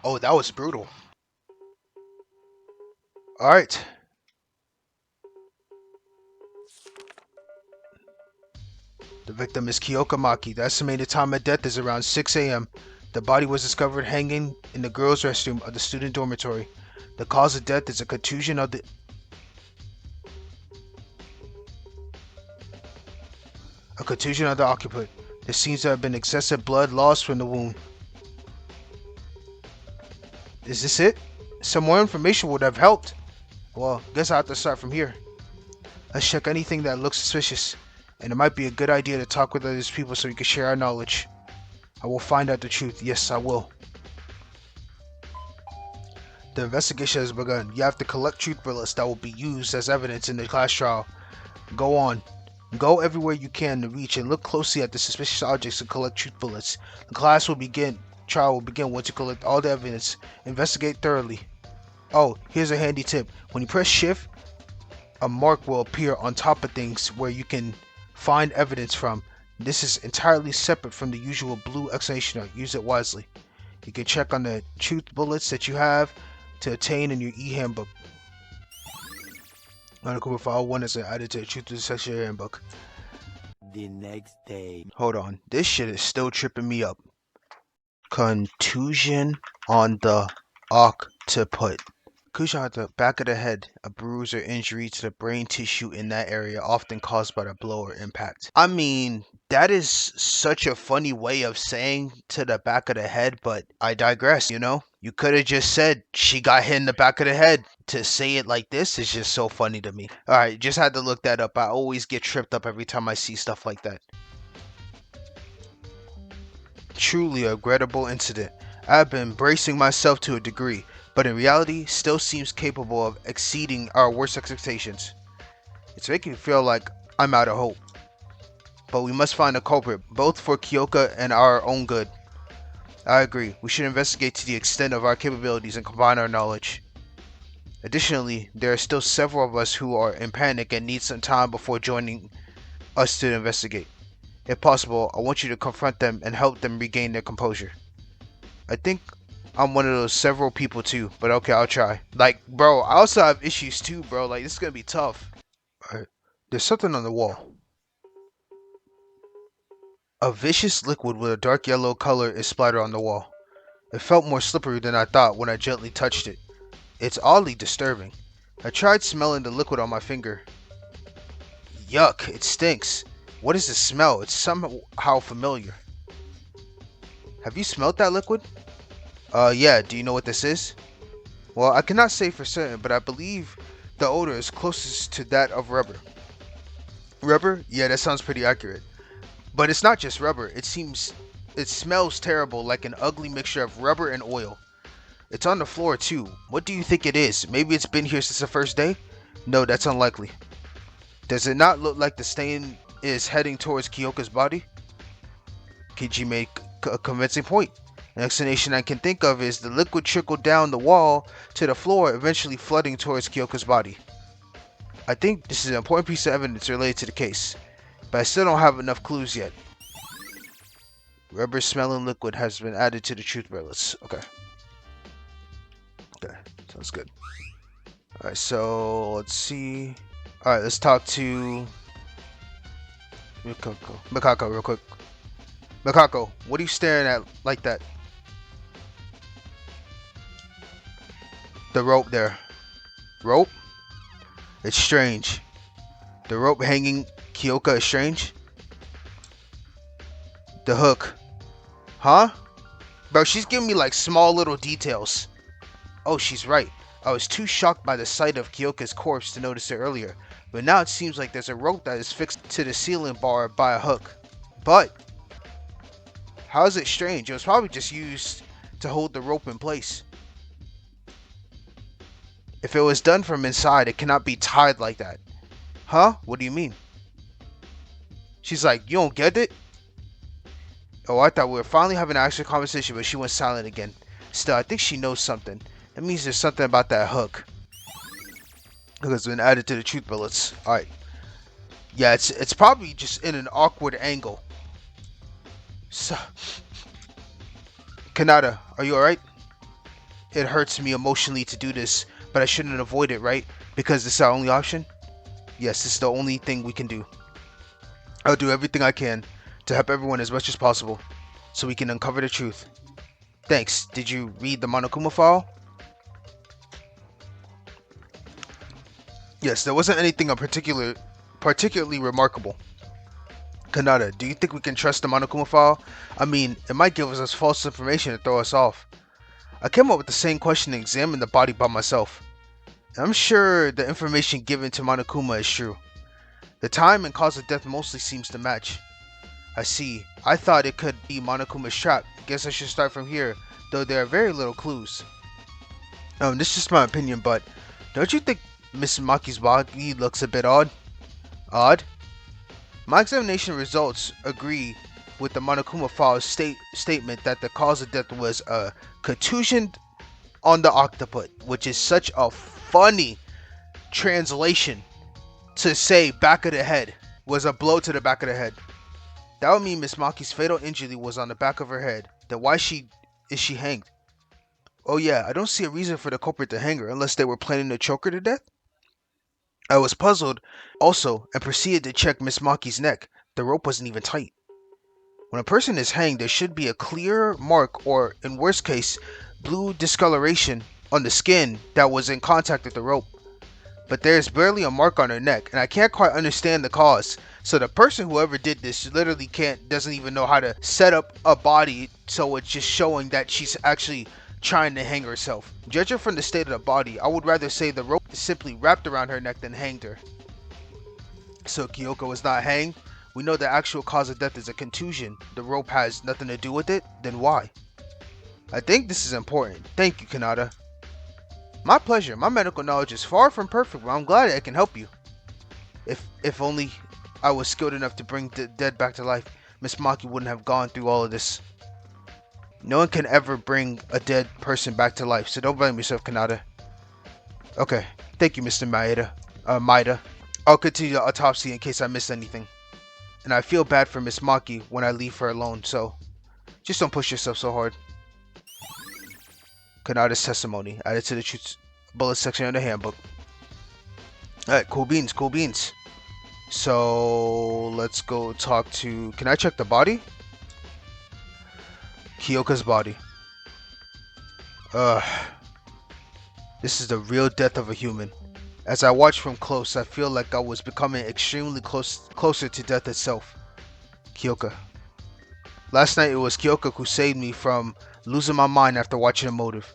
Oh, that was brutal. Alright. The victim is Kyoka Maki. The estimated time of death is around 6 a.m. The body was discovered hanging in the girls' restroom of the student dormitory. The cause of death is a contusion of the occiput. There seems to have been excessive blood lost from the wound. Is this it? Some more information would have helped. Well, guess I have to start from here. Let's check anything that looks suspicious. And it might be a good idea to talk with other people so we can share our knowledge. I will find out the truth. Yes, I will. The investigation has begun. You have to collect truth bullets that will be used as evidence in the class trial. Go on. Go everywhere you can to reach and look closely at the suspicious objects and collect truth bullets. The trial will begin once you collect all the evidence. Investigate thoroughly. Oh, here's a handy tip. When you press shift, a mark will appear on top of things where you can find evidence from. This is entirely separate from the usual blue exclamation mark. Use it wisely. You can check on the truth bullets that you have to attain in your e-handbook. Article File 1 is added to the truth section handbook. The next day. Hold on. This shit is still tripping me up. Contusion on the occiput. Contusion at the back of the head, a bruise or injury to the brain tissue in that area, often caused by the blow or impact. I mean, that is such a funny way of saying to the back of the head, but I digress, you know? You could have just said she got hit in the back of the head. To say it like this is just so funny to me. Alright, just had to look that up. I always get tripped up every time I see stuff like that. Truly a regrettable incident. I have been bracing myself to a degree, but in reality still seems capable of exceeding our worst expectations. It's making me feel like I'm out of hope. But we must find a culprit, both for Kyoka and our own good. I agree. We should investigate to the extent of our capabilities and combine our knowledge. Additionally, there are still several of us who are in panic and need some time before joining us to investigate. If possible, I want you to confront them and help them regain their composure. I think I'm one of those several people too, but okay, I'll try. Like, bro, I also have issues too, bro. Like, this is gonna be tough. Alright. There's something on the wall. A vicious liquid with a dark yellow color is splattered on the wall. It felt more slippery than I thought when I gently touched it. It's oddly disturbing. I tried smelling the liquid on my finger. Yuck, it stinks. What is the smell? It's somehow familiar. Have you smelled that liquid? Yeah, do you know what this is? Well, I cannot say for certain, but I believe the odor is closest to that of rubber. Rubber? Yeah, that sounds pretty accurate. But it's not just rubber. It smells terrible, like an ugly mixture of rubber and oil. It's on the floor too. What do you think it is? Maybe it's been here since the first day? No, that's unlikely. Does it not look like the stain is heading towards Kyoka's body? Kiji made a convincing point. An explanation I can think of is the liquid trickled down the wall to the floor, eventually flooding towards Kyoka's body. I think this is an important piece of evidence related to the case, but I still don't have enough clues yet. Rubber smelling liquid has been added to the truth bullets. Okay. Okay, sounds good. Alright, so let's see. Alright, let's talk to Mikako real quick. Mikako, what are you staring at like that? The rope there. Rope? It's strange. The rope hanging Kyoka is strange. The hook. Huh? Bro, she's giving me like small little details. Oh, she's right. I was too shocked by the sight of Kyoka's corpse to notice it earlier, but now it seems like there's a rope that is fixed to the ceiling bar by a hook. But how is it strange? It was probably just used to hold the rope in place. If it was done from inside, it cannot be tied like that. Huh? What do you mean? She's like, you don't get it? Oh, I thought we were finally having an actual conversation, but she went silent again. Still, I think she knows something. That means there's something about that hook. because it's been added to the truth bullets. Alright. Yeah, it's probably just in an awkward angle. So, Kanata, are you alright? It hurts me emotionally to do this, but I shouldn't avoid it, right? Because this is our only option? Yes, this is the only thing we can do. I'll do everything I can to help everyone as much as possible, so we can uncover the truth. Thanks. Did you read the Monokuma file? Yes, there wasn't anything particularly remarkable. Kanata, do you think we can trust the Monokuma file? I mean, it might give us false information to throw us off. I came up with the same question and examined the body by myself. I'm sure the information given to Monokuma is true. The time and cause of death mostly seems to match. I see. I thought it could be Monokuma's trap. Guess I should start from here, though there are very little clues. This is just my opinion, but don't you think Miss Maki's body looks a bit odd? Odd? My examination results agree with the Monokuma file's statement that the cause of death was a contusion on the octopus, which is such a funny translation to say back of the head, was a blow to the back of the head. That would mean Miss Maki's fatal injury was on the back of her head. Then why is she hanged? Oh yeah, I don't see a reason for the culprit to hang her unless they were planning to choke her to death. I was puzzled also and proceeded to check Miss Maki's neck. The rope wasn't even tight. When a person is hanged, there should be a clear mark or, in worst case, blue discoloration on the skin that was in contact with the rope. But there's barely a mark on her neck, and I can't quite understand the cause. So the person, whoever did this, literally doesn't even know how to set up a body, so it's just showing that she's actually trying to hang herself. Judging from the state of the body, I would rather say the rope is simply wrapped around her neck than hanged her. So Kyoko was not hanged? We know the actual cause of death is a contusion. The rope has nothing to do with it? Then why? I think this is important. Thank you, Kanata. My pleasure. My medical knowledge is far from perfect, but I'm glad I can help you. If only I was skilled enough to bring the dead back to life, Miss Maki wouldn't have gone through all of this. No one can ever bring a dead person back to life, so don't blame yourself, Kanata. Okay. Thank you, Mr. Maeda. I'll continue the autopsy in case I missed anything. And I feel bad for Miss Maki when I leave her alone, so just don't push yourself so hard. Kanata's testimony added to the truth bullet section of the handbook. Alright, cool beans, cool beans. So let's go talk to. Can I check the body? Kyoka's body. This is the real death of a human. As I watch from close, I feel like I was becoming extremely closer to death itself. Kyoka. Last night it was Kyoka who saved me from losing my mind after watching a motive.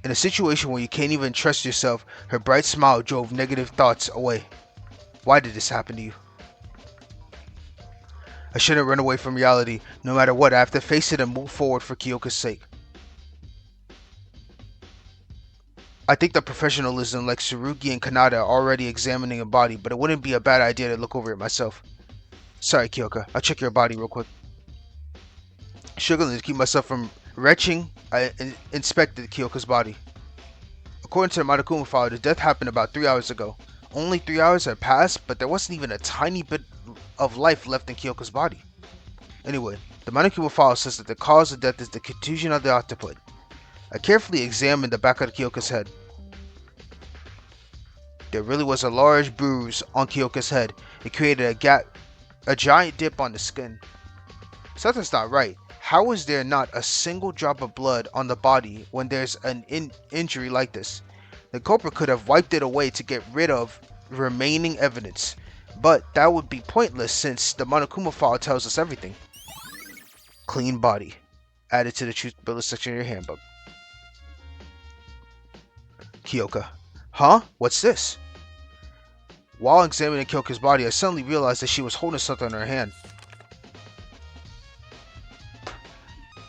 In a situation where you can't even trust yourself, her bright smile drove negative thoughts away. Why did this happen to you? I shouldn't run away from reality. No matter what, I have to face it and move forward for Kyoka's sake. I think the professionalism like Tsurugi and Kanata are already examining a body, but it wouldn't be a bad idea to look over it myself. Sorry, Kyoka. I'll check your body real quick. Struggling to keep myself from retching, I inspected Kyoka's body. According to the Monokuma file, the death happened about 3 hours ago. Only 3 hours had passed, but there wasn't even a tiny bit of life left in Kyoka's body. Anyway, the Monokuma file says that the cause of death is the contusion of the octopus. I carefully examined the back of Kyoka's head. There really was a large bruise on Kyoka's head. It created a giant dip on the skin. Something's not right. How is there not a single drop of blood on the body when there's an injury like this? The culprit could have wiped it away to get rid of remaining evidence, but that would be pointless since the Monokuma file tells us everything. Clean body. Added to the truth bullet section of your handbook. Kyoka. Huh? What's this? While examining Kyoka's body, I suddenly realized that she was holding something in her hand.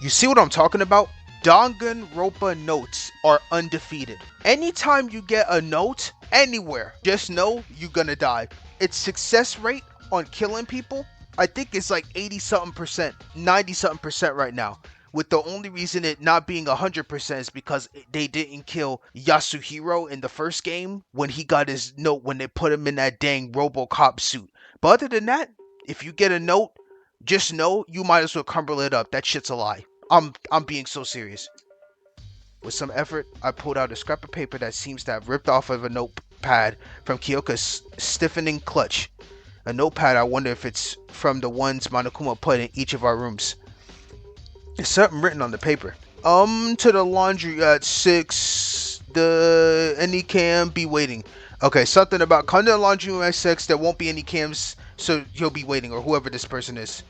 You see what I'm talking about? Danganronpa notes are undefeated. Anytime you get a note anywhere, just know you're gonna die. Its success rate on killing people, I think it's like 80 something percent, 90 something percent right now, with the only reason it not being 100% is because they didn't kill Yasuhiro in the first game when he got his note when they put him in that dang RoboCop suit. But other than that, if you get a note, just know you might as well crumble it up. That shit's a lie. I'm being so serious. With some effort, I pulled out a scrap of paper that seems to have ripped off of a notepad from Kyoka's stiffening clutch. A notepad, I wonder if it's from the ones Monokuma put in each of our rooms. There's something written on the paper. To the laundry at 6. Any cam be waiting. Okay, something about come to the laundry room at 6. There won't be any cams, so you'll be waiting, or whoever this person is.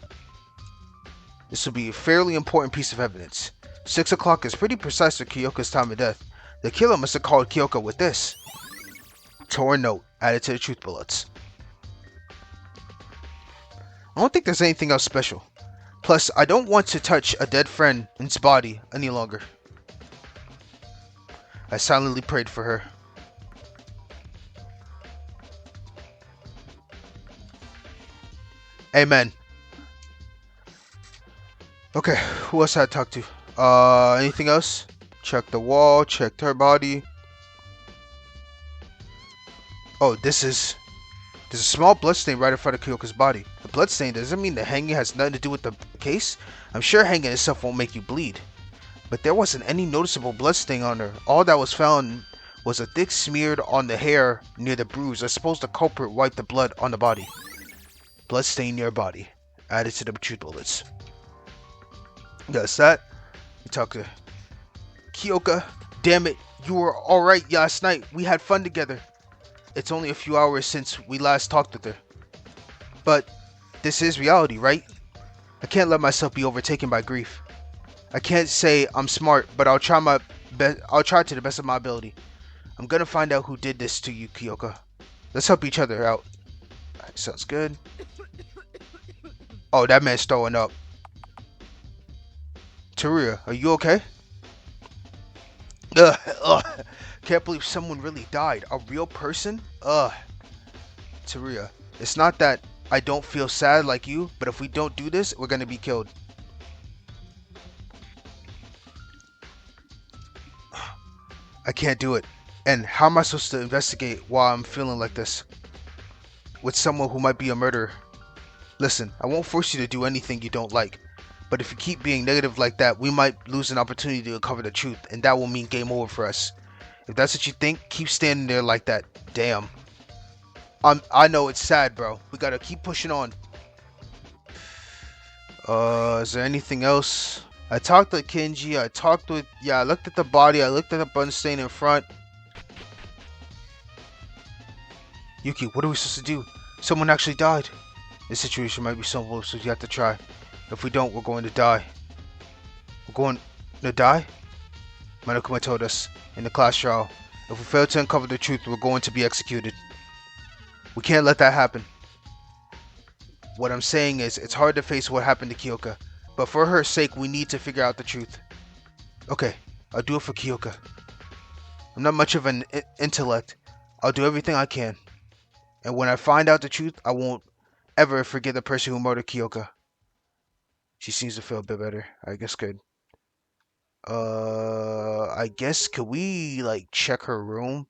This will be a fairly important piece of evidence. 6 o'clock is pretty precise for Kyoka's time of death. The killer must have called Kyoka with this. Torn note added to the truth bullets. I don't think there's anything else special. Plus, I don't want to touch a dead friend's body any longer. I silently prayed for her. Amen. Okay, who else had I talked to? Anything else? Checked the wall, checked her body. Oh, there's a small bloodstain right in front of Kyoka's body. The bloodstain doesn't mean the hanging has nothing to do with the case. I'm sure hanging itself won't make you bleed. But there wasn't any noticeable bloodstain on her. All that was found was a thick smeared on the hair near the bruise. I suppose the culprit wiped the blood on the body. Bloodstain near body. Added to the truth bullets. That's that. We talked to Kyoka. Damn it, you were alright last night. We had fun together. It's only a few hours since we last talked with her. But this is reality, right? I can't let myself be overtaken by grief. I can't say I'm smart, but I'll try my best. I'll try to the best of my ability. I'm gonna find out who did this to you, Kyoka. Let's help each other out. Alright, sounds good. Oh, that man's throwing up. Teruya, are you okay? Ugh. Can't believe someone really died. A real person? Teruya, it's not that I don't feel sad like you, but if we don't do this, we're gonna be killed. I can't do it. And how am I supposed to investigate while I'm feeling like this? With someone who might be a murderer. Listen, I won't force you to do anything you don't like. But if you keep being negative like that, we might lose an opportunity to uncover the truth, and that will mean game over for us. If that's what you think, keep standing there like that. Damn. I know it's sad, bro. We gotta keep pushing on. Is there anything else? I talked to Kenji. I looked at the body. I looked at the bun stain in front. Yuki, what are we supposed to do? Someone actually died. This situation might be so close, so you have to try. If we don't, we're going to die. We're going to die? Monokuma told us in the class trial. If we fail to uncover the truth, we're going to be executed. We can't let that happen. What I'm saying is, it's hard to face what happened to Kyoka, but for her sake, we need to figure out the truth. Okay, I'll do it for Kyoka. I'm not much of an intellect. I'll do everything I can. And when I find out the truth, I won't ever forget the person who murdered Kyoka. She seems to feel a bit better. I guess good. I guess could we like check her room?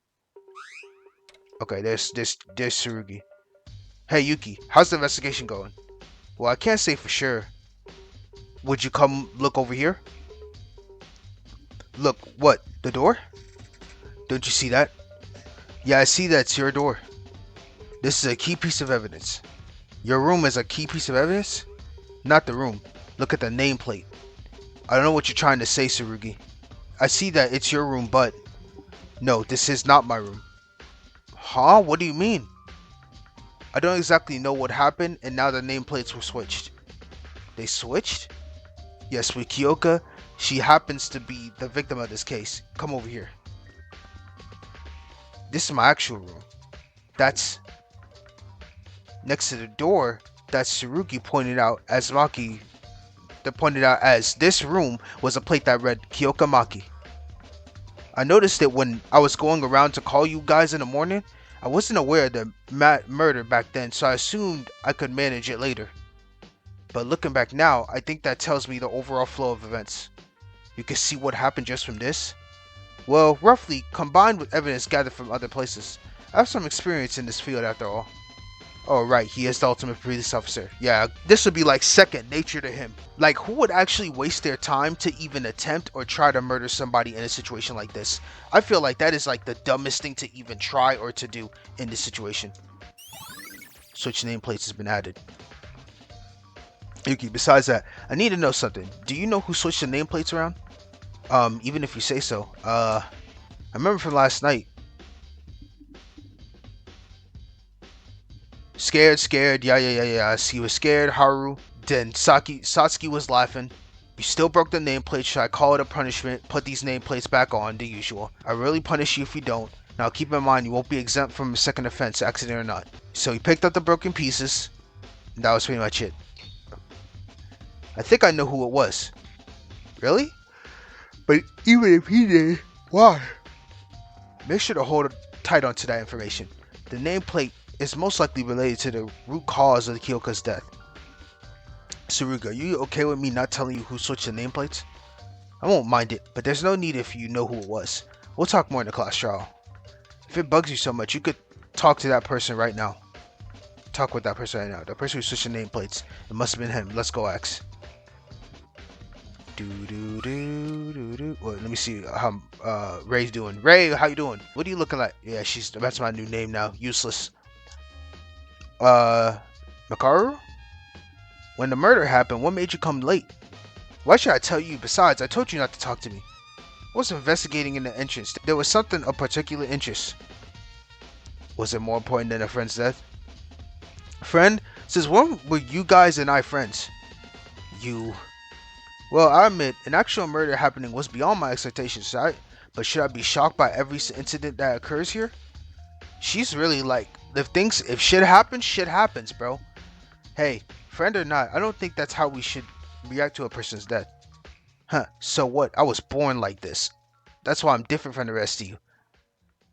Okay, there's Tsurugi. Hey Yuki, how's the investigation going? Well, I can't say for sure. Would you come look over here? Look, what? The door? Don't you see that? Yeah, I see that's your door. This is a key piece of evidence. Your room is a key piece of evidence? Not the room. Look at the nameplate. I don't know what you're trying to say, Tsurugi. I see that it's your room, but... No, this is not my room. Huh? What do you mean? I don't exactly know what happened, and now the nameplates were switched. They switched? Yes, with Kyoka, she happens to be the victim of this case. Come over here. This is my actual room. That's... Next to the door, that Tsurugi pointed out as Maki... That pointed out as this room was a plate that read Kyoka Maki. I noticed it when I was going around to call you guys in the morning. I wasn't aware of the murder back then, so I assumed I could manage it later. But looking back now, I think that tells me the overall flow of events. You can see what happened just from this? Well, roughly, combined with evidence gathered from other places. I have some experience in this field after all. Oh, right, he is the ultimate police officer. Yeah, this would be like second nature to him. Like, who would actually waste their time to even attempt or try to murder somebody in a situation like this? I feel like that is like the dumbest thing to even try or to do in this situation. Switch nameplates has been added. Yuki, besides that, I need to know something. Do you know who switched the nameplates around? Even if you say so. I remember from last night. Scared. Yeah. I see you were scared, Haru. Then Satsuki was laughing. You still broke the nameplate. Should I call it a punishment? Put these nameplates back on, the usual. I really punish you if you don't. Now keep in mind, you won't be exempt from a second offense, accident or not. So he picked up the broken pieces. And that was pretty much it. I think I know who it was. Really? But even if he did, why? Make sure to hold tight onto that information. The nameplate is most likely related to the root cause of the Kyoka's death. Tsuruga, are you okay with me not telling you who switched the nameplates? I won't mind it, but there's no need if you know who it was. We'll talk more in the class trial. If it bugs you so much, you could talk to that person right now. Talk with that person right now. The person who switched the nameplates. It must have been him. Let's go ask. Well, let me see how Ray's doing. Ray, how you doing? What are you looking like? Yeah, that's my new name now. Useless. Makaru? When the murder happened, what made you come late? Why should I tell you? Besides, I told you not to talk to me. I was investigating in the entrance. There was something of particular interest. Was it more important than a friend's death? Friend? Since when were you guys and I friends? You... Well, I admit, an actual murder happening was beyond my expectations, right? But should I be shocked by every incident that occurs here? She's really like, if shit happens, bro. Hey, friend or not, I don't think that's how we should react to a person's death. Huh, so what? I was born like this. That's why I'm different from the rest of you.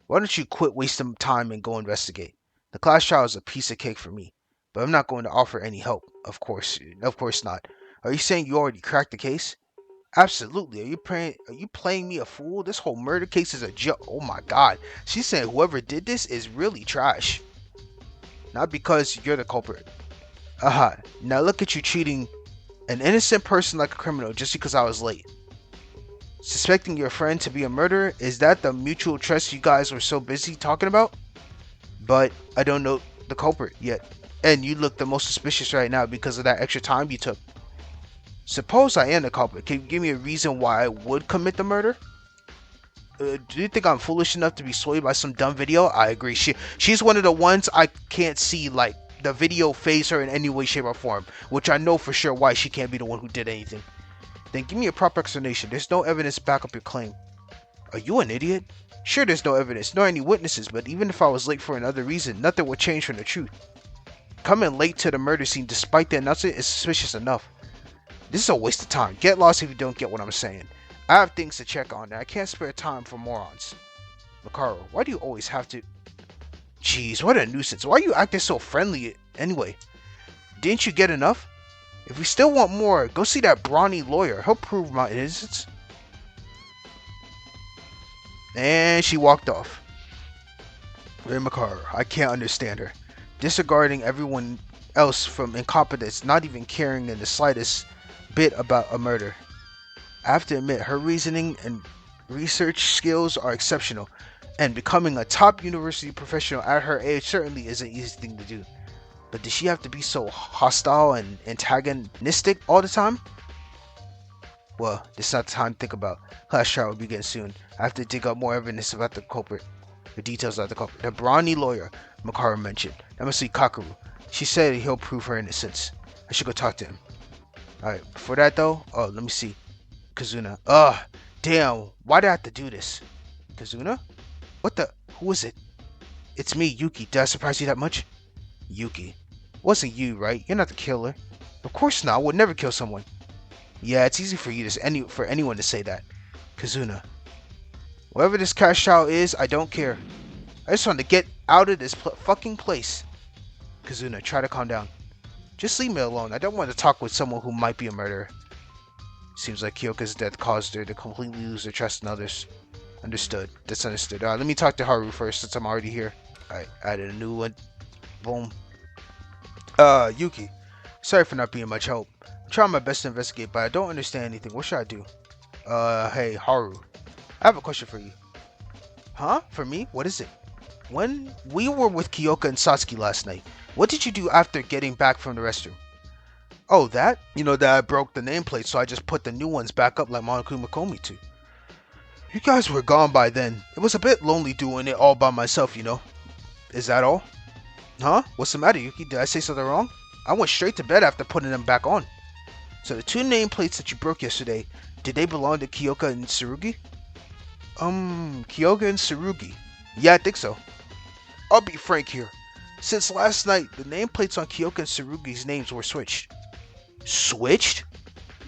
Why don't you quit wasting time and go investigate? The class trial is a piece of cake for me, but I'm not going to offer any help. Of course not. Are you saying you already cracked the case? Absolutely. Are you playing me a fool? This whole murder case is a joke. Oh my god. She's saying whoever did this is really trash. Not because you're the culprit. Aha. Now look at you treating an innocent person like a criminal just because I was late. Suspecting your friend to be a murderer? Is that the mutual trust you guys were so busy talking about? But I don't know the culprit yet. And you look the most suspicious right now because of that extra time you took. Suppose I am the culprit. Can you give me a reason why I would commit the murder? Do you think I'm foolish enough to be swayed by some dumb video? I agree. She's one of the ones I can't see like the video phase her in any way, shape, or form. Which I know for sure why she can't be the one who did anything. Then give me a proper explanation. There's no evidence to back up your claim. Are you an idiot? Sure, there's no evidence, nor any witnesses, but even if I was late for another reason, nothing would change from the truth. Coming late to the murder scene despite the announcement is suspicious enough. This is a waste of time. Get lost if you don't get what I'm saying. I have things to check on, and I can't spare time for morons. Makaru, why do you always have to... Jeez, what a nuisance. Why are you acting so friendly anyway? Didn't you get enough? If we still want more, go see that brawny lawyer. He'll prove my innocence. And she walked off. Ray Makaru, I can't understand her. Disregarding everyone else from incompetence, not even caring in the slightest bit about a murder. I have to admit, her reasoning and research skills are exceptional, and becoming a top university professional at her age certainly is an easy thing to do. But does she have to be so hostile and antagonistic all the time? Well, this is not the time to think about. Class trial will begin soon. I have to dig up more evidence about the culprit. The details about the culprit. The brawny lawyer Makaru mentioned. That must be Kakeru. She said he'll prove her innocence. I should go talk to him. Alright, before that though, oh, let me see. Kazuna. Ugh, damn, why did I have to do this? Kazuna? What the? Who is it? It's me, Yuki. Did I surprise you that much? Yuki. It wasn't you, right? You're not the killer. Of course not. I would never kill someone. Yeah, it's easy for anyone to say that. Kazuna. Whatever this cash cow is, I don't care. I just want to get out of this fucking place. Kazuna, try to calm down. Just leave me alone. I don't want to talk with someone who might be a murderer. Seems like Kyoka's death caused her to completely lose her trust in others. Understood. That's understood. Let me talk to Haru first since I'm already here. Alright, added a new one. Boom. Yuki. Sorry for not being much help. I'm trying my best to investigate, but I don't understand anything. What should I do? Hey, Haru. I have a question for you. Huh? For me? What is it? When we were with Kyoka and Satsuki last night, what did you do after getting back from the restroom? Oh, that? You know that I broke the nameplate, so I just put the new ones back up like Monokuma told me to. You guys were gone by then. It was a bit lonely doing it all by myself, you know. Is that all? Huh? What's the matter, Yuki? Did I say something wrong? I went straight to bed after putting them back on. So the two nameplates that you broke yesterday, did they belong to Kyoka and Tsurugi? Kyoka and Tsurugi. Yeah, I think so. I'll be frank here. Since last night, the nameplates on Kyoka and Tsurugi's names were switched. Switched?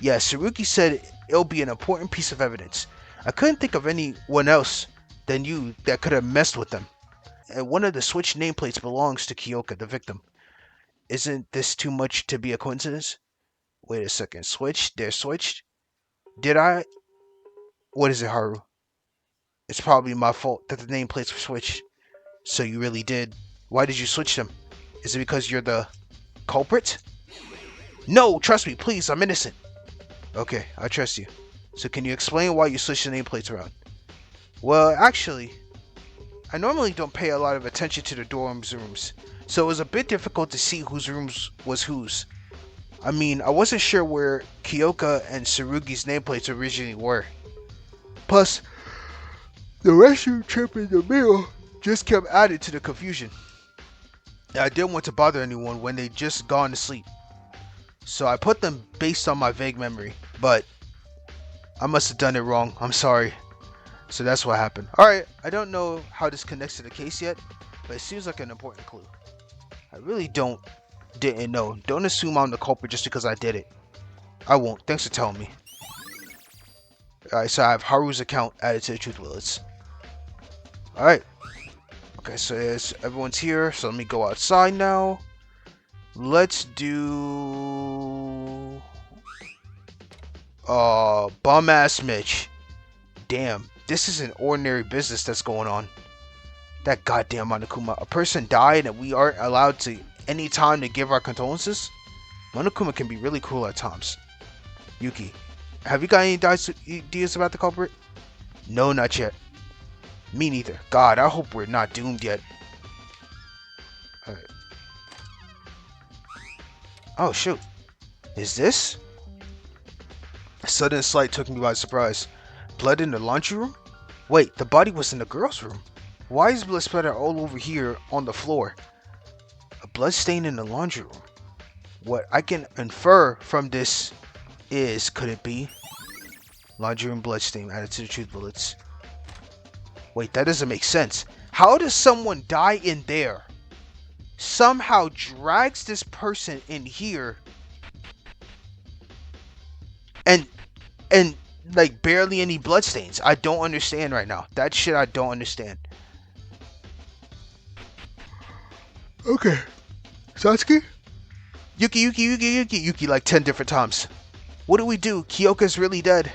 Yeah, Tsurugi said it'll be an important piece of evidence. I couldn't think of anyone else than you that could have messed with them. And one of the switched nameplates belongs to Kyoka, the victim. Isn't this too much to be a coincidence? Wait a second. Switched? They're switched? Did I? What is it, Haru? It's probably my fault that the nameplates were switched. So you really did. Why did you switch them? Is it because you're the culprit? No, trust me, please, I'm innocent. Okay, I trust you. So can you explain why you switched the nameplates around? Well, actually, I normally don't pay a lot of attention to the dorms rooms, so it was a bit difficult to see whose rooms was whose. I mean, I wasn't sure where Kyoka and Tsurugi's nameplates originally were. Plus, the restroom trip in the middle just kept adding to the confusion. I didn't want to bother anyone when they'd just gone to sleep. So I put them based on my vague memory, but I must have done it wrong. I'm sorry. So that's what happened. Alright, I don't know how this connects to the case yet, but it seems like an important clue. I really didn't know. Don't assume I'm the culprit just because I did it. I won't. Thanks for telling me. Alright, so I have Haru's account added to the truth wallets. Alright. Okay, so everyone's here, so let me go outside now. Let's do... bum ass Mitch. Damn, this is an ordinary business that's going on. That goddamn Monokuma. A person died and we aren't allowed to any time to give our condolences? Monokuma can be really cruel at times. Yuki, have you got any ideas about the culprit? No, not yet. Me neither. God, I hope we're not doomed yet. Alright. Oh, shoot. Is this? A sudden sight took me by surprise. Blood in the laundry room? Wait, the body was in the girl's room. Why is blood splattered all over here on the floor? A blood stain in the laundry room. What I can infer from this is, could it be? Laundry room blood stain added to the truth bullets. Wait, that doesn't make sense. How does someone die in there? Somehow drags this person in here and like barely any bloodstains. I don't understand right now. That shit I don't understand. Okay. Satsuki? Yuki like 10 different times. What do we do? Kyoka's really dead.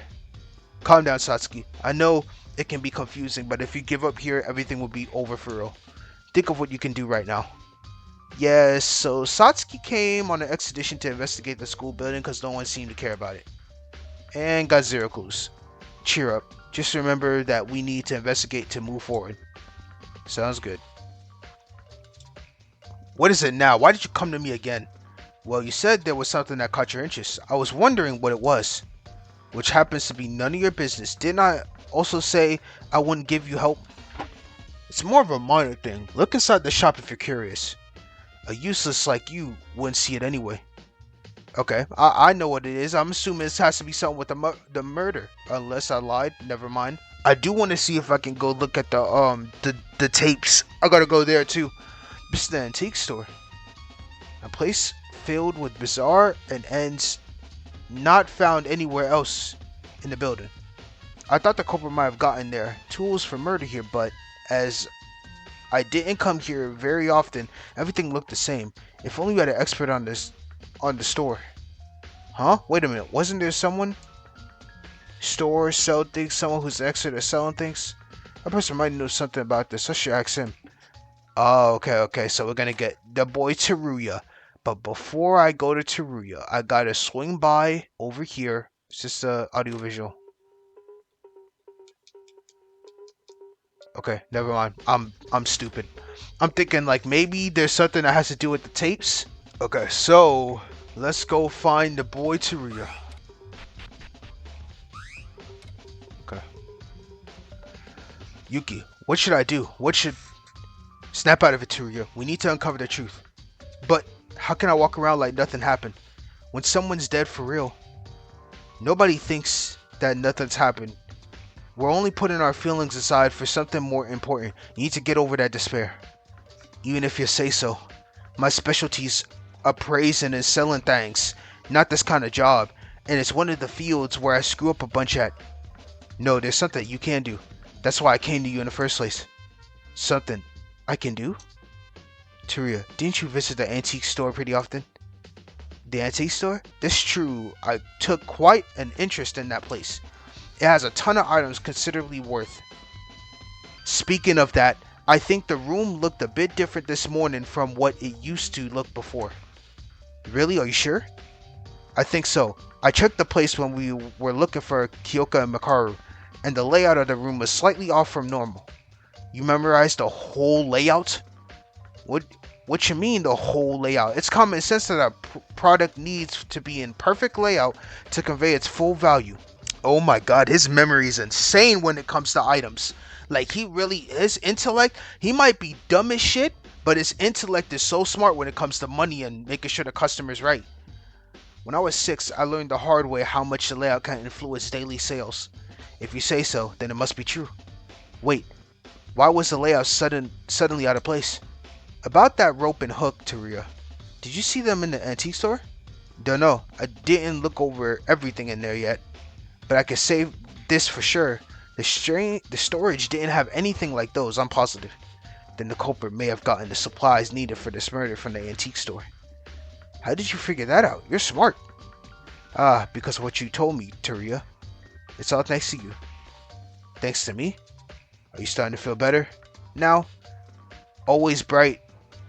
Calm down, Satsuki. I know it can be confusing, but if you give up here, everything will be over for real. Think of what you can do right now. Yes, so Satsuki came on an expedition to investigate the school building because no one seemed to care about it. And got 0 clues. Cheer up. Just remember that we need to investigate to move forward. Sounds good. What is it now? Why did you come to me again? Well, you said there was something that caught your interest. I was wondering what it was. Which happens to be none of your business. Didn't I also say I wouldn't give you help? It's more of a minor thing. Look inside the shop if you're curious. A useless like you wouldn't see it anyway. Okay, I know what it is. I'm assuming this has to be something with the murder. Unless I lied, never mind. I do want to see if I can go look at the tapes. I gotta go there too. This is the antique store. A place filled with bizarre and ends not found anywhere else in the building. I thought the culprit might have gotten their tools for murder here, but as I didn't come here very often, everything looked the same. If only we had an expert on this on the store. Huh? Wait a minute. Wasn't there someone? Store, sell things, someone who's expert at selling things? That person might know something about this. I should ask him. Oh, okay. So we're gonna get the boy Teruya. But before I go to Teruya, I gotta swing by over here. It's just a audiovisual. Okay, never mind. I'm stupid. I'm thinking like maybe there's something that has to do with the tapes. Okay, so let's go find the boy Teruya. Okay. Yuki, what should I do? What should snap out of it, Teruya? We need to uncover the truth. But how can I walk around like nothing happened? When someone's dead for real, nobody thinks that nothing's happened. We're only putting our feelings aside for something more important. You need to get over that despair. Even if you say so. My specialty's appraising and selling things, not this kind of job. And it's one of the fields where I screw up a bunch at. No, there's something you can do. That's why I came to you in the first place. Something I can do? Teruya, didn't you visit the antique store pretty often? The antique store? That's true. I took quite an interest in that place. It has a ton of items considerably worth. Speaking of that, I think the room looked a bit different this morning from what it used to look before. Really? Are you sure? I think so. I checked the place when we were looking for Kyoka and Makaru, and the layout of the room was slightly off from normal. You memorized the whole layout? What you mean the whole layout? It's common sense that a product needs to be in perfect layout to convey its full value. Oh my god, his memory is insane when it comes to items. Like his intellect, he might be dumb as shit, but his intellect is so smart when it comes to money and making sure the customer's right. When I was 6, I learned the hard way how much the layout can influence daily sales. If you say so, then it must be true. Wait, why was the layout suddenly out of place? About that rope and hook, Teruya. Did you see them in the antique store? Dunno, I didn't look over everything in there yet. But I can say this for sure. The storage didn't have anything like those, I'm positive. Then the culprit may have gotten the supplies needed for this murder from the antique store. How did you figure that out? You're smart. Ah, because of what you told me, Teruya. It's all thanks to you. Thanks to me? Are you starting to feel better? Now? Always bright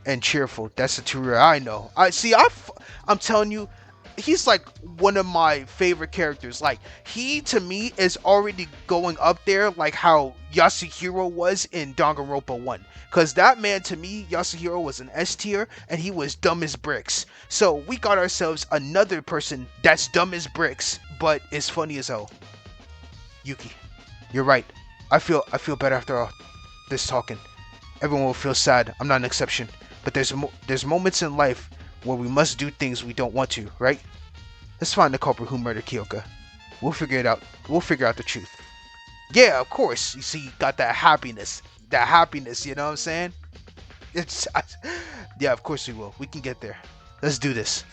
and cheerful. That's the Teruya I know. I'm telling you, he's like one of my favorite characters. Like, he to me is already going up there like how Yasuhiro was in Danganronpa 1. Because that man, to me, Yasuhiro was an S tier and he was dumb as bricks. So we got ourselves another person that's dumb as bricks but is funny as hell. Yuki, you're right. I feel better after all this talking. Everyone will feel sad. I'm not an exception. But there's moments in life where we must do things we don't want to, right? Let's find the culprit who murdered Kyoka. We'll figure it out. We'll figure out the truth. Yeah, of course. You see, got that happiness. That happiness, you know what I'm saying? Yeah, of course we will. We can get there. Let's do this.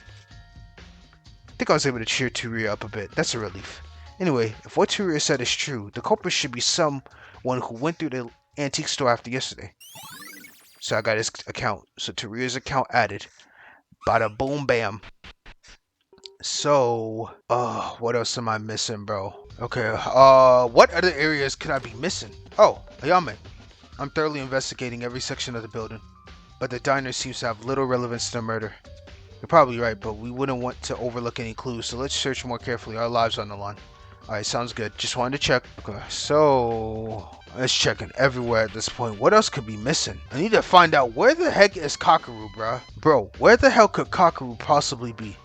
I think I was able to cheer Teruya up a bit. That's a relief. Anyway, if what Teruya said is true, the culprit should be someone who went through the antique store after yesterday. So I got his account. So Teruya's account added. Bada boom bam. So, what else am I missing, bro? Okay, what other areas could I be missing? Oh, Ayame. I'm thoroughly investigating every section of the building, but the diner seems to have little relevance to the murder. You're probably right, but we wouldn't want to overlook any clues, so let's search more carefully. Our lives are on the line. Alright, sounds good. Just wanted to check. Okay, so let's check in everywhere at this point. What else could be missing? I need to find out where the heck is Kakeru, bruh. Bro, where the hell could Kakeru possibly be?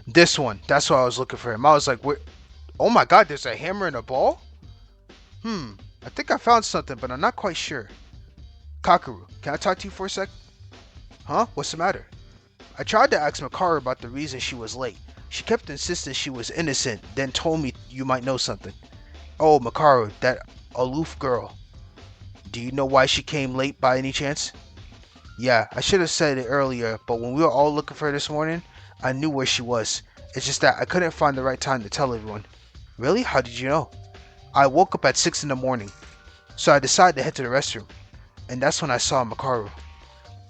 This one. That's why I was looking for him. I was like, where? Oh my god, there's a hammer and a ball? I think I found something, but I'm not quite sure. Kakeru, can I talk to you for a sec? Huh? What's the matter? I tried to ask Makaru about the reason she was late. She kept insisting she was innocent, then told me you might know something. Oh, Makaru, that aloof girl. Do you know why she came late by any chance? Yeah, I should have said it earlier, but when we were all looking for her this morning, I knew where she was. It's just that I couldn't find the right time to tell everyone. Really? How did you know? I woke up at 6 in the morning, so I decided to head to the restroom, and that's when I saw Makaru.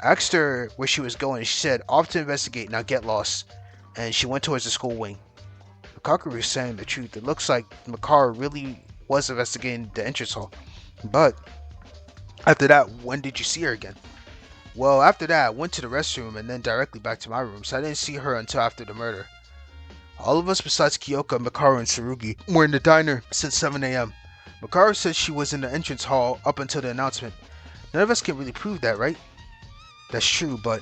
I asked her where she was going. She said, off to investigate, not get lost. And she went towards the school wing. Kakaru is saying the truth. It looks like Makaru really was investigating the entrance hall. But after that, when did you see her again? Well, after that, I went to the restroom and then directly back to my room, so I didn't see her until after the murder. All of us besides Kyoka, Makaru, and Tsurugi were in the diner since 7 a.m. Makaru said she was in the entrance hall up until the announcement. None of us can really prove that, right? That's true, but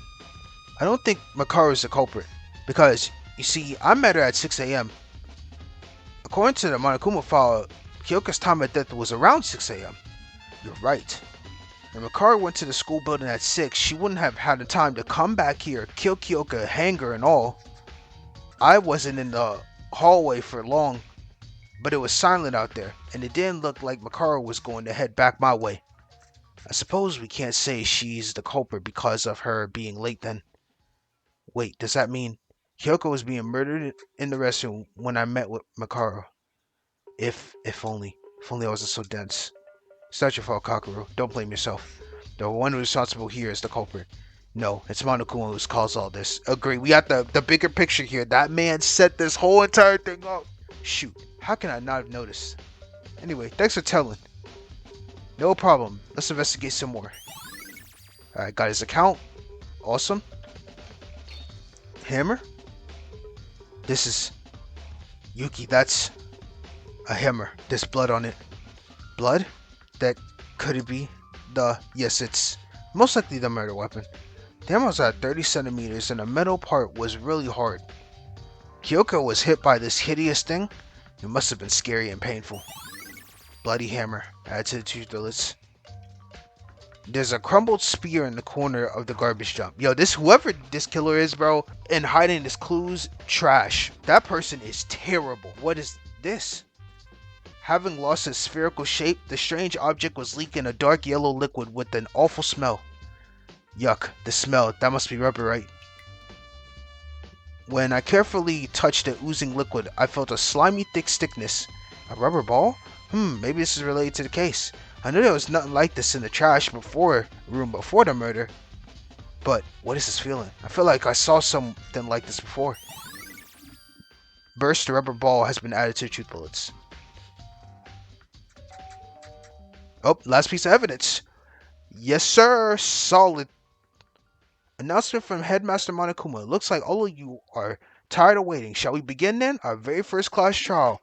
I don't think Makaru is the culprit. Because, you see, I met her at 6 a.m. According to the Monokuma file, Kyoka's time of death was around 6 a.m. You're right. If Makaru went to the school building at 6, she wouldn't have had the time to come back here, kill Kyoka, hang her, and all. I wasn't in the hallway for long, but it was silent out there, and it didn't look like Makaru was going to head back my way. I suppose we can't say she's the culprit because of her being late then. Wait, does that mean Kyoko was being murdered in the restroom when I met with Makaru? If only. If only I wasn't so dense. It's not your fault, Kakaru. Don't blame yourself. The one who's responsible here is the culprit. No, it's Monokuma who's caused all this. Agree. We got the bigger picture here. That man set this whole entire thing up. Shoot. How can I not have noticed? Anyway, thanks for telling. No problem. Let's investigate some more. Alright, got his account. Awesome. Hammer. This is... Yuki, that's... a hammer. There's blood on it. Blood? That... could it be? Yes, it's... most likely the murder weapon. The hammer was at 30 centimeters and the metal part was really hard. Kyoko was hit by this hideous thing. It must have been scary and painful. Bloody hammer. Add to the to-do list. There's a crumbled spear in the corner of the garbage dump. Yo, whoever this killer is, bro, and hiding his clues, trash. That person is terrible. What is this? Having lost its spherical shape, the strange object was leaking a dark yellow liquid with an awful smell. Yuck, the smell. That must be rubber, right? When I carefully touched the oozing liquid, I felt a slimy thick thickness. A rubber ball? Maybe this is related to the case. I knew there was nothing like this in the trash room before the murder. But what is this feeling? I feel like I saw something like this before. Burst rubber ball has been added to the truth bullets. Oh, last piece of evidence. Yes, sir. Solid. Announcement from Headmaster Monokuma. Looks like all of you are tired of waiting. Shall we begin then? Our very first class trial.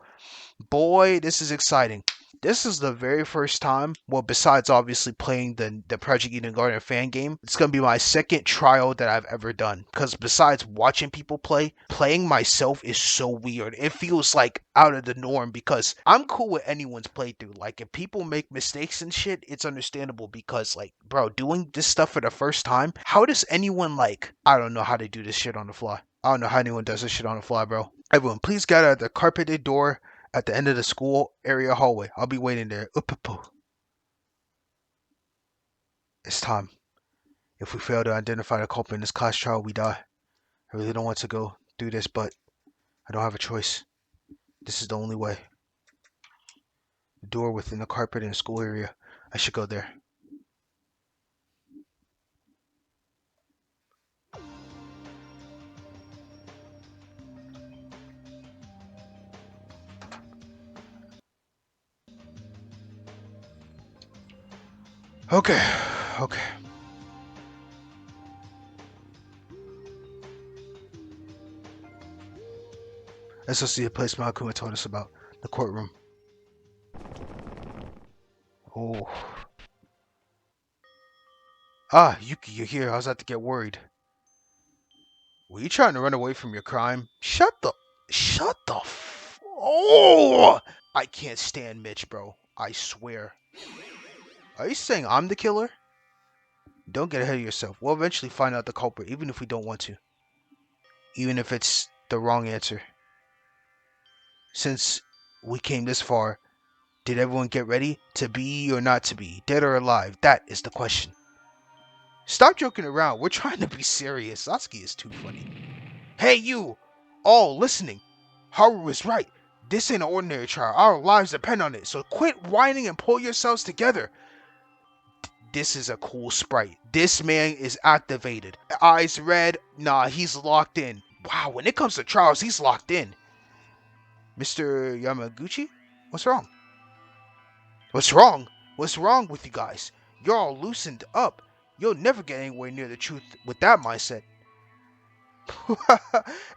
Boy, this is exciting. This is the very first time, well, besides obviously playing the Project Eden Garden fan game, it's going to be my second trial that I've ever done. Because besides watching people play, playing myself is so weird. It feels like out of the norm because I'm cool with anyone's playthrough. Like, if people make mistakes and shit, it's understandable because, like, bro, doing this stuff for the first time, how does anyone, like, I don't know how to do this shit on the fly. I don't know how anyone does this shit on the fly, bro. Everyone, please gather at the carpeted door at the end of the school area hallway. I'll be waiting there. It's time. If we fail to identify the culprit in this class trial, we die. I really don't want to go through this, but I don't have a choice. This is the only way. The door within the carpet in the school area. I should go there. Okay. Let's go see the place Monokuma told us about. The courtroom. Oh. Ah, Yuki, you're here. I was about to get worried. Were you trying to run away from your crime? Oh! I can't stand Mitch, bro. I swear. Are you saying I'm the killer? Don't get ahead of yourself. We'll eventually find out the culprit, even if we don't want to. Even if it's the wrong answer. Since we came this far, did everyone get ready to be or not to be? Dead or alive? That is the question. Stop joking around. We're trying to be serious. Satsuki is too funny. Hey, you! All listening. Haru is right. This ain't an ordinary trial. Our lives depend on it. So quit whining and pull yourselves together. this is a cool sprite. This man is activated. Eyes red. Nah, he's locked in. Wow, when it comes to trials, he's locked in. Mr. Yamaguchi? What's wrong? What's wrong? What's wrong with you guys? You're all loosened up. You'll never get anywhere near the truth with that mindset.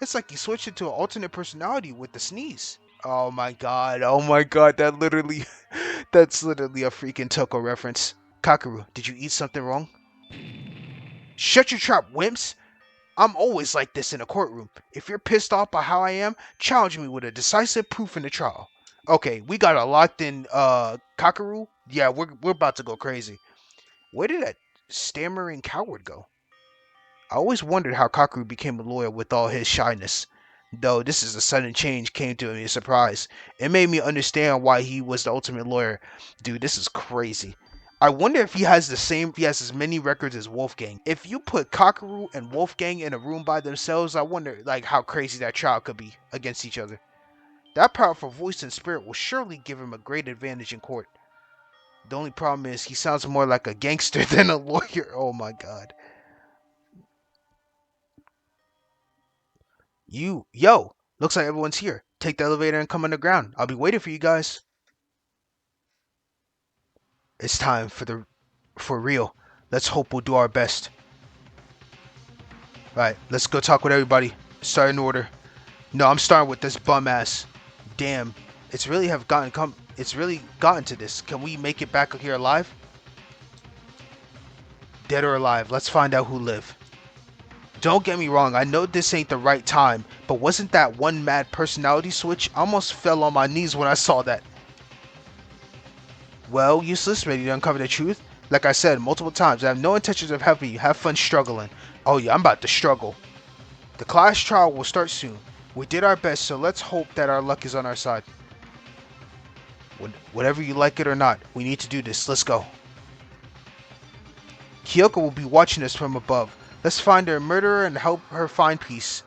It's like you switched into an alternate personality with the sneeze. Oh my god, that literally, that's literally a freaking Toko reference. Kakeru, did you eat something wrong? Shut your trap, wimps! I'm always like this in a courtroom. If you're pissed off by how I am, challenge me with a decisive proof in the trial. Okay, we got a locked in Kakeru. Yeah, we're about to go crazy. Where did that stammering coward go? I always wondered how Kakeru became a lawyer with all his shyness. Though this is a sudden change came to me as a surprise. It made me understand why he was the ultimate lawyer. Dude, this is crazy. I wonder if he has as many records as Wolfgang. If you put Kakeru and Wolfgang in a room by themselves, I wonder like how crazy that trial could be against each other. That powerful voice and spirit will surely give him a great advantage in court. The only problem is he sounds more like a gangster than a lawyer. Oh my god. Yo, looks like everyone's here. Take the elevator and come underground. I'll be waiting for you guys. It's time for real. Let's hope we'll do our best. Alright, let's go talk with everybody. Start in order. No, I'm starting with this bum ass. Damn, it's really gotten to this. Can we make it back here alive? Dead or alive, let's find out who live. Don't get me wrong, I know this ain't the right time, but wasn't that one mad personality switch? I almost fell on my knees when I saw that. Well, useless, ready to uncover the truth? Like I said multiple times, I have no intentions of helping you. Have fun struggling. Oh yeah, I'm about to struggle. The class trial will start soon. We did our best, so let's hope that our luck is on our side. Whatever you like it or not, we need to do this. Let's go. Kyoko will be watching us from above. Let's find her murderer and help her find peace.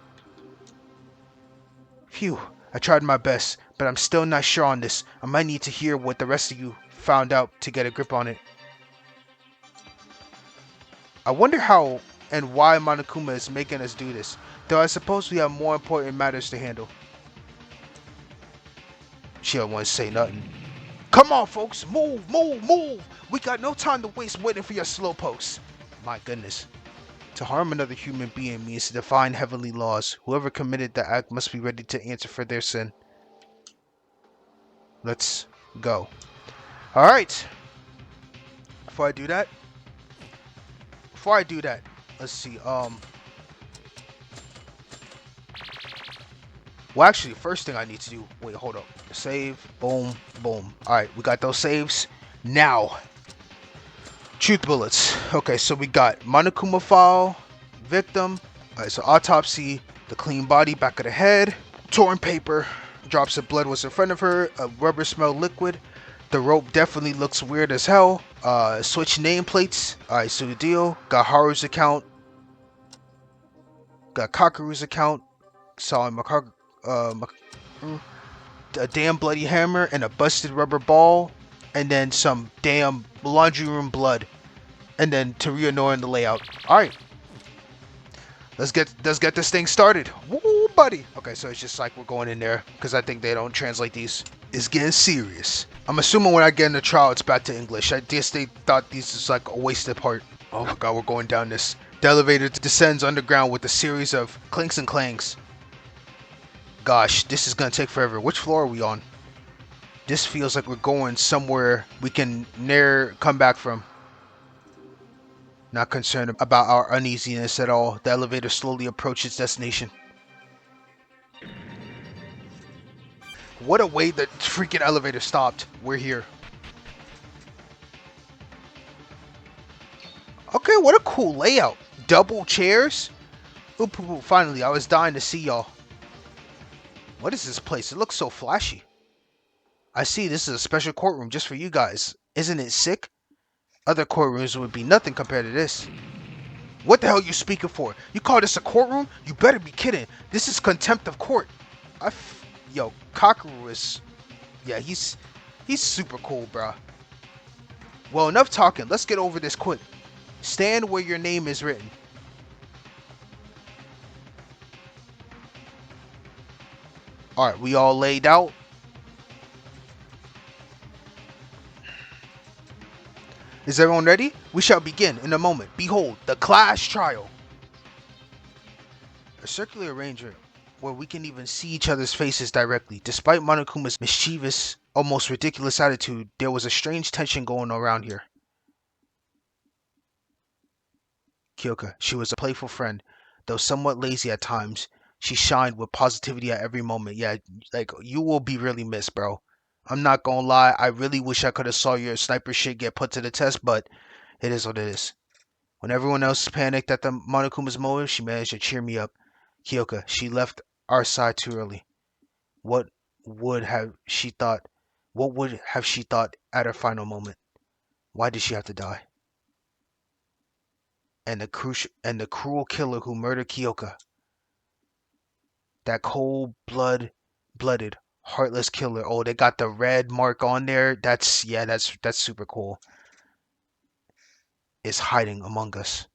Phew, I tried my best, but I'm still not sure on this. I might need to hear what the rest of you found out to get a grip on it. I wonder how and why Monokuma is making us do this, though I suppose we have more important matters to handle. She don't want to say nothing. Come on, folks, move, move, move! We got no time to waste waiting for your slowpokes. My goodness. To harm another human being means to defy heavenly laws. Whoever committed the act must be ready to answer for their sin. Let's go. Alright. Before I do that, let's see, well, actually, first thing I need to do, wait, hold up. Save, boom, boom. Alright, we got those saves. Now, truth bullets. Okay, so we got Monokuma file, victim. Alright, so autopsy, the clean body, back of the head, torn paper, drops of blood was in front of her, a rubber smell liquid. The rope definitely looks weird as hell. Switch nameplates. Alright, so the deal. Got Haru's account. Got Kakeru's account. Saw a damn bloody hammer and a busted rubber ball. And then some damn laundry room blood. And then Toriano in the layout. Alright. Let's get this thing started. Woo, buddy. Okay, so it's just like we're going in there. Because I think they don't translate these. It's getting serious. I'm assuming when I get in the trial, it's back to English. I guess they thought this is like a wasted part. Oh my god, we're going down this. The elevator descends underground with a series of clinks and clangs. Gosh, this is gonna take forever. Which floor are we on? This feels like we're going somewhere we can ne'er come back from. Not concerned about our uneasiness at all. The elevator slowly approaches destination. What a way the freaking elevator stopped. We're here. Okay, what a cool layout. Double chairs. Oop, finally, I was dying to see y'all. What is this place? It looks so flashy. I see this is a special courtroom just for you guys. Isn't it sick? Other courtrooms would be nothing compared to this. What the hell are you speaking for? You call this a courtroom? You better be kidding. This is contempt of court. Yo, Kakeru is... Yeah, he's super cool, bruh. Well, enough talking. Let's get over this quick. Stand where your name is written. Alright, we all laid out. Is everyone ready? We shall begin in a moment. Behold, the class trial. A circular arrangement where we can even see each other's faces directly. Despite Monokuma's mischievous, almost ridiculous attitude, there was a strange tension going around here. Kyoka, she was a playful friend, though somewhat lazy at times. She shined with positivity at every moment. Yeah, like, you will be really missed, bro. I'm not gonna lie, I really wish I could have saw your sniper shit get put to the test, but it is what it is. When everyone else panicked at the Monokuma's motive, she managed to cheer me up. Kyoka, she left our side too early. What would have she thought? What would have she thought at her final moment? Why did she have to die? And the cruel killer who murdered Kyoka, that blooded, heartless killer. Oh, they got the red mark on there. That's super cool. Is hiding among us.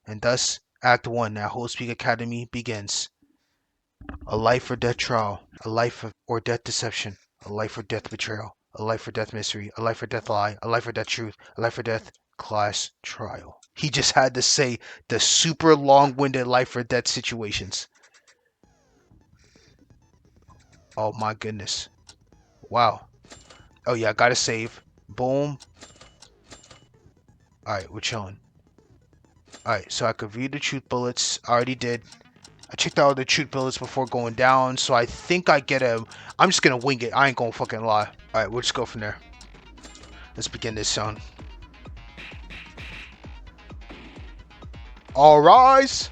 And thus, Act 1 at Whole Speak Academy begins. A life or death trial, a life or death deception, a life or death betrayal, a life or death mystery, a life or death lie, a life or death truth, a life or death class trial. He just had to say the super long-winded life or death situations. Oh my goodness. Wow. Oh yeah, I gotta save. Boom. Alright, we're chilling. Alright, so I could read the truth bullets. I already did. I checked out the truth bullets before going down, so I think I get a... I'm just gonna wing it. I ain't gonna fucking lie. Alright, we'll just go from there. Let's begin this sound. All rise.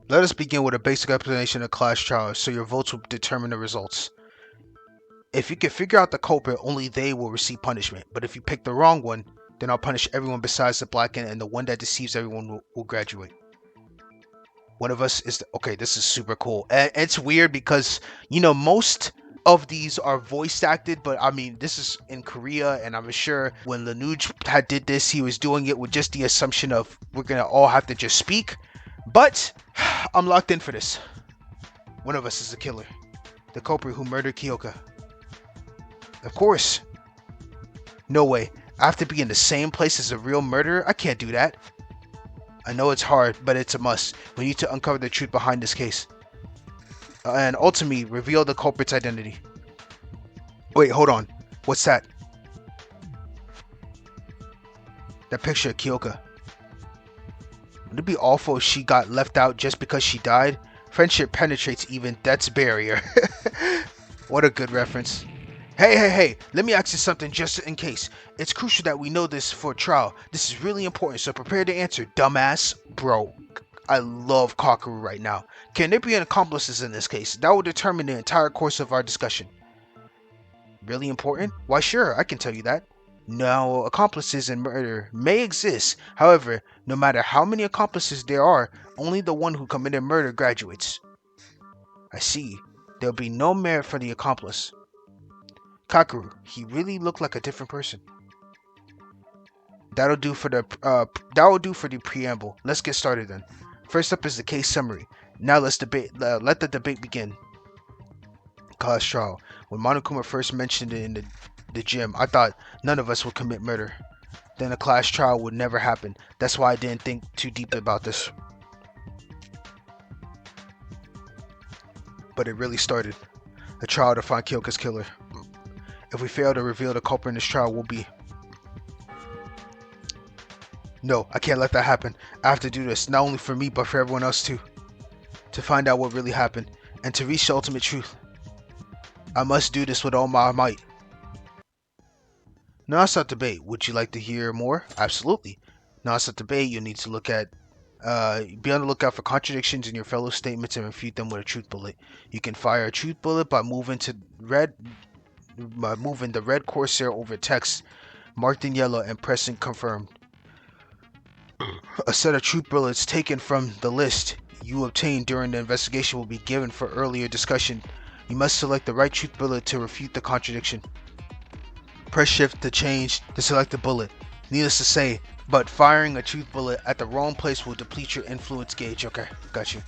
Let us begin with a basic explanation of class trials, so your votes will determine the results. If you can figure out the culprit, only they will receive punishment. But if you pick the wrong one, then I'll punish everyone besides the black and the one that deceives everyone will graduate. One of us is okay. This is super cool. And it's weird because most of these are voice acted, but I mean this is in Korea, and I'm sure when Lanuj had did this, he was doing it with just the assumption of we're gonna all have to just speak. But I'm locked in for this. One of us is the killer, the culprit who murdered Kyoka. Of course. No way. I have to be in the same place as a real murderer? I can't do that. I know it's hard, but it's a must. We need to uncover the truth behind this case. And ultimately, reveal the culprit's identity. Wait, hold on. What's that? That picture of Kyoka. Would it be awful if she got left out just because she died? Friendship penetrates even death's barrier. What a good reference. Hey, let me ask you something just in case. It's crucial that we know this for trial. This is really important, so prepare to answer, dumbass. Bro, I love Kakeru right now. Can there be accomplices in this case? That will determine the entire course of our discussion. Really important? Why sure, I can tell you that. Now, accomplices in murder may exist. However, no matter how many accomplices there are, only the one who committed murder graduates. I see. There'll be no merit for the accomplice. Kakeru, he really looked like a different person. That'll do for the preamble. Let's get started then. First up is the case summary. Now let's debate. Let the debate begin. Class trial. When Monokuma first mentioned it in the gym, I thought none of us would commit murder. Then a class trial would never happen. That's why I didn't think too deeply about this. But it really started. A trial to find Kyoka's killer. If we fail to reveal the culprit in this trial, we'll be... No, I can't let that happen. I have to do this, not only for me, but for everyone else too. To find out what really happened, and to reach the ultimate truth. I must do this with all my might. Now it's not debate. Would you like to hear more? Absolutely. Now it's not debate. You'll need to look at... be on the lookout for contradictions in your fellow statements and refute them with a truth bullet. You can fire a truth bullet by moving the red cursor over text marked in yellow and pressing confirmed. A set of truth bullets taken from the list you obtain during the investigation will be given for earlier discussion. You must select the right truth bullet to refute the contradiction. Press shift to change to select the bullet. Needless to say, but firing a truth bullet at the wrong place will deplete your influence gauge. Okay, got you.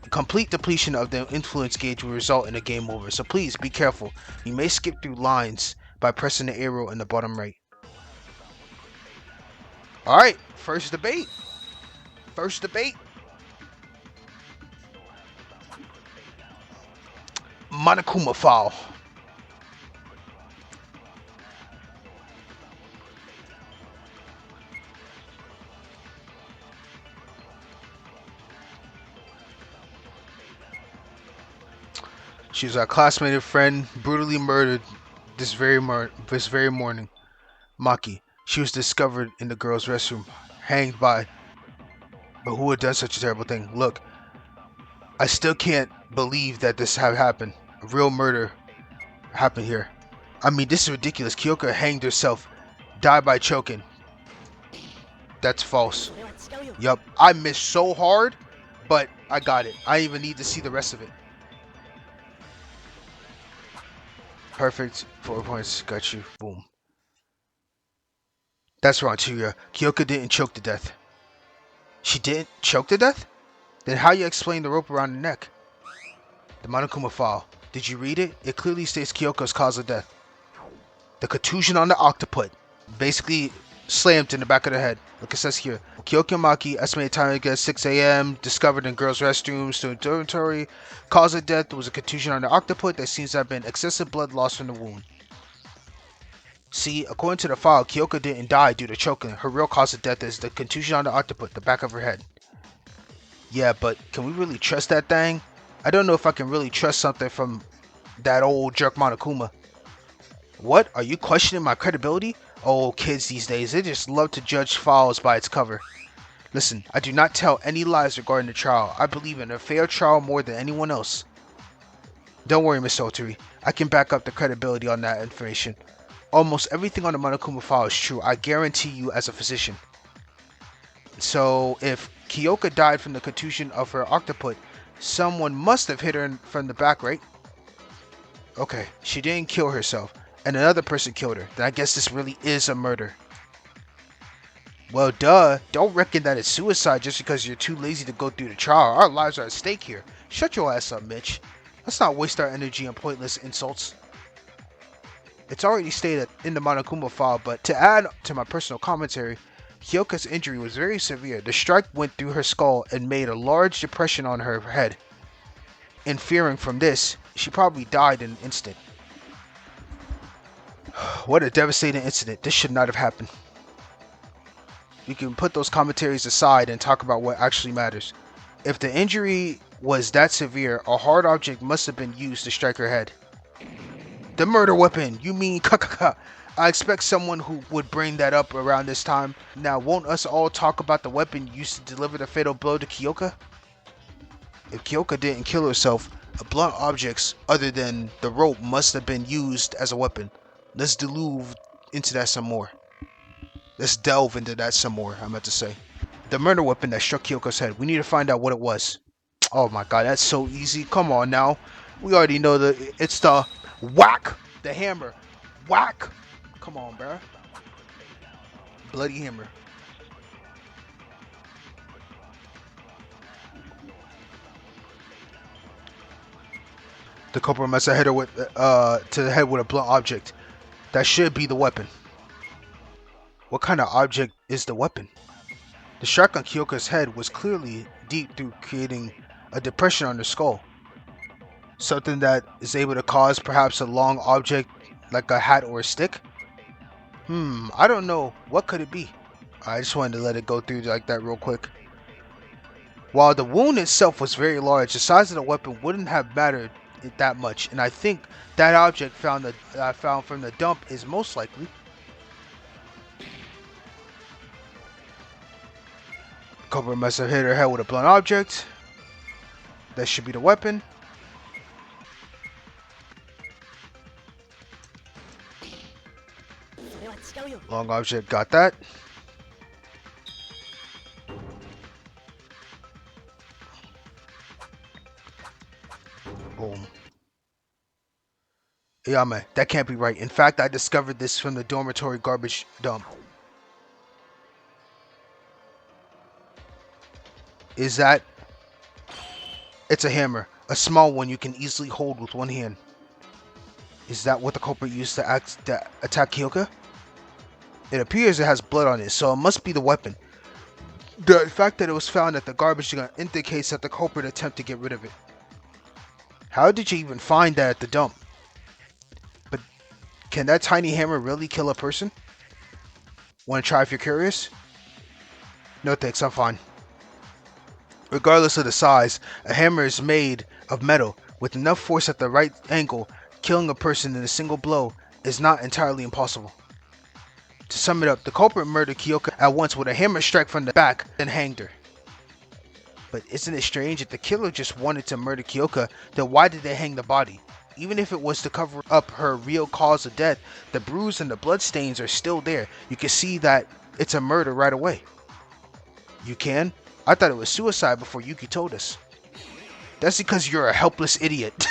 Complete depletion of the influence gauge will result in a game over, so please be careful. You may skip through lines by pressing the arrow in the bottom right. Alright, first debate. First debate. Monokuma foul. She was our classmate and friend, brutally murdered this very morning. Maki. She was discovered in the girls' restroom, hanged by. But who had done such a terrible thing? Look, I still can't believe that this have happened. A real murder happened here. I mean, this is ridiculous. Kyoka hanged herself, died by choking. That's false. Yup, I missed so hard, but I got it. I even need to see the rest of it. Perfect. 4 points. Got you. Boom. That's wrong, Chuya. Kyoka didn't choke to death. She didn't choke to death? Then how you explain the rope around the neck? The Monokuma file. Did you read it? It clearly states Kyoko's cause of death. The contusion on the octopus. Basically slammed in the back of the head. Look, it says here. Kyoka Maki, estimated time at 6 a.m. Discovered in girls' restrooms, student dormitory. Cause of death was a contusion on the octopus. There seems to have been excessive blood loss from the wound. See, according to the file, Kyoka didn't die due to choking. Her real cause of death is the contusion on the octopus, the back of her head. Yeah, but can we really trust that thing? I don't know if I can really trust something from that old jerk Monokuma. What? Are you questioning my credibility? Oh, kids these days, they just love to judge files by its cover. Listen, I do not tell any lies regarding the trial. I believe in a fair trial more than anyone else. Don't worry, Miss Oteri. I can back up the credibility on that information. Almost everything on the Monokuma file is true. I guarantee you as a physician. So, if Kyoka died from the contusion of her octopus, someone must have hit her from the back, right? Okay, she didn't kill herself, and another person killed her. Then I guess this really is a murder. Well, duh. Don't reckon that it's suicide just because you're too lazy to go through the trial. Our lives are at stake here. Shut your ass up, Mitch. Let's not waste our energy on pointless insults. It's already stated in the Monokuma file, but to add to my personal commentary, Kyoka's injury was very severe. The strike went through her skull and made a large depression on her head. Inferring from this, she probably died in an instant. What a devastating incident. This should not have happened. We can put those commentaries aside and talk about what actually matters. If the injury was that severe, a hard object must have been used to strike her head. The murder weapon! You mean kakaka? I expect someone who would bring that up around this time. Now, won't us all talk about the weapon used to deliver the fatal blow to Kyoka? If Kyoka didn't kill herself, a blunt objects other than the rope must have been used as a weapon. Let's delve into that some more. Let's delve into that some more, I meant to say. The murder weapon that struck Kyoko's head. We need to find out what it was. Oh my god, that's so easy. Come on now. We already know that it's the whack! The hammer. Whack! Come on, bruh. Bloody hammer. The culprit must have hit her with, to the head with a blunt object. That should be the weapon. What kind of object is the weapon? The strike on Kyoka's head was clearly deep through creating a depression on her skull. Something that is able to cause perhaps a long object like a hat or a stick? I don't know. What could it be? I just wanted to let it go through like that real quick. While the wound itself was very large, the size of the weapon wouldn't have mattered that much, and I think that object found from the dump is most likely. The culprit must have hit her head with a blunt object. That should be the weapon. Long object, got that. Boom. Yeah, man, that can't be right. In fact, I discovered this from the dormitory garbage dump. Is that? It's a hammer. A small one you can easily hold with one hand. Is that what the culprit used to attack Kyoka? It appears it has blood on it, so it must be the weapon. The fact that it was found at the garbage dump indicates that the culprit attempted to get rid of it. How did you even find that at the dump? But can that tiny hammer really kill a person? Want to try if you're curious? No thanks, I'm fine. Regardless of the size, a hammer is made of metal. With enough force at the right angle, killing a person in a single blow is not entirely impossible. To sum it up, the culprit murdered Kyoka at once with a hammer strike from the back, then hanged her. But isn't it strange, if the killer just wanted to murder Kyoka, then why did they hang the body? Even if it was to cover up her real cause of death, the bruise and the blood stains are still there. You can see that it's a murder right away. You can? I thought it was suicide before Yuki told us. That's because you're a helpless idiot.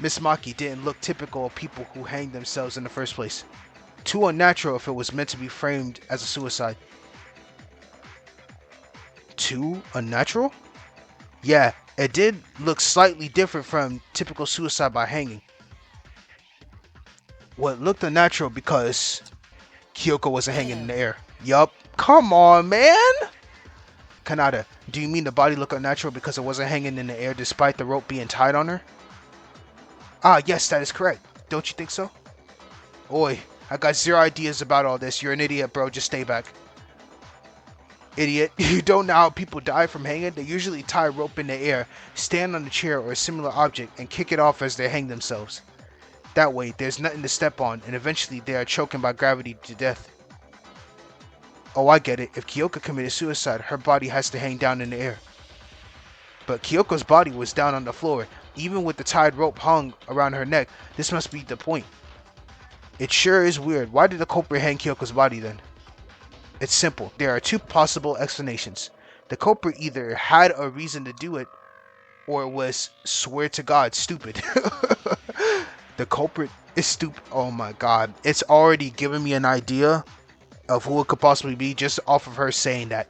Miss Maki didn't look typical of people who hang themselves in the first place. Too unnatural if it was meant to be framed as a suicide. Too unnatural? Yeah, it did look slightly different from typical suicide by hanging. What looked unnatural because Kyoko wasn't hanging in the air. Yup. Come on, man! Kanata, do you mean the body looked unnatural because it wasn't hanging in the air despite the rope being tied on her? Ah, yes, that is correct. Don't you think so? Oi, I got zero ideas about all this. You're an idiot, bro. Just stay back. Idiot. You don't know how people die from hanging? They usually tie a rope in the air, stand on a chair or a similar object, and kick it off as they hang themselves. That way, there's nothing to step on, and eventually they are choking by gravity to death. Oh, I get it. If Kyoka committed suicide, her body has to hang down in the air. But Kyoko's body was down on the floor, even with the tied rope hung around her neck. This must be the point. It sure is weird. Why did the culprit hang Kyoko's body then? It's simple. There are two possible explanations. The culprit either had a reason to do it, or was, swear to God, stupid. The culprit is stupid. Oh my God. It's already given me an idea of who it could possibly be just off of her saying that.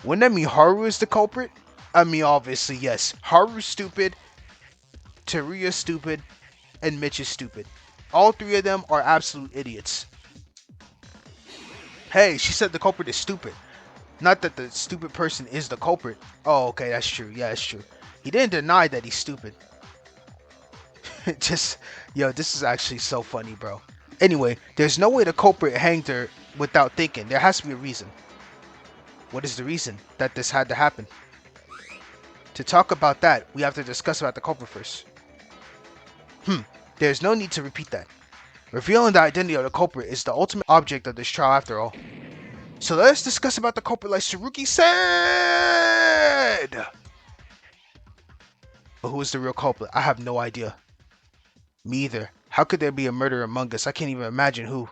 Wouldn't that mean Haru is the culprit? I mean, obviously, yes. Haru's stupid, Teruya's stupid, and Mitch is stupid. All three of them are absolute idiots. Hey, she said the culprit is stupid. Not that the stupid person is the culprit. Oh, okay, that's true. Yeah, that's true. He didn't deny that he's stupid. Yo, this is actually so funny, bro. Anyway, there's no way the culprit hanged her without thinking. There has to be a reason. What is the reason that this had to happen? To talk about that, we have to discuss about the culprit first. There's no need to repeat that. Revealing the identity of the culprit is the ultimate object of this trial after all. So let's discuss about the culprit like Tsurugi said! But who is the real culprit? I have no idea. Me either. How could there be a murder among us? I can't even imagine who.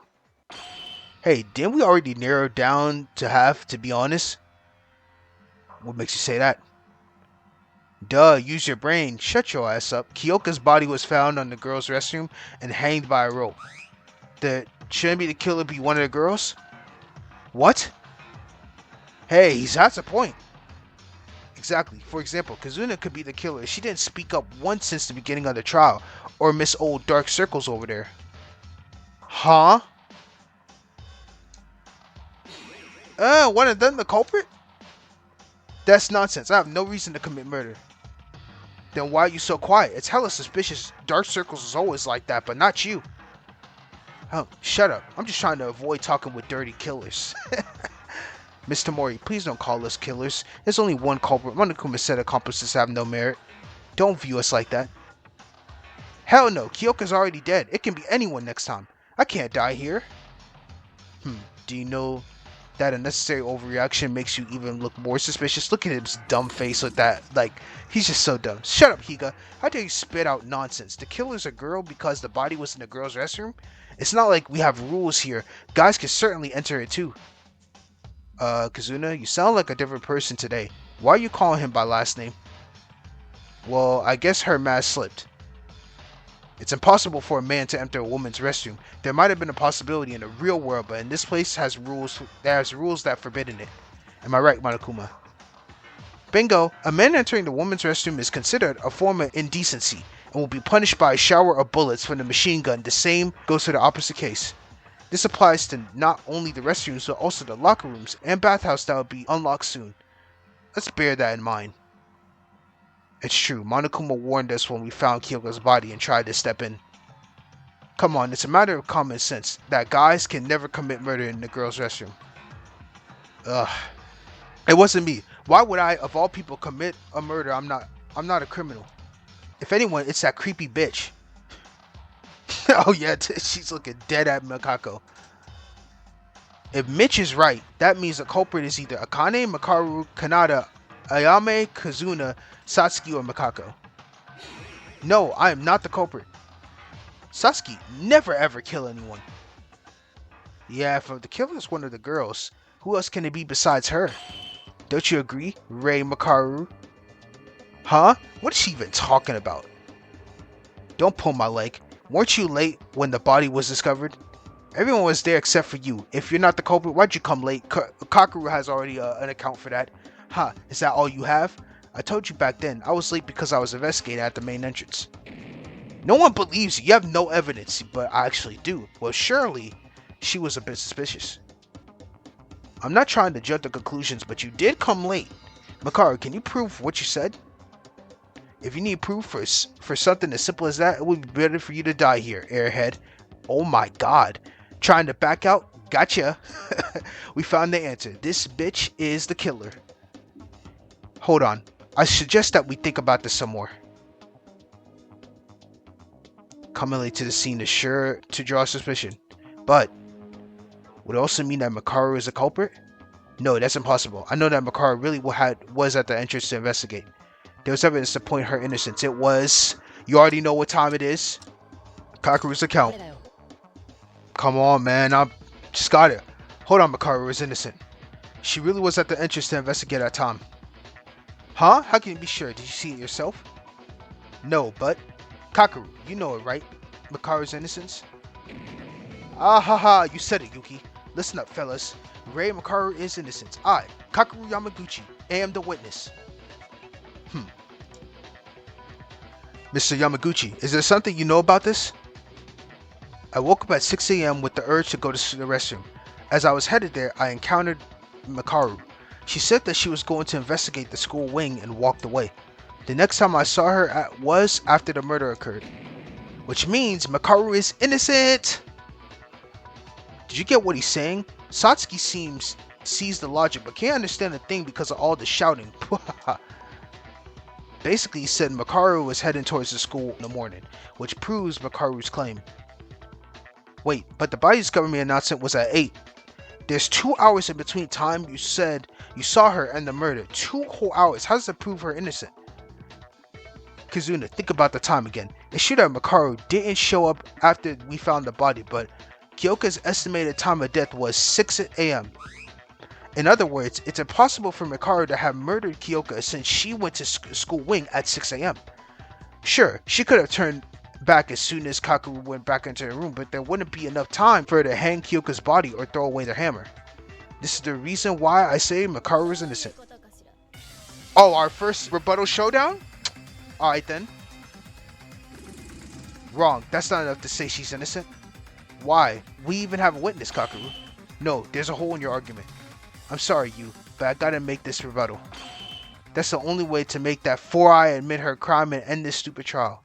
Hey, didn't we already narrow down to half, to be honest? What makes you say that? Duh, use your brain. Shut your ass up. Kyoka's body was found on the girls' restroom and hanged by a rope. Shouldn't be the killer be one of the girls? What? Hey, that's a point. Exactly. For example, Kazuna could be the killer. She didn't speak up once since the beginning of the trial. Or Miss Old Dark Circles over there. Huh? One of them the culprit? That's nonsense. I have no reason to commit murder. Then why are you so quiet? It's hella suspicious. Dark Circles is always like that, but not you. Oh, shut up. I'm just trying to avoid talking with dirty killers. Mr. Mori, please don't call us killers. There's only one culprit. Monokuma said accomplices have no merit. Don't view us like that. Hell no. Kyoka's already dead. It can be anyone next time. I can't die here. Do you know that unnecessary overreaction makes you even look more suspicious? Look at his dumb face with that. Like, he's just so dumb. Shut up, Higa. How dare you spit out nonsense? The killer's a girl because the body was in the girl's restroom? It's not like we have rules here. Guys can certainly enter it too. Kazuna, you sound like a different person today. Why are you calling him by last name? Well, I guess her mask slipped. It's impossible for a man to enter a woman's restroom. There might have been a possibility in the real world, but in this place has rules. There's rules that forbidden it. Am I right, Monokuma? Bingo! A man entering the woman's restroom is considered a form of indecency and will be punished by a shower of bullets from the machine gun. The same goes for the opposite case. This applies to not only the restrooms, but also the locker rooms and bathhouse that will be unlocked soon. Let's bear that in mind. It's true, Monokuma warned us when we found Kyoko's body and tried to step in. Come on, it's a matter of common sense that guys can never commit murder in the girls' restroom. Ugh. It wasn't me. Why would I, of all people, commit a murder? I'm not a criminal. If anyone, it's that creepy bitch. Oh yeah, she's looking dead at Mikako. If Mitch is right, that means the culprit is either Akane, Makaru, Kanada, Ayame, Kazuna, Satsuki, or Mikako. No, I am not the culprit. Satsuki never ever kill anyone. Yeah, if the killer is one of the girls, who else can it be besides her? Don't you agree, Rei Makaru? Huh? What is she even talking about? Don't pull my leg. Weren't you late when the body was discovered? Everyone was there except for you. If you're not the culprit, why'd you come late? Kakeru has already an account for that. Huh, is that all you have? I told you back then, I was late because I was investigating at the main entrance. No one believes you. You have no evidence, but I actually do. Well, surely, she was a bit suspicious. I'm not trying to judge the conclusions, but you did come late. Makaru, can you prove what you said? If you need proof for something as simple as that, it would be better for you to die here, airhead. Oh my god. Trying to back out? Gotcha. We found the answer. This bitch is the killer. Hold on. I suggest that we think about this some more. Coming late to the scene is sure to draw suspicion. But would it also mean that Makaru is a culprit? No, that's impossible. I know that Makaru really was at the entrance to investigate. There was evidence to point her innocence. It was... You already know what time it is. Kakeru's account. Come on, man. I just got it. Hold on, Makaru is innocent. She really was at the entrance to investigate at time. Huh? How can you be sure? Did you see it yourself? No, but... Kakeru, you know it, right? Makaru's innocence? Ah ha ha, you said it, Yuki. Listen up, fellas. Rei Makaru is innocent. I, Kakeru Yamaguchi, am the witness. Mr. Yamaguchi, is there something you know about this? I woke up at 6 a.m. with the urge to go to the restroom. As I was headed there, I encountered Makaru. She said that she was going to investigate the school wing and walked away. The next time I saw her was after the murder occurred. Which means Makaru is innocent! Did you get what he's saying? Satsuki sees the logic but can't understand the thing because of all the shouting. Basically, he said Makaru was heading towards the school in the morning, which proves Makaru's claim. Wait, but the body discovery announcement was at 8. There's 2 hours in between time you said you saw her and the murder. 2 whole hours. How does that prove her innocent? Kazuna, think about the time again. It's true that Makaru didn't show up after we found the body, but Kyoka's estimated time of death was 6 a.m. In other words, it's impossible for Makaru to have murdered Kyoka since she went to school wing at 6 a.m. Sure, she could have turned back as soon as Kakeru went back into her room, but there wouldn't be enough time for her to hang Kyoka's body or throw away the hammer. This is the reason why I say Makaru is innocent. Oh, our first rebuttal showdown? Alright then. Wrong. That's not enough to say she's innocent. Why? We even have a witness, Kakeru. No, there's a hole in your argument. I'm sorry, you, but I gotta make this rebuttal. That's the only way to make that 4-eye admit her crime and end this stupid trial.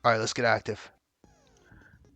Alright, let's get active.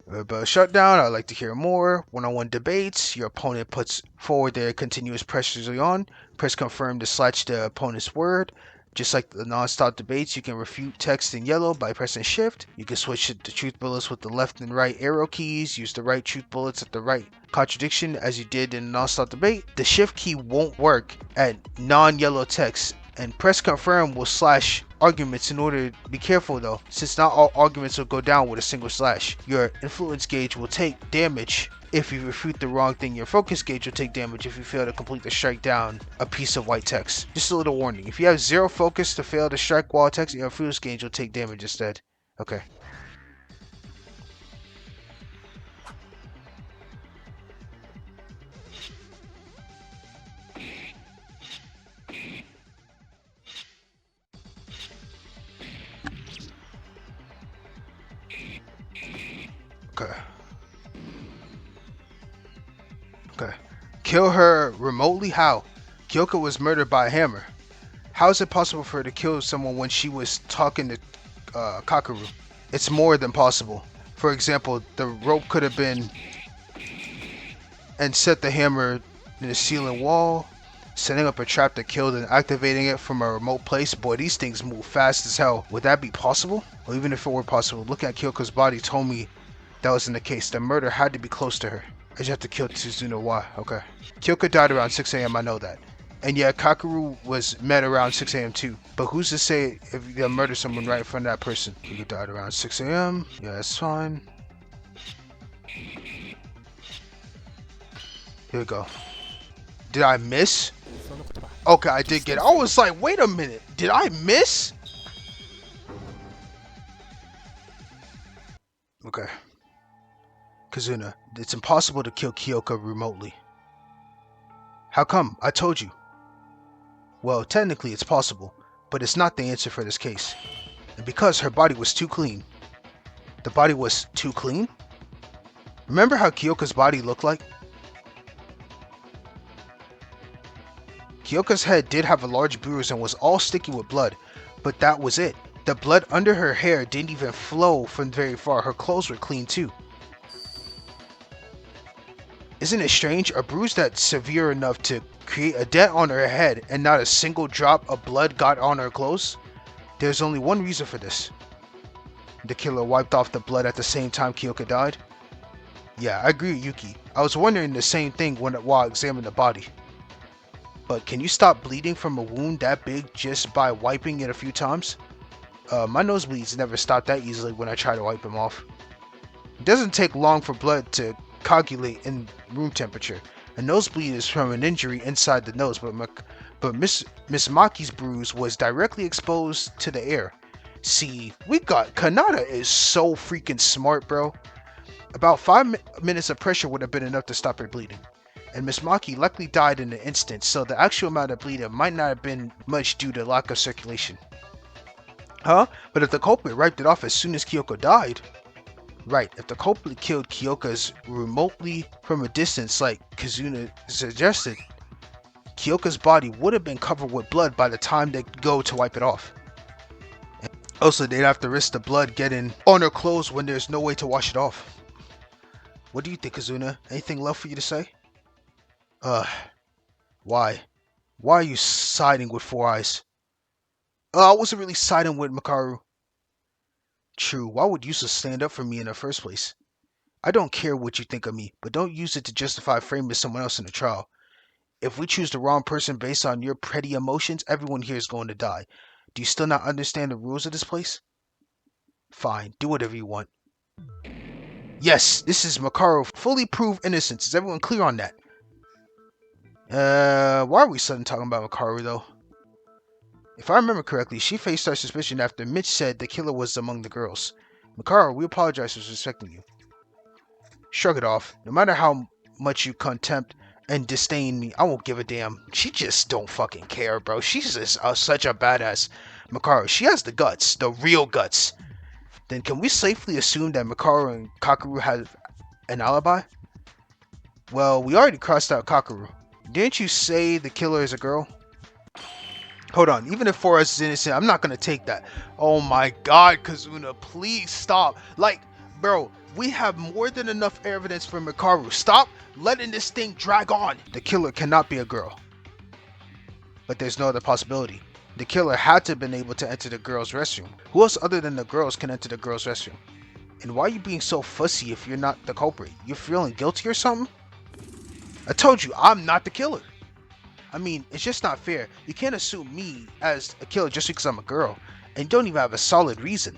Rebuttal shutdown. I'd like to hear more. One-on-one debates. Your opponent puts forward their continuous pressures on. Press confirm to slash the opponent's word. Just like the non-stop debates, you can refute text in yellow by pressing shift. You can switch to truth bullets with the left and right arrow keys. Use the right truth bullets at the right contradiction as you did in the non-stop debate. The shift key won't work at non-yellow text, and press confirm will slash arguments. In order to be careful though, since not all arguments will go down with a single slash. Your influence gauge will take damage If you refute the wrong thing, your focus gauge will take damage if you fail to complete the strike down a piece of white text. Just a little warning. If you have 0 focus to fail to strike wall text, your focus gauge will take damage instead. Okay. Okay. Okay. Kill her remotely? How? Kyoka was murdered by a hammer. How is it possible for her to kill someone when she was talking to Kakeru? It's more than possible. For example, the rope could have been and set the hammer in the ceiling wall, setting up a trap to kill and activating it from a remote place. Boy, these things move fast as hell. Would that be possible? Well, even if it were possible, looking at Kyoko's body told me that wasn't the case. The murder had to be close to her. I just have to kill Tsuzuna. Why? Okay. Kyoko died around 6 a.m. I know that. And yeah, Kakeru was met around 6 a.m. too. But who's to say if you murder someone right in front of that person? Kyoko died around 6 a.m. Yeah, that's fine. Here we go. Did I miss? Okay, I did get it. I was like, wait a minute. Did I miss? Okay. Kazuna, it's impossible to kill Kyoko remotely. How come? I told you. Well, technically it's possible, but it's not the answer for this case. And because her body was too clean. The body was too clean? Remember how Kyoko's body looked like? Kyoko's head did have a large bruise and was all sticky with blood, but that was it. The blood under her hair didn't even flow from very far. Her clothes were clean too. Isn't it strange? A bruise that's severe enough to create a dent on her head and not a single drop of blood got on her clothes? There's only one reason for this. The killer wiped off the blood at the same time Kyoko died? Yeah, I agree with Yuki. I was wondering the same thing while I examined the body. But can you stop bleeding from a wound that big just by wiping it a few times? My nosebleeds never stop that easily when I try to wipe them off. It doesn't take long for blood to coagulate in room temperature. A nosebleed is from an injury inside the nose, but Miss Maki's bruise was directly exposed to the air. See, Kanata is so freaking smart, bro. About 5 minutes of pressure would have been enough to stop her bleeding. And Miss Maki likely died in an instant, so the actual amount of bleeding might not have been much due to lack of circulation. Huh? But if the culprit wiped it off as soon as Kyoko died... Right, if the culprit killed Kyoko's remotely from a distance like Kazuna suggested, Kyoko's body would have been covered with blood by the time they go to wipe it off. Also, they'd have to risk the blood getting on her clothes when there's no way to wash it off. What do you think, Kazuna? Anything left for you to say? Why? Why are you siding with Four Eyes? I wasn't really siding with Makaru. True, why would you stand up for me in the first place? I don't care what you think of me, but don't use it to justify framing someone else in a trial. If we choose the wrong person based on your petty emotions, everyone here is going to die. Do you still not understand the rules of this place? Fine, do whatever you want. Yes, this is Makaru. Fully proved innocence. Is everyone clear on that? Why are we suddenly talking about Makaru, though? If I remember correctly, she faced our suspicion after Mitch said the killer was among the girls. Makaru, we apologize for suspecting you. Shrug it off. No matter how much you contempt and disdain me, I won't give a damn. She just don't fucking care, bro. She's just such a badass. Makaru, she has the guts. The real guts. Then can we safely assume that Makaru and Kakeru have an alibi? Well, we already crossed out Kakeru. Didn't you say the killer is a girl? Hold on, even if Four Eyes is innocent, I'm not gonna take that. Oh my god, Kazuna, please stop. Like, bro, we have more than enough evidence for Makaru. Stop letting this thing drag on. The killer cannot be a girl. But there's no other possibility. The killer had to have been able to enter the girls' restroom. Who else other than the girls can enter the girls' restroom? And why are you being so fussy if you're not the culprit? You're feeling guilty or something? I told you, I'm not the killer. I mean, it's just not fair. You can't assume me as a killer just because I'm a girl, and you don't even have a solid reason.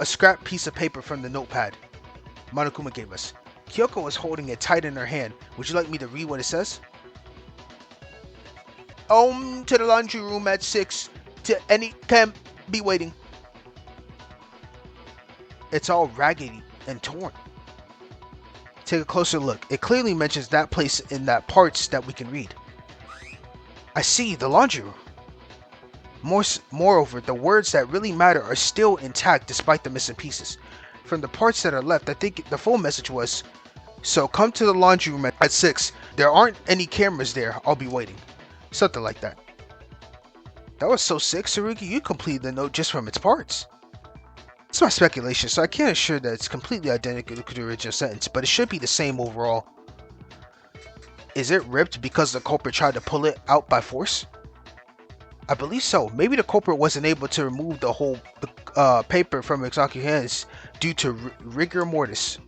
a scrap piece of paper from the notepad Monokuma gave us. Kyoko was holding it tight in her hand. Would you like me to read what it says? To the laundry room at 6. To any can be waiting. It's all raggedy and torn. Take a closer look. It clearly mentions that place in that parts that we can read. I see, the laundry room. Moreover, the words that really matter are still intact despite the missing pieces. From the parts that are left, I think the full message was, so come to the laundry room at 6. There aren't any cameras there. I'll be waiting. Something like that. That was so sick, Tsurugi. You completed the note just from its parts. It's my speculation, so I can't assure that it's completely identical to the original sentence, but it should be the same overall. Is it ripped because the culprit tried to pull it out by force? I believe so. Maybe the culprit wasn't able to remove the whole paper from Exaku's hands due to rigor mortis.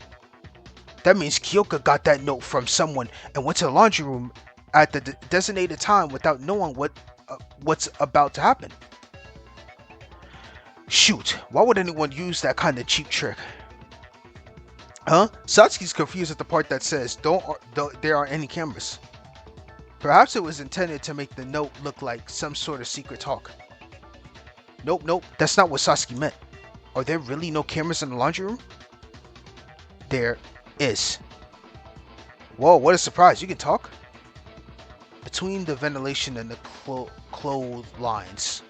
That means Kyoka got that note from someone and went to the laundry room at the designated time without knowing what's about to happen. Shoot, why would anyone use that kind of cheap trick? Huh? Satsuki's confused at the part that says, there aren't any cameras. Perhaps it was intended to make the note look like some sort of secret talk. Nope, that's not what Satsuki meant. Are there really no cameras in the laundry room? There is. Whoa, what a surprise, you can talk? Between the ventilation and the clotheslines.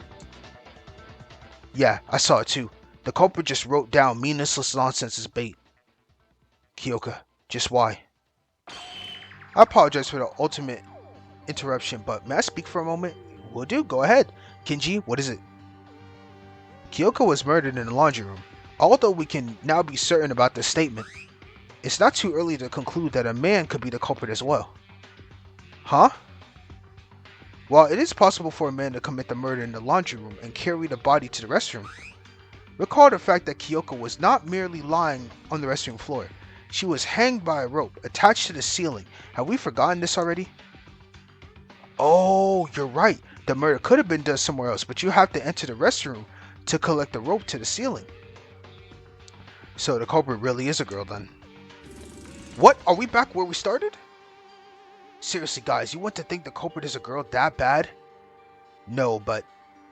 Yeah, I saw it too. The culprit just wrote down meaningless nonsense as bait. Kyoka, just why? I apologize for the ultimate interruption, but may I speak for a moment? Will do, go ahead. Kinji, what is it? Kyoka was murdered in the laundry room. Although we can now be certain about this statement, it's not too early to conclude that a man could be the culprit as well. Huh? While it is possible for a man to commit the murder in the laundry room and carry the body to the restroom, recall the fact that Kyoka was not merely lying on the restroom floor. She was hanged by a rope attached to the ceiling. Have we forgotten this already? Oh, you're right. The murder could have been done somewhere else, but you have to enter the restroom to collect the rope to the ceiling. So the culprit really is a girl then. What? Are we back where we started? Seriously, guys, you want to think the culprit is a girl that bad? No, but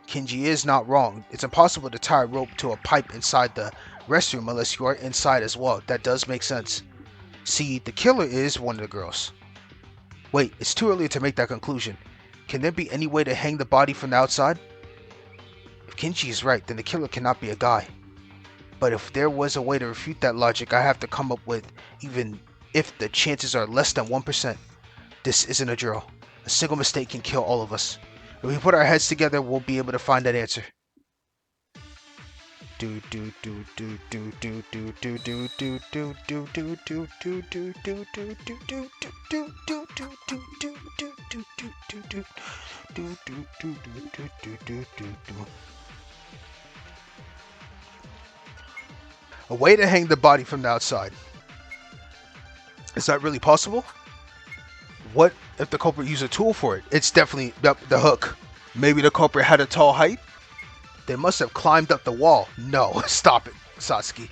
Kinji is not wrong. It's impossible to tie a rope to a pipe inside the restroom unless you are inside as well. That does make sense. See, the killer is one of the girls. Wait, it's too early to make that conclusion. Can there be any way to hang the body from the outside? If Kinji is right, then the killer cannot be a guy. But if there was a way to refute that logic, I have to come up with, even if the chances are less than 1%. This isn't a drill. A single mistake can kill all of us. If we put our heads together, we'll be able to find that answer. A way to hang the body from the outside. Is that really possible? What if the culprit used a tool for it? It's definitely the hook. Maybe the culprit had a tall height? They must have climbed up the wall. No, stop it, Satsuki.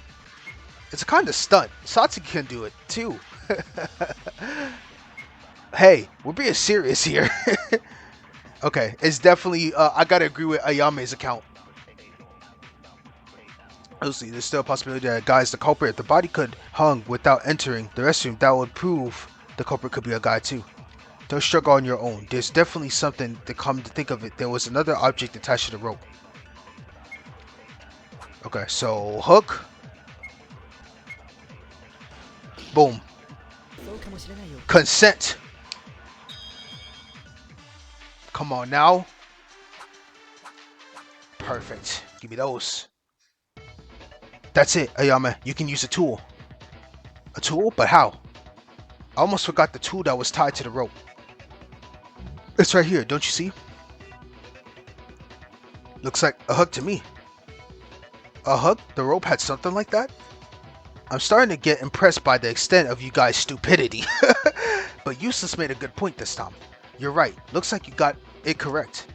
It's a kind of stunt. Satsuki can do it, too. Hey, we're being serious here. Okay, it's definitely, I gotta agree with Ayame's account. Obviously, there's still a possibility that guy's the culprit. If the body could hung without entering the restroom, that would prove the culprit could be a guy too. Don't struggle on your own. There's definitely something to come to think of it. There was another object attached to the rope. Okay, so hook. Boom. Consent. Come on now. Perfect. Give me those. That's it, Ayame. You can use a tool. A tool? But how? I almost forgot the tool that was tied to the rope. It's right here, don't you see? Looks like a hook to me. A hook? The rope had something like that? I'm starting to get impressed by the extent of you guys' stupidity. But Useless made a good point this time. You're right. Looks like you got it correct.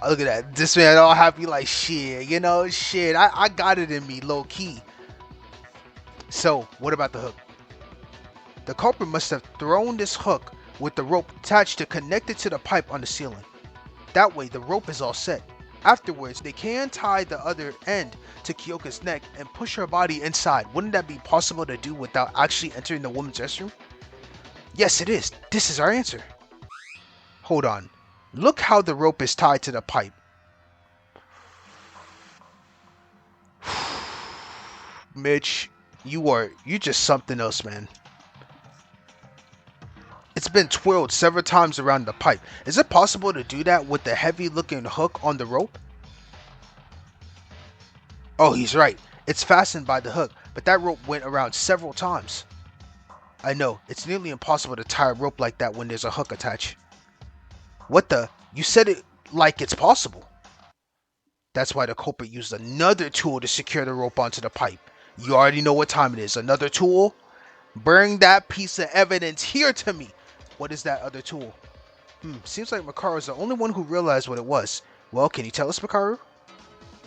Look at that. This man all happy like shit. You know, shit. I got it in me, low key. So, what about the hook? The culprit must have thrown this hook with the rope attached to connect it to the pipe on the ceiling. That way, the rope is all set. Afterwards, they can tie the other end to Kyoka's neck and push her body inside. Wouldn't that be possible to do without actually entering the woman's restroom? Yes, it is. This is our answer. Hold on. Look how the rope is tied to the pipe. Mitch, you just something else, man. It's been twirled several times around the pipe. Is it possible to do that with the heavy looking hook on the rope? Oh, he's right. It's fastened by the hook, but that rope went around several times. I know, it's nearly impossible to tie a rope like that when there's a hook attached. What the? You said it like it's possible. That's why the culprit used another tool to secure the rope onto the pipe. You already know what time it is. Another tool? Bring that piece of evidence here to me. What is that other tool? Seems like Makaru is the only one who realized what it was. Well, can you tell us, Makaru?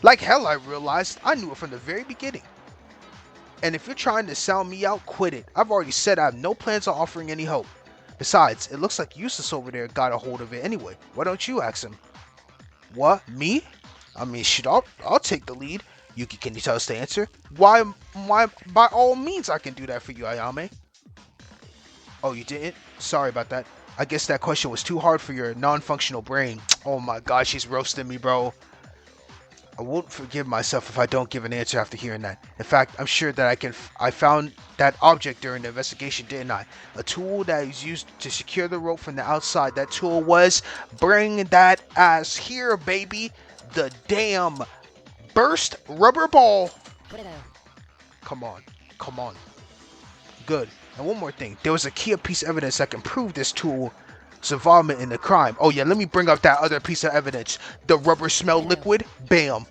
Like hell I realized. I knew it from the very beginning. And if you're trying to sound me out, quit it. I've already said I have no plans on offering any help. Besides, it looks like Eustace over there got a hold of it anyway. Why don't you ask him? What? Me? I mean, shit, I'll take the lead. Yuki, can you tell us the answer? Why, by all means, I can do that for you, Ayame. Oh, you didn't? Sorry about that. I guess that question was too hard for your non-functional brain. Oh my gosh, she's roasting me, bro. I won't forgive myself if I don't give an answer after hearing that. In fact, I'm sure that I found that object during the investigation, didn't I? A tool that is used to secure the rope from the outside. That tool was, bring that ass here, baby. The damn burst rubber ball. Come on. Come on. Good. And one more thing. There was a key piece of evidence that can prove this tool's involvement in the crime. Oh yeah, let me bring up that other piece of evidence. The rubber smell liquid. Bam.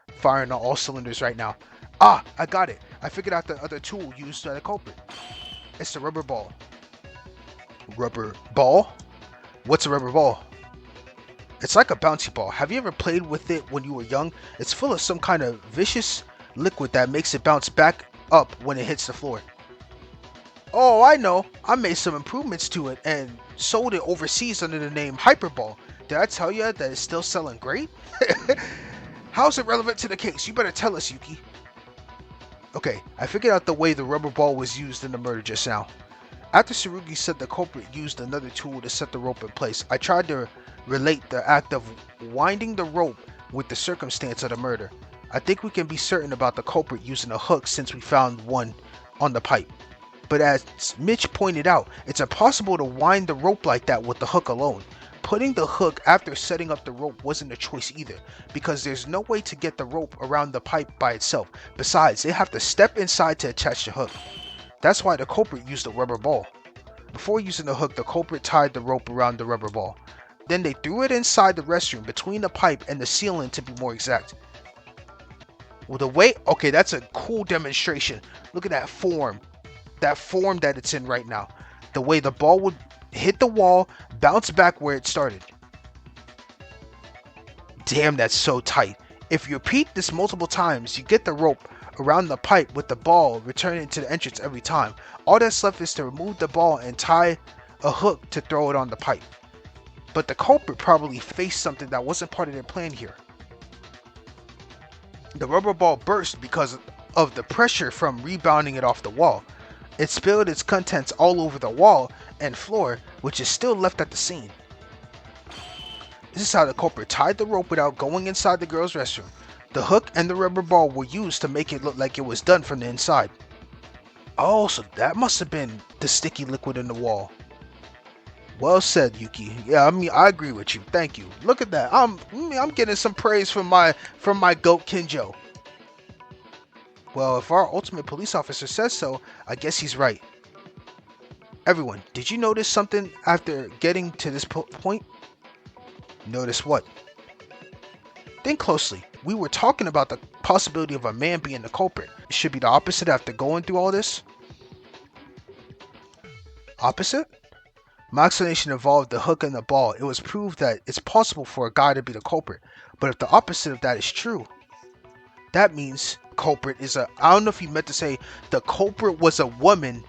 Firing on all cylinders right now. Ah, I got it. I figured out the other tool used by the culprit. It's the rubber ball. Rubber ball? What's a rubber ball? It's like a bouncy ball. Have you ever played with it when you were young? It's full of some kind of vicious liquid that makes it bounce back up when it hits the floor. Oh, I know. I made some improvements to it and sold it overseas under the name Hyperball. Did I tell you that it's still selling great? How's it relevant to the case? You better tell us, Yuki. Okay, I figured out the way the rubber ball was used in the murder just now. After Tsurugi said the culprit used another tool to set the rope in place, I tried to relate the act of winding the rope with the circumstance of the murder. I think we can be certain about the culprit using a hook since we found one on the pipe. But as Mitch pointed out, it's impossible to wind the rope like that with the hook alone. Putting the hook after setting up the rope wasn't a choice either, because there's no way to get the rope around the pipe by itself. Besides, they have to step inside to attach the hook. That's why the culprit used a rubber ball. Before using the hook, the culprit tied the rope around the rubber ball. Then they threw it inside the restroom between the pipe and the ceiling to be more exact. Well, the way, okay, that's a cool demonstration. Look at that form that it's in right now. The way the ball would hit the wall, bounce back where it started. Damn, that's so tight. If you repeat this multiple times, you get the rope around the pipe with the ball returning to the entrance every time. All that's left is to remove the ball and tie a hook to throw it on the pipe. But the culprit probably faced something that wasn't part of their plan here. The rubber ball burst because of the pressure from rebounding it off the wall. It spilled its contents all over the wall and floor, which is still left at the scene. This is how the culprit tied the rope without going inside the girl's restroom. The hook and the rubber ball were used to make it look like it was done from the inside. Oh, so that must have been the sticky liquid in the wall. Well said, Yuki. Yeah, I mean, I agree with you. Thank you. Look at that. I'm getting some praise from my goat Kinjo. Well, if our ultimate police officer says so, I guess he's right. Everyone, did you notice something after getting to this point? Notice what? Think closely. We were talking about the possibility of a man being the culprit. It should be the opposite after going through all this. Opposite? My explanation involved the hook and the ball. It was proved that it's possible for a guy to be the culprit. But if the opposite of that is true, that means culprit is a. I don't know if he meant to say the culprit was a woman,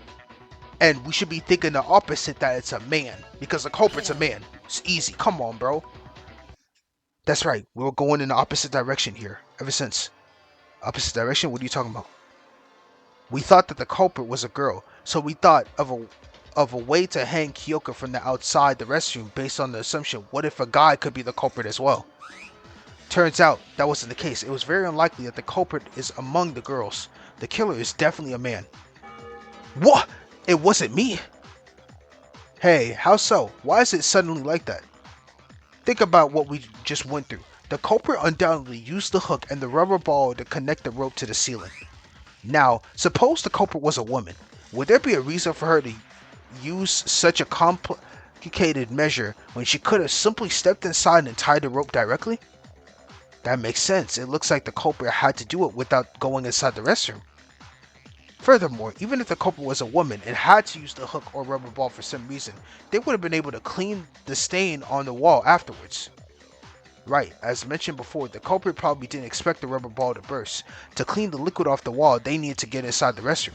and we should be thinking the opposite, that it's a man, because the culprit's a man. It's easy. Come on, bro. That's right. We were going in the opposite direction here ever since. Opposite direction? What are you talking about? We thought that the culprit was a girl, so we thought of a way to hang Kyoka from the outside the restroom based on the assumption, what if a guy could be the culprit as well? Turns out that wasn't the case. It was very unlikely that the culprit is among the girls. The killer is definitely a man. What? It wasn't me. Hey, how so? Why is it suddenly like that? Think about what we just went through. The culprit undoubtedly used the hook and the rubber ball to connect the rope to the ceiling. Now, suppose the culprit was a woman. Would there be a reason for her to use such a complicated measure when she could have simply stepped inside and tied the rope directly? That makes sense. It looks like the culprit had to do it without going inside the restroom. Furthermore, even if the culprit was a woman and had to use the hook or rubber ball for some reason, they would have been able to clean the stain on the wall afterwards. Right, as mentioned before, the culprit probably didn't expect the rubber ball to burst. To clean the liquid off the wall, they needed to get inside the restroom.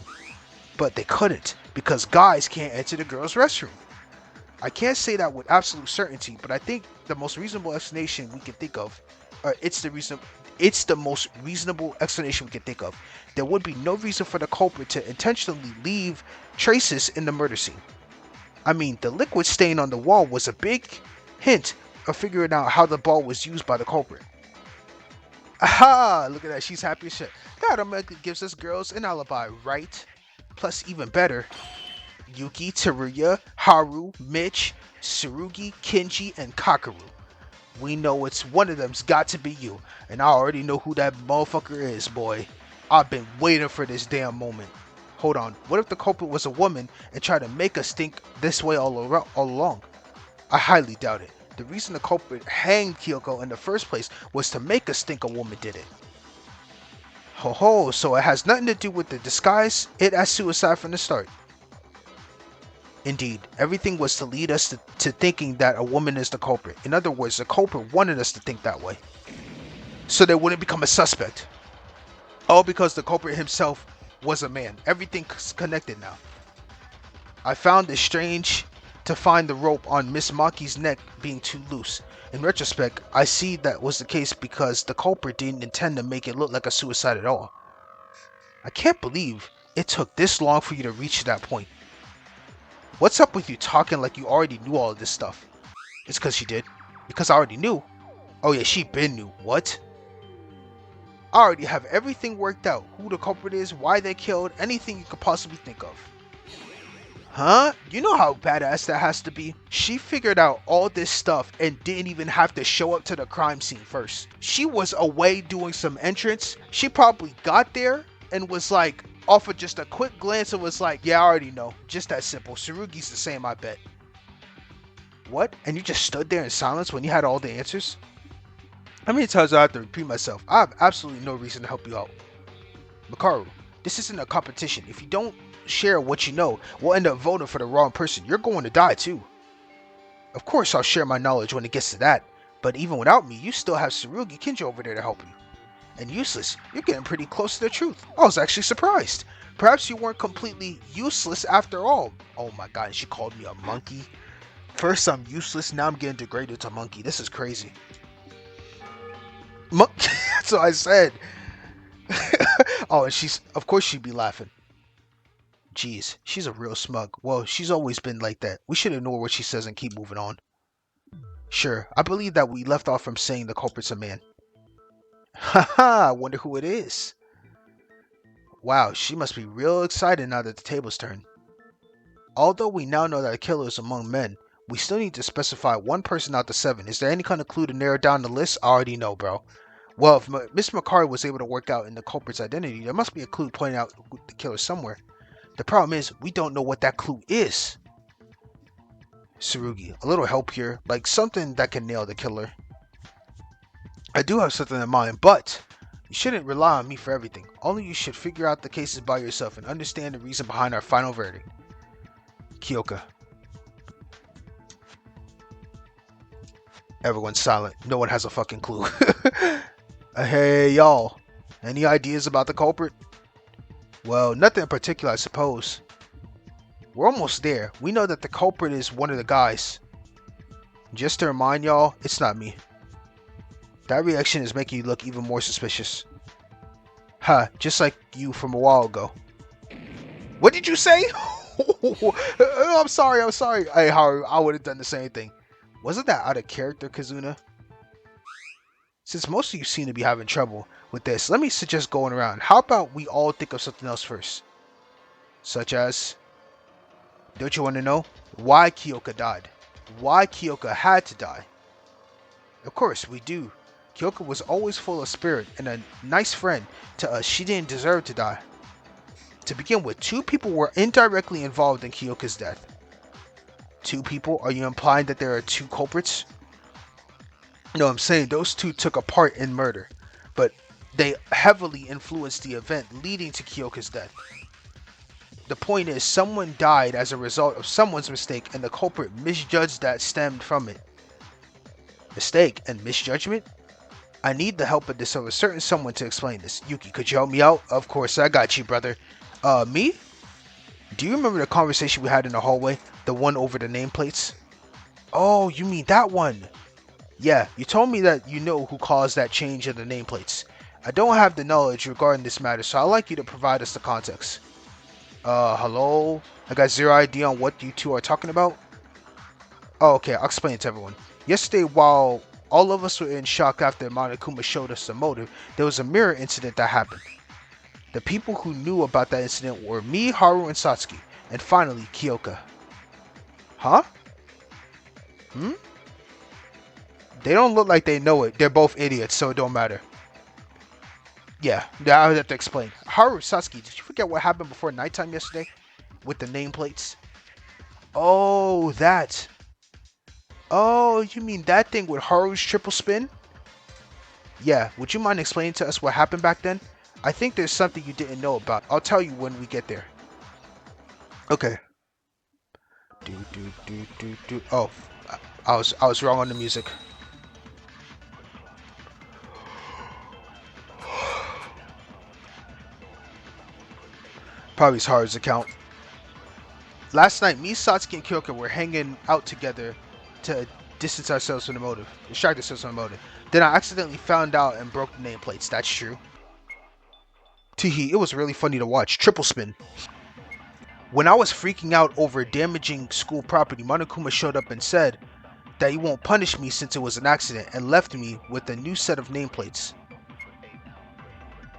But they couldn't, because guys can't enter the girls' restroom. I can't say that with absolute certainty, but I think the most reasonable explanation we can think of, it's the most reasonable explanation we can think of. There would be no reason for the culprit to intentionally leave traces in the murder scene. I mean, the liquid stain on the wall was a big hint of figuring out how the ball was used by the culprit. Aha! Look at that, she's happy as shit. That automatically gives us girls an alibi, right? Plus, even better, Yuki, Teruya, Haru, Mitch, Tsurugi, Kenji, and Kakeru. We know it's one of them's got to be you, and I already know who that motherfucker is, boy. I've been waiting for this damn moment. Hold on, what if the culprit was a woman and tried to make us think this way all along? I highly doubt it. The reason the culprit hanged Kyoko in the first place was to make us think a woman did it. Ho ho, so it has nothing to do with the disguise, it as suicide from the start. Indeed, everything was to lead us to thinking that a woman is the culprit. In other words, the culprit wanted us to think that way, so they wouldn't become a suspect. All because the culprit himself was a man. Everything's connected now. I found it strange to find the rope on Miss Maki's neck being too loose. In retrospect, I see that was the case because the culprit didn't intend to make it look like a suicide at all. I can't believe it took this long for you to reach that point. What's up with you talking like you already knew all of this stuff? It's because she did. Because I already knew. Oh yeah, she been knew. What? I already have everything worked out. Who the culprit is, why they killed, anything you could possibly think of. Huh? You know how badass that has to be? She figured out all this stuff and didn't even have to show up to the crime scene first. She was away doing some entrance. She probably got there and was like, off of just a quick glance, and was like, yeah, I already know. Just that simple. Tsurugi's the same, I bet. What? And you just stood there in silence when you had all the answers? How many times do I have to repeat myself? I have absolutely no reason to help you out. Makaru, this isn't a competition. If you don't share what you know, we'll end up voting for the wrong person. You're going to die too. Of course I'll share my knowledge when it gets to that, but even without me, you still have Tsurugi Kinjo over there to help you. And useless, you're getting pretty close to the truth. I was actually surprised. Perhaps you weren't completely useless after all. Oh my god, and she called me a monkey. First I'm useless, now I'm getting degraded to monkey. This is crazy. That's what I said. Oh, and of course she'd be laughing. Jeez, she's a real smug. Well, she's always been like that. We should ignore what she says and keep moving on. Sure, I believe that we left off from saying the culprit's a man. Haha, I wonder who it is. Wow, she must be real excited now that the tables turned. Although we now know that the killer is among men, we still need to specify one person out of 7. Is there any kind of clue to narrow down the list? I already know, bro. Well, if Miss Makari was able to work out in the culprit's identity, there must be a clue pointing out the killer somewhere. The problem is, we don't know what that clue is. Tsurugi, a little help here, like something that can nail the killer. I do have something in mind, but you shouldn't rely on me for everything. Only you should figure out the cases by yourself and understand the reason behind our final verdict. Kyoka. Everyone's silent. No one has a fucking clue. Hey, y'all. Any ideas about the culprit? Well, nothing in particular, I suppose. We're almost there. We know that the culprit is one of the guys. Just to remind y'all, it's not me. That reaction is making you look even more suspicious. Ha, just like you from a while ago. What did you say? I'm sorry. Hey, Haru, I would have done the same thing. Wasn't that out of character, Kazuna? Since most of you seem to be having trouble with this, let me suggest going around. How about we all think of something else first? Such as, don't you want to know? Why Kyoka died? Why Kyoka had to die? Of course, we do. Kyoka was always full of spirit and a nice friend to us. She didn't deserve to die. To begin with, two people were indirectly involved in Kyoka's death. Two people? Are you implying that there are two culprits? No, I'm saying those two took a part in murder, but they heavily influenced the event leading to Kyoka's death. The point is, someone died as a result of someone's mistake, and the culprit misjudged that stemmed from it. Mistake and misjudgment? I need the help of this of a certain someone to explain this. Yuki, could you help me out? Of course, I got you, brother. Me? Do you remember the conversation we had in the hallway? The one over the nameplates? Oh, you mean that one? Yeah, you told me that you know who caused that change in the nameplates. I don't have the knowledge regarding this matter, so I'd like you to provide us the context. Hello? I got zero idea on what you two are talking about. Oh, okay, I'll explain it to everyone. Yesterday, while all of us were in shock after Monokuma showed us the motive, there was a mirror incident that happened. The people who knew about that incident were me, Haru, and Satsuki, and finally, Kyoka. Huh? Hmm? They don't look like they know it. They're both idiots, so it don't matter. Yeah, I would have to explain. Haru, Satsuki, did you forget what happened before nighttime yesterday? With the nameplates? Oh, that. Oh, you mean that thing with Haru's triple spin? Yeah, would you mind explaining to us what happened back then? I think there's something you didn't know about. I'll tell you when we get there. Okay. Oh, I was wrong on the music. Probably as hard as it count. Last night, me, Satsuki, and Kyoka were hanging out together to distance ourselves from the motive, distract ourselves from the motive. Then I accidentally found out and broke the nameplates. That's true. Teehee, it was really funny to watch. Triple spin. When I was freaking out over damaging school property, Monokuma showed up and said that he won't punish me since it was an accident and left me with a new set of nameplates.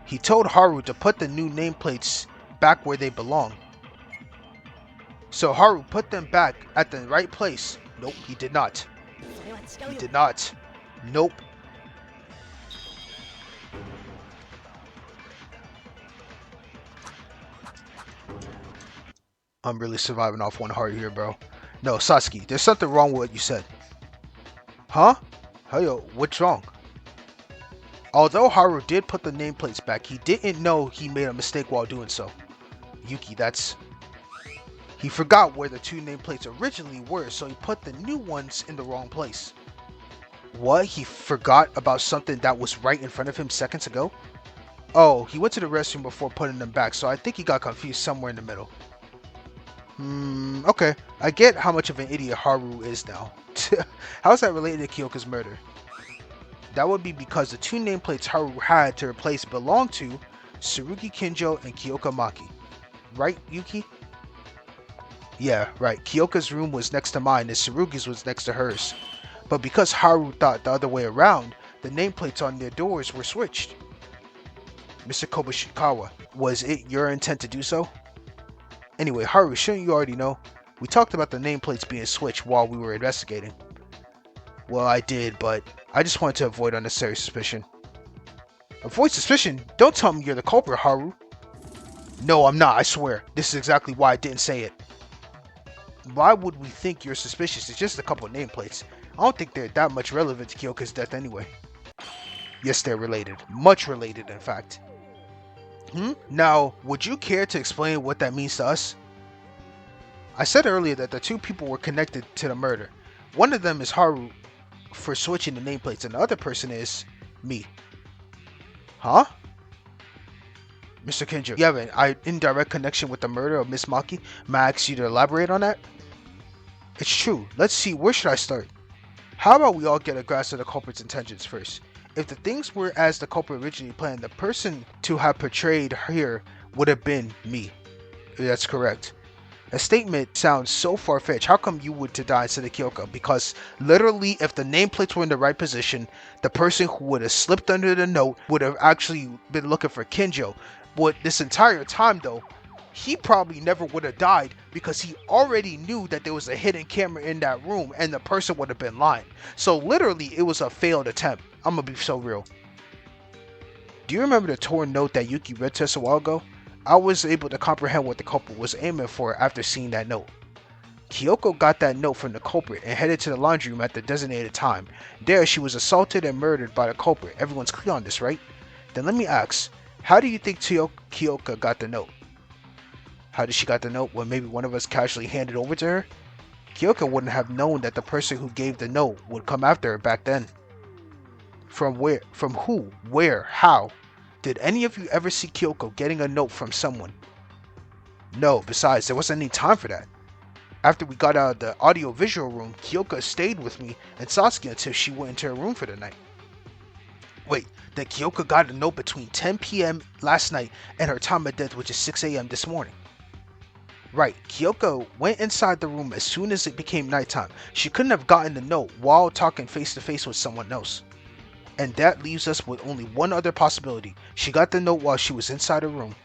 He told Haru to put the new nameplates back where they belong. So Haru put them back at the right place. Nope, he did not. He did not. Nope. I'm really surviving off one heart here, bro. No, Satsuki, there's something wrong with what you said. Huh? Hey, what's wrong? Although Haru did put the nameplates back, he didn't know he made a mistake while doing so. Yuki, that's... He forgot where the two nameplates originally were, so he put the new ones in the wrong place. What? He forgot about something that was right in front of him seconds ago? Oh, he went to the restroom before putting them back, so I think he got confused somewhere in the middle. Okay. I get how much of an idiot Haru is now. How's that related to Kyoka's murder? That would be because the two nameplates Haru had to replace belonged to Tsurugi Kinjo and Kyoka Maki. Right, Yuki? Yeah, right. Kyoka's room was next to mine and Tsurugi's was next to hers. But because Haru thought the other way around, the nameplates on their doors were switched. Mr. Kobushikawa, was it your intent to do so? Anyway, Haru, shouldn't you already know? We talked about the nameplates being switched while we were investigating. Well, I did, but I just wanted to avoid unnecessary suspicion. Avoid suspicion? Don't tell me you're the culprit, Haru. No, I'm not, I swear. This is exactly why I didn't say it. Why would we think you're suspicious? It's just a couple of nameplates. I don't think they're that much relevant to Kyoka's death anyway. Yes, they're related. Much related, in fact. Now, would you care to explain what that means to us? I said earlier that the two people were connected to the murder. One of them is Haru, for switching the nameplates, and the other person is me. Huh? Mr. Kinjo, you have an indirect connection with the murder of Miss Maki. May I ask you to elaborate on that? It's true. Let's see, where should I start? How about we all get a grasp of the culprit's intentions first? If the things were as the culprit originally planned, the person to have portrayed here would have been me. That's correct. A statement sounds so far-fetched. How come you would to die instead of Kyoko? Because literally, if the nameplates were in the right position, the person who would have slipped under the note would have actually been looking for Kinjo. But this entire time, though, he probably never would have died because he already knew that there was a hidden camera in that room and the person would have been lying. So literally, it was a failed attempt. I'm gonna be so real. Do you remember the torn note that Yuki read to us a while ago? I was able to comprehend what the culprit was aiming for after seeing that note. Kyoko got that note from the culprit and headed to the laundry room at the designated time. There, she was assaulted and murdered by the culprit. Everyone's clear on this, right? Then let me ask, how do you think Kyoko got the note? How did she got the note? Well, maybe one of us casually handed over to her? Kyoko wouldn't have known that the person who gave the note would come after her back then. From where? From who? Where? How? Did any of you ever see Kyoko getting a note from someone? No, besides, there wasn't any time for that. After we got out of the audio-visual room, Kyoko stayed with me and Sasuke until she went into her room for the night. Wait, then Kyoko got a note between 10 p.m. last night and her time of death, which is 6 a.m. this morning. Right, Kyoko went inside the room as soon as it became nighttime. She couldn't have gotten the note while talking face-to-face with someone else. And that leaves us with only one other possibility. She got the note while she was inside her room.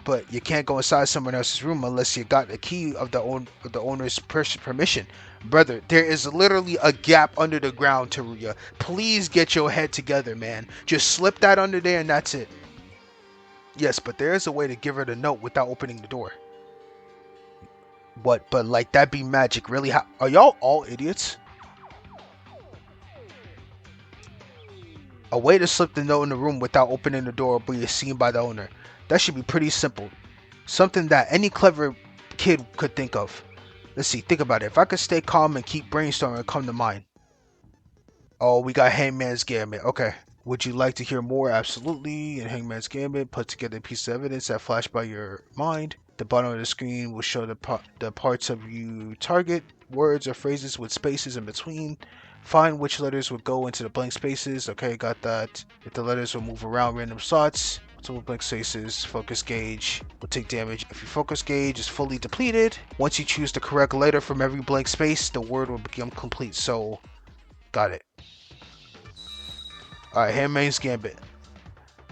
But you can't go inside someone else's room unless you got the key of the owner's permission. Brother, there is literally a gap under the ground, Teruya. Please get your head together, man. Just slip that under there and that's it. Yes, but there is a way to give her the note without opening the door. What? But like that be magic, really? Are y'all all idiots? A way to slip the note in the room without opening the door but you're seen by the owner. That should be pretty simple. Something that any clever kid could think of. Let's see, think about it. If I could stay calm and keep brainstorming, it'd come to mind. Oh, we got Hangman's Gambit. Okay. Would you like to hear more? Absolutely. In Hangman's Gambit, put together a piece of evidence that flashed by your mind. The bottom of the screen will show the parts of you target, words or phrases with spaces in between. Find which letters would go into the blank spaces. Okay, got that. If the letters will move around random slots, so blank spaces, focus gauge will take damage. If your focus gauge is fully depleted, once you choose the correct letter from every blank space, the word will become complete. So, got it. Alright, Handmaid's Gambit.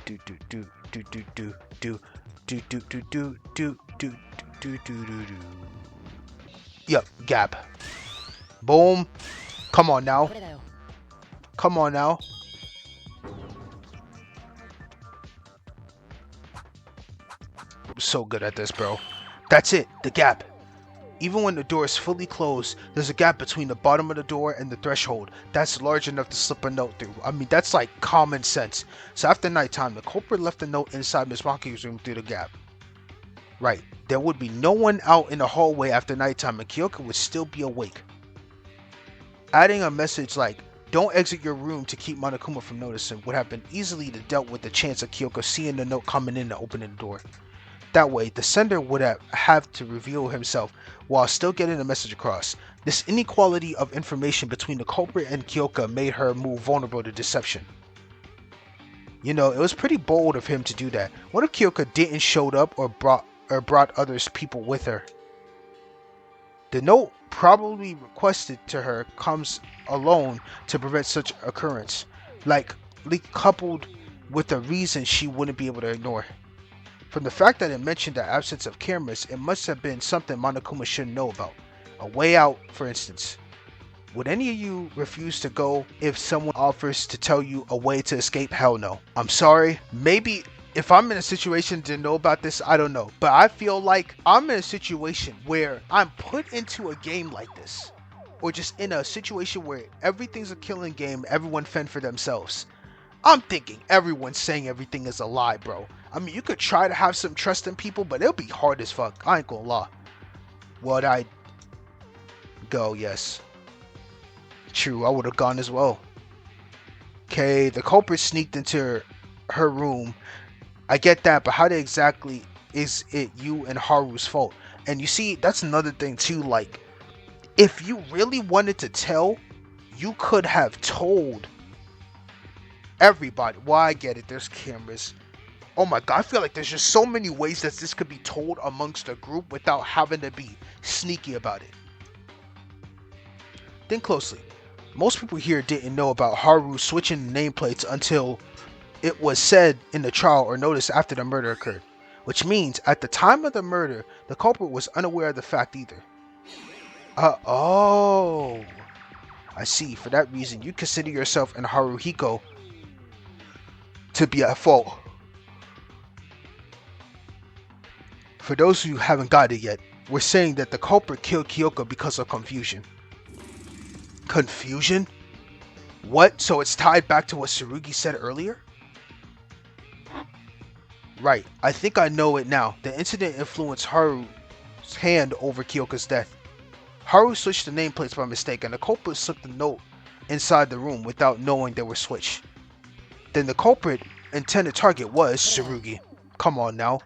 Do do do do do do do do do do do do do do do do. Yep, gap. Boom. Come on now. Come on now. I'm so good at this, bro. That's it, the gap. Even when the door is fully closed, there's a gap between the bottom of the door and the threshold. That's large enough to slip a note through. I mean, that's like common sense. So after nighttime, the culprit left the note inside Miss Maki's room through the gap. Right, there would be no one out in the hallway after nighttime and Kyoko would still be awake. Adding a message like, don't exit your room to keep Monokuma from noticing would have been easily dealt with the chance of Kyoko seeing the note coming in and opening the door. That way, the sender would have to reveal himself while still getting the message across. This inequality of information between the culprit and Kyoko made her more vulnerable to deception. You know, it was pretty bold of him to do that. What if Kyoko didn't show up or brought other people with her? The note probably requested to her comes alone to prevent such occurrence, likely coupled with a reason she wouldn't be able to ignore. From the fact that it mentioned the absence of cameras, it must have been something Monokuma shouldn't know about. A way out, for instance. Would any of you refuse to go if someone offers to tell you a way to escape? Hell no. I'm sorry. Maybe if I'm in a situation to know about this, I don't know. But I feel like I'm in a situation where I'm put into a game like this. Or just in a situation where everything's a killing game, everyone fend for themselves. I'm thinking everyone's saying everything is a lie, bro. I mean, you could try to have some trust in people, but it'll be hard as fuck. I ain't gonna lie. Would I go? Yes. True, I would have gone as well. Okay, the culprit sneaked into her room. I get that, but how exactly is it you and Haru's fault? And you see, that's another thing too. Like, if you really wanted to tell, you could have told everybody. Well, I get it. There's cameras. Oh my god, I feel like there's just so many ways that this could be told amongst a group without having to be sneaky about it. Think closely. Most people here didn't know about Haru switching the nameplates until it was said in the trial or noticed after the murder occurred. Which means at the time of the murder, the culprit was unaware of the fact either. Oh, I see. For that reason, you consider yourself and Haruhiko to be at fault. For those who haven't got it yet, we're saying that the culprit killed Kyoka because of confusion. Confusion? What? So it's tied back to what Tsurugi said earlier? Right, I think I know it now. The incident influenced Haru's hand over Kyoka's death. Haru switched the nameplates by mistake, and the culprit slipped the note inside the room without knowing they were switched. Then the culprit intended target was Tsurugi. Come on now.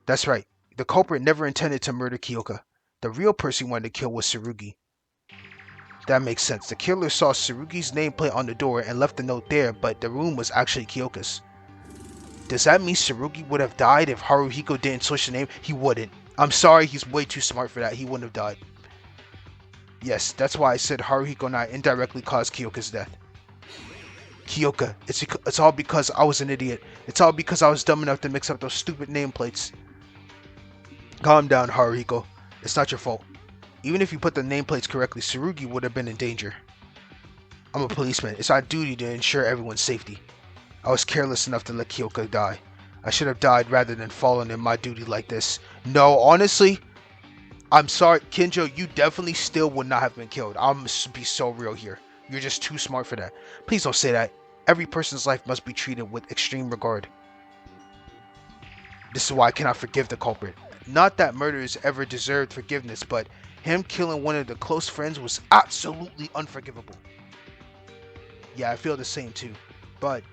That's right. The culprit never intended to murder Kyoka. The real person he wanted to kill was Tsurugi. That makes sense. The killer saw Tsurugi's nameplate on the door and left the note there, but the room was actually Kyoka's. Does that mean Tsurugi would have died if Haruhiko didn't switch the name? He wouldn't. I'm sorry, he's way too smart for that. He wouldn't have died. Yes, that's why I said Haruhiko and I indirectly caused Kyoka's death. Kyoka, it's all because I was an idiot. It's all because I was dumb enough to mix up those stupid nameplates. Calm down, Haruhiko. It's not your fault. Even if you put the nameplates correctly, Tsurugi would have been in danger. I'm a policeman. It's our duty to ensure everyone's safety. I was careless enough to let Kyoka die. I should have died rather than fallen in my duty like this. No, honestly, I'm sorry, Kinjo, you definitely still would not have been killed. I'm gonna be so real here. You're just too smart for that. Please don't say that. Every person's life must be treated with extreme regard. This is why I cannot forgive the culprit. Not that murderers ever deserved forgiveness, but him killing one of the close friends was absolutely unforgivable. Yeah, I feel the same too. But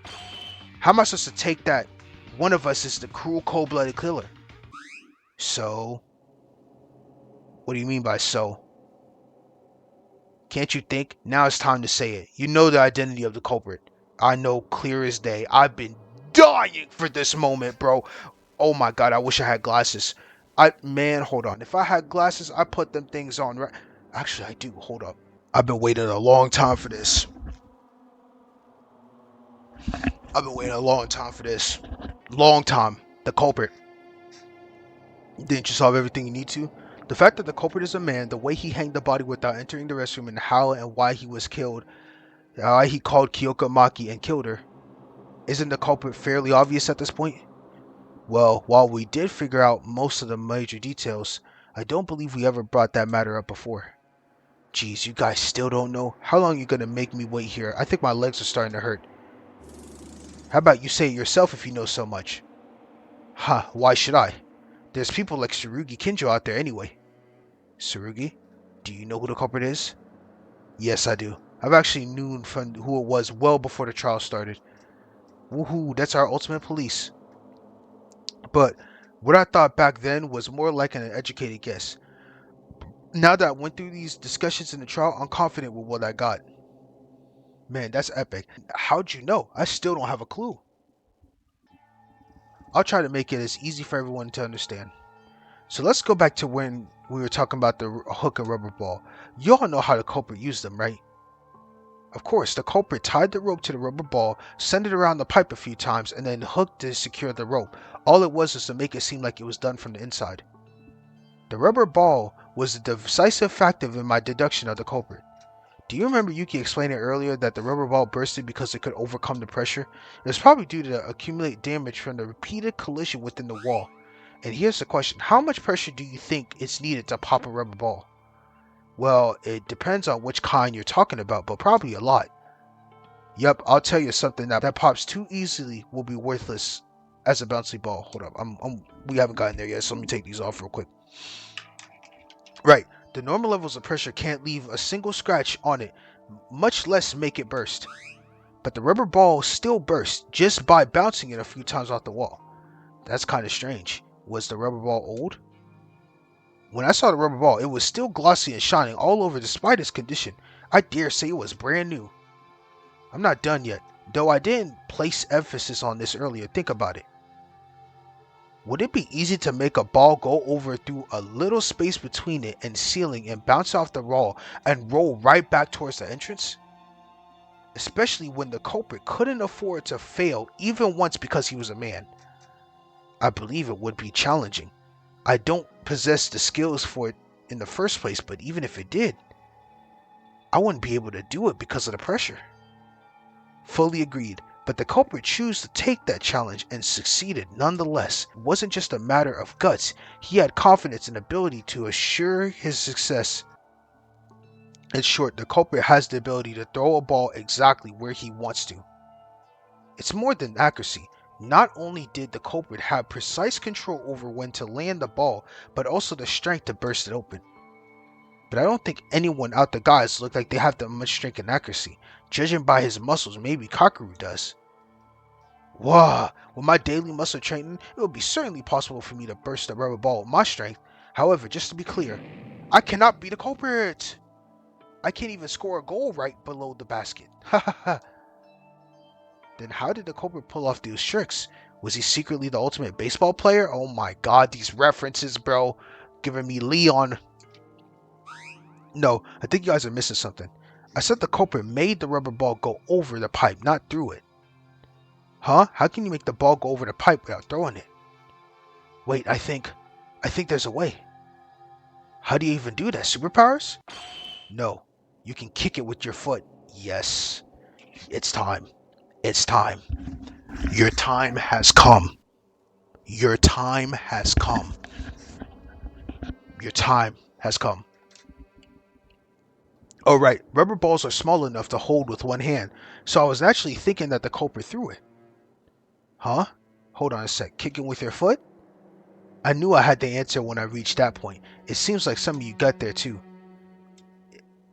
how am I supposed to take that one of us is the cruel, cold-blooded killer? So, what do you mean by so? Can't you think? Now it's time to say it. You know the identity of the culprit. I know clear as day. I've been dying for this moment, bro. Oh my god, I wish I had glasses. Man, hold on. If I had glasses, I put them things on, right? Actually, I do. Hold up. I've been waiting a long time for this. I've been waiting a long time for this. Long time. The culprit. Didn't you solve everything you need to? The fact that the culprit is a man, the way he hanged the body without entering the restroom, and how and why he was killed, why he called Kyoka Maki and killed her. Isn't the culprit fairly obvious at this point? Well, while we did figure out most of the major details, I don't believe we ever brought that matter up before. Geez, you guys still don't know? How long are you gonna make me wait here? I think my legs are starting to hurt. How about you say it yourself if you know so much? Huh, why should I? There's people like Tsurugi Kinjo out there anyway. Tsurugi? Do you know who the culprit is? Yes, I do. I've actually known from who it was well before the trial started. Woohoo, that's our ultimate police. But what I thought back then was more like an educated guess. Now that I went through these discussions in the trial, I'm confident with what I got. Man, that's epic. How'd you know? I still don't have a clue. I'll try to make it as easy for everyone to understand. So let's go back to when we were talking about the hook and rubber ball. You all know how the culprit used them, right? Of course, the culprit tied the rope to the rubber ball, sent it around the pipe a few times, and then hooked to secure the rope. All it was to make it seem like it was done from the inside. The rubber ball was the decisive factor in my deduction of the culprit. Do you remember Yuki explaining earlier that the rubber ball bursted because it could overcome the pressure? It was probably due to the accumulated damage from the repeated collision within the wall. And here's the question, how much pressure do you think is needed to pop a rubber ball? Well, it depends on which kind you're talking about, but probably a lot. Yep, I'll tell you something that pops too easily will be worthless as a bouncy ball. Hold up, we haven't gotten there yet, so let me take these off real quick. Right, The normal levels of pressure can't leave a single scratch on it, much less make it burst. But the rubber ball still burst just by bouncing it a few times off the wall. That's kind of strange. Was the rubber ball old? When I saw the rubber ball, it was still glossy and shining all over despite its condition. I dare say it was brand new. I'm not done yet, though I didn't place emphasis on this earlier. Think about it. Would it be easy to make a ball go over through a little space between it and ceiling and bounce off the wall and roll right back towards the entrance? Especially when the culprit couldn't afford to fail even once because he was a man. I believe it would be challenging. I don't possess the skills for it in the first place, but even if it did, I wouldn't be able to do it because of the pressure. Fully agreed, but the culprit chose to take that challenge and succeeded nonetheless. It wasn't just a matter of guts, he had confidence and ability to assure his success. In short, the culprit has the ability to throw a ball exactly where he wants to. It's more than accuracy. Not only did the culprit have precise control over when to land the ball, but also the strength to burst it open. But I don't think anyone out the guys look like they have that much strength and accuracy. Judging by his muscles, maybe Kakaru does. Wow, with my daily muscle training, it would be certainly possible for me to burst the rubber ball with my strength. However, just to be clear, I cannot be the culprit. I can't even score a goal right below the basket. Ha ha ha. Then how did the culprit pull off these tricks? Was he secretly the ultimate baseball player? Oh my god, these references, bro. Giving me Leon. No, I think you guys are missing something. I said the culprit made the rubber ball go over the pipe, not through it. Huh? How can you make the ball go over the pipe without throwing it? Wait, I think there's a way. How do you even do that? Superpowers? No. You can kick it with your foot. Yes. It's time. It's time. Your time has come. Your time has come. Your time has come. Oh right, rubber balls are small enough to hold with one hand, so I was actually thinking that the culprit threw it. Huh? Hold on a sec. Kicking with your foot? I knew I had the answer when I reached that point. It seems like some of you got there too.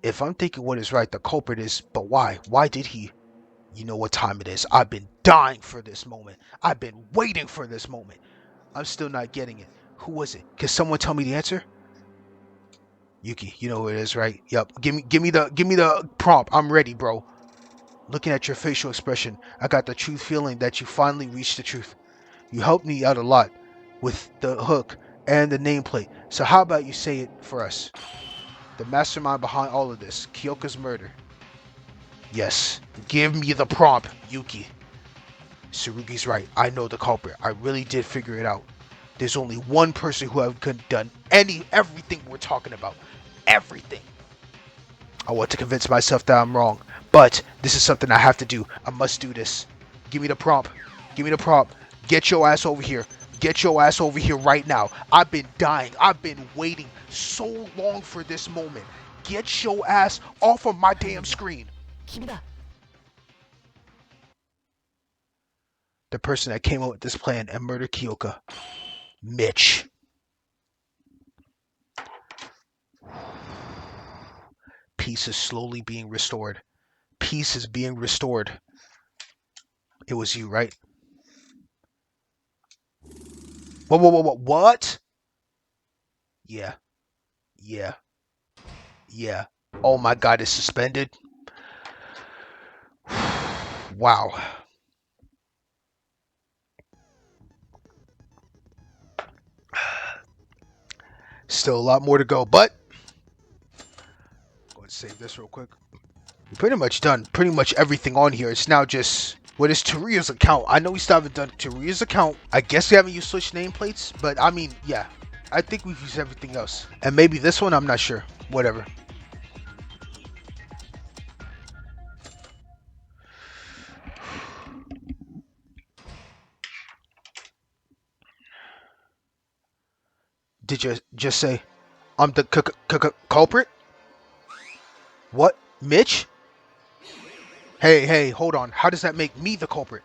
If I'm thinking what is right, the culprit is, but why? Why did he? You know what time it is. I've been dying for this moment. I've been waiting for this moment. I'm still not getting it. Who was it? Can someone tell me the answer? Yuki, you know who it is, right? Yup. Give me the prompt. I'm ready, bro. Looking at your facial expression, I got the truth feeling that you finally reached the truth. You helped me out a lot with the hook and the nameplate. So how about you say it for us? The mastermind behind all of this, Kyoka's murder. Yes. Give me the prompt, Yuki. Tsurugi's right. I know the culprit. I really did figure it out. There's only one person who have done everything we're talking about. Everything. I want to convince myself that I'm wrong, but this is something I have to do. I must do this. Give me the prompt. Give me the prompt. Get your ass over here. Get your ass over here right now. I've been dying. I've been waiting so long for this moment. Get your ass off of my damn screen. The person that came up with this plan and murdered Kyoka. Mitch. Peace is slowly being restored. Peace is being restored. It was you, right? Whoa, what? Yeah. Yeah. Yeah. Oh my god, it's suspended. Wow. Still a lot more to go, but go ahead and save this real quick. We're pretty much done pretty much everything on here. It's now just what is Taria's account. I know we still haven't done Taria's account. I guess we haven't used Switch nameplates, but I mean, yeah. I think we've used everything else. And maybe this one, I'm not sure. Whatever. Did you just say I'm the culprit? What? Mitch? Hey, hold on. How does that make me the culprit?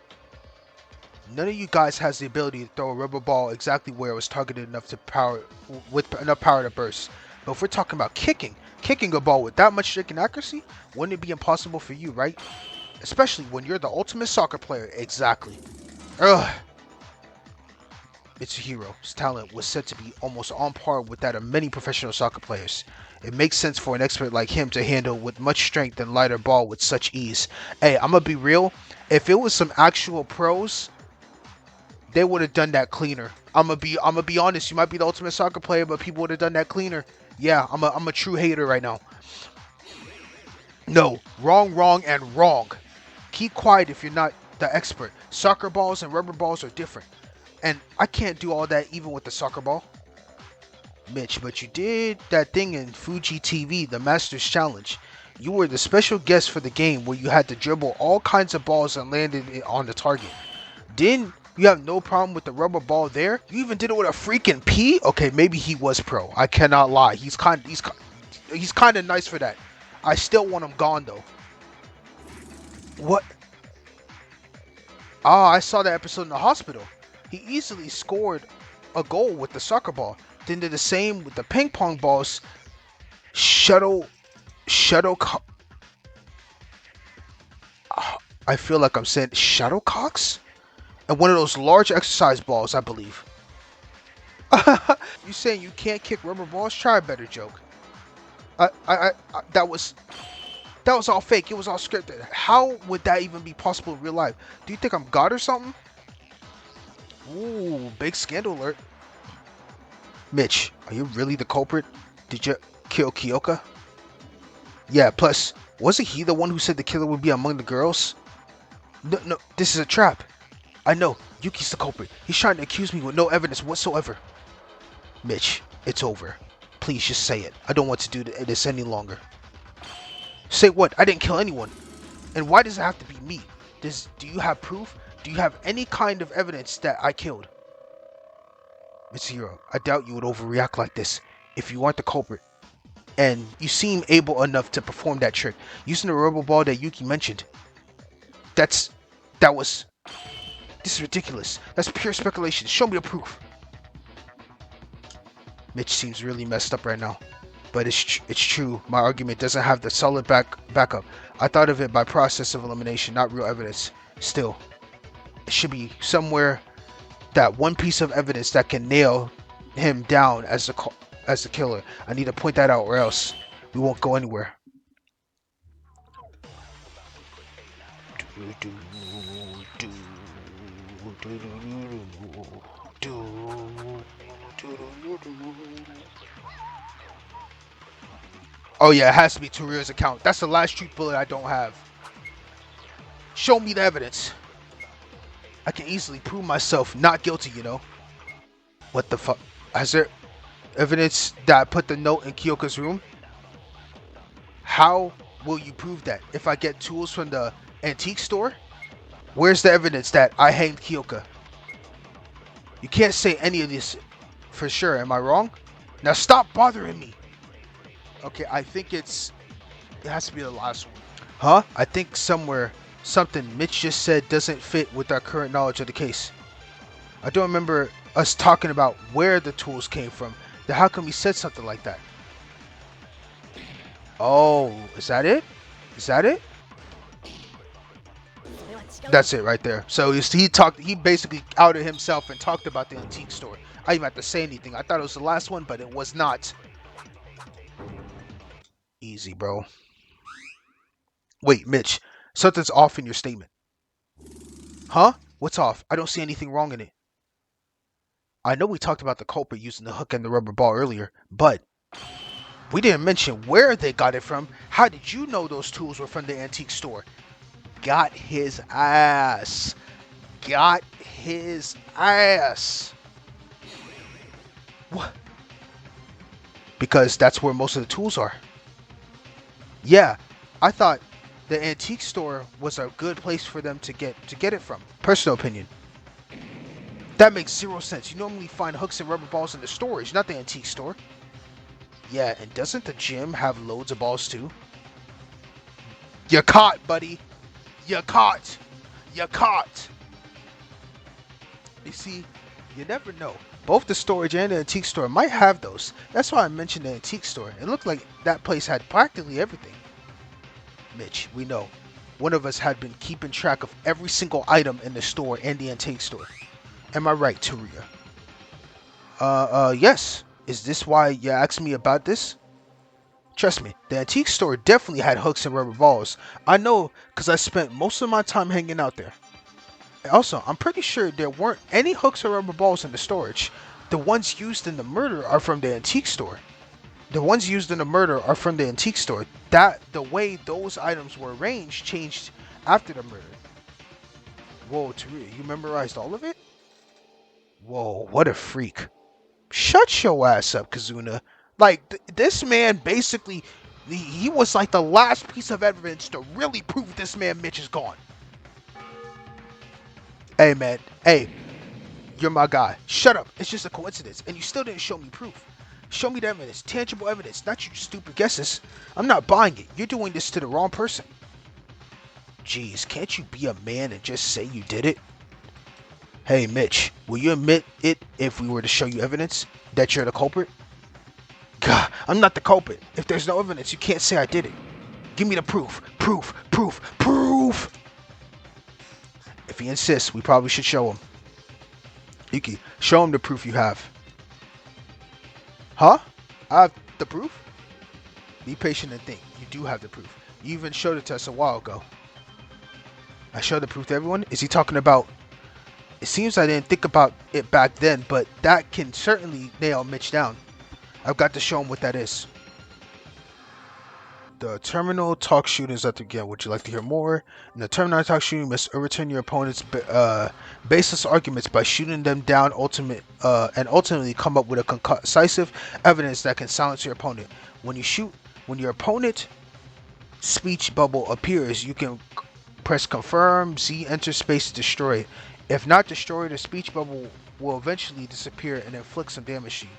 None of you guys has the ability to throw a rubber ball exactly where it was targeted enough to power with enough power to burst. But if we're talking about kicking a ball with that much striking accuracy, wouldn't it be impossible for you, right? Especially when you're the ultimate soccer player. Exactly. Ugh. Mitsuhiro's talent was said to be almost on par with that of many professional soccer players. It makes sense for an expert like him to handle with much strength and lighter ball with such ease. Hey, I'm gonna be real. If it was some actual pros, they would have done that cleaner. I'm gonna be honest. You might be the ultimate soccer player, but people would have done that cleaner. Yeah, I'm a true hater right now. No, wrong, wrong, and wrong. Keep quiet if you're not the expert. Soccer balls and rubber balls are different. And I can't do all that even with the soccer ball. Mitch, but you did that thing in Fuji TV, the Masters Challenge. You were the special guest for the game where you had to dribble all kinds of balls and landed it on the target. Didn't you have no problem with the rubber ball there? You even did it with a freaking pea? Okay, maybe he was pro. I cannot lie. He's kind of nice for that. I still want him gone though. What? Ah, I saw that episode in the hospital. He easily scored a goal with the soccer ball. Then did the same with the ping pong balls. Shuttle, shuttle. I feel like I'm saying shuttlecocks, and one of those large exercise balls, I believe. You saying you can't kick rubber balls? Try a better joke. That was all fake. It was all scripted. How would that even be possible in real life? Do you think I'm God or something? Ooh, big scandal alert. Mitch, are you really the culprit? Did you kill Kyoka? Yeah, plus, wasn't he the one who said the killer would be among the girls? No, no, this is a trap. I know, Yuki's the culprit. He's trying to accuse me with no evidence whatsoever. Mitch, it's over. Please just say it. I don't want to do this any longer. Say what? I didn't kill anyone. And why does it have to be me? Do you have proof? Do you have any kind of evidence that I killed? Mitsuhiro, I doubt you would overreact like this if you aren't the culprit. And you seem able enough to perform that trick using the rubber ball that Yuki mentioned. That's that was this is ridiculous. That's pure speculation. Show me the proof. Mitch seems really messed up right now. But it's true. My argument doesn't have the solid backup. I thought of it by process of elimination, not real evidence. Still, it should be somewhere that one piece of evidence that can nail him down as the killer. I need to point that out, or else we won't go anywhere. Oh yeah, it has to be Toriro's account. That's the last truth bullet I don't have. Show me the evidence. I can easily prove myself not guilty. What the fuck? Has there evidence that I put the note in Kyoka's room? How will you prove that? If I get tools from the antique store? Where's the evidence that I hanged Kyoka? You can't say any of this for sure, am I wrong? Now stop bothering me. Okay, I think it has to be the last one. Huh? I think something Mitch just said doesn't fit with our current knowledge of the case. I don't remember us talking about where the tools came from. Then how come he said something like that? Oh, is that it? Is that it? That's it right there. So he basically outed himself and talked about the antique store. I didn't even have to say anything. I thought it was the last one, but it was not. Easy, bro. Wait, Mitch, something's off in your statement. Huh? What's off? I don't see anything wrong in it. I know we talked about the culprit using the hook and the rubber ball earlier, but we didn't mention where they got it from. How did you know those tools were from the antique store? Got his ass. Got his ass. What? Because that's where most of the tools are. Yeah, I thought the antique store was a good place for them to get it from. Personal opinion. That makes zero sense. You normally find hooks and rubber balls in the storage, not the antique store. Yeah, and doesn't the gym have loads of balls too? You're caught, buddy. You're caught. You're caught. You see, you never know. Both the storage and the antique store might have those. That's why I mentioned the antique store. It looked like that place had practically everything. Mitch, we know. One of us had been keeping track of every single item in the store and the antique store. Am I right, Taria? Yes. Is this why you asked me about this? Trust me, the antique store definitely had hooks and rubber balls. I know because I spent most of my time hanging out there. Also, I'm pretty sure there weren't any hooks or rubber balls in the storage. The ones used in the murder are from the antique store. The ones used in the murder are from the antique store. That the way those items were arranged changed after the murder. Whoa, Taria, you memorized all of it? Whoa, what a freak. Shut your ass up, Kazuna. Like, this man basically, he was like the last piece of evidence to really prove this man Mitch is gone. Hey, man. Hey, you're my guy. Shut up. It's just a coincidence. And you still didn't show me proof. Show me the evidence. Tangible evidence. Not your stupid guesses. I'm not buying it. You're doing this to the wrong person. Jeez, can't you be a man and just say you did it? Hey, Mitch, will you admit it if we were to show you evidence that you're the culprit? God, I'm not the culprit. If there's no evidence, you can't say I did it. Give me the proof. Proof. Proof. Proof. If he insists, we probably should show him. Yuki, show him the proof you have. Huh? I have the proof? Be patient and think. You do have the proof. You even showed it to us a while ago. I showed the proof to everyone? Is he talking about... It seems I didn't think about it back then, but that can certainly nail Mitch down. I've got to show him what that is. The terminal talk shooting is at the again. Would you like to hear more? In the terminal talk shooting, you must overturn your opponent's baseless arguments by shooting them down and ultimately come up with a concisive evidence that can silence your opponent. When your opponent speech bubble appears, you can press confirm, Z, enter space to destroy it. If not destroyed, the speech bubble will eventually disappear and inflict some damage to you.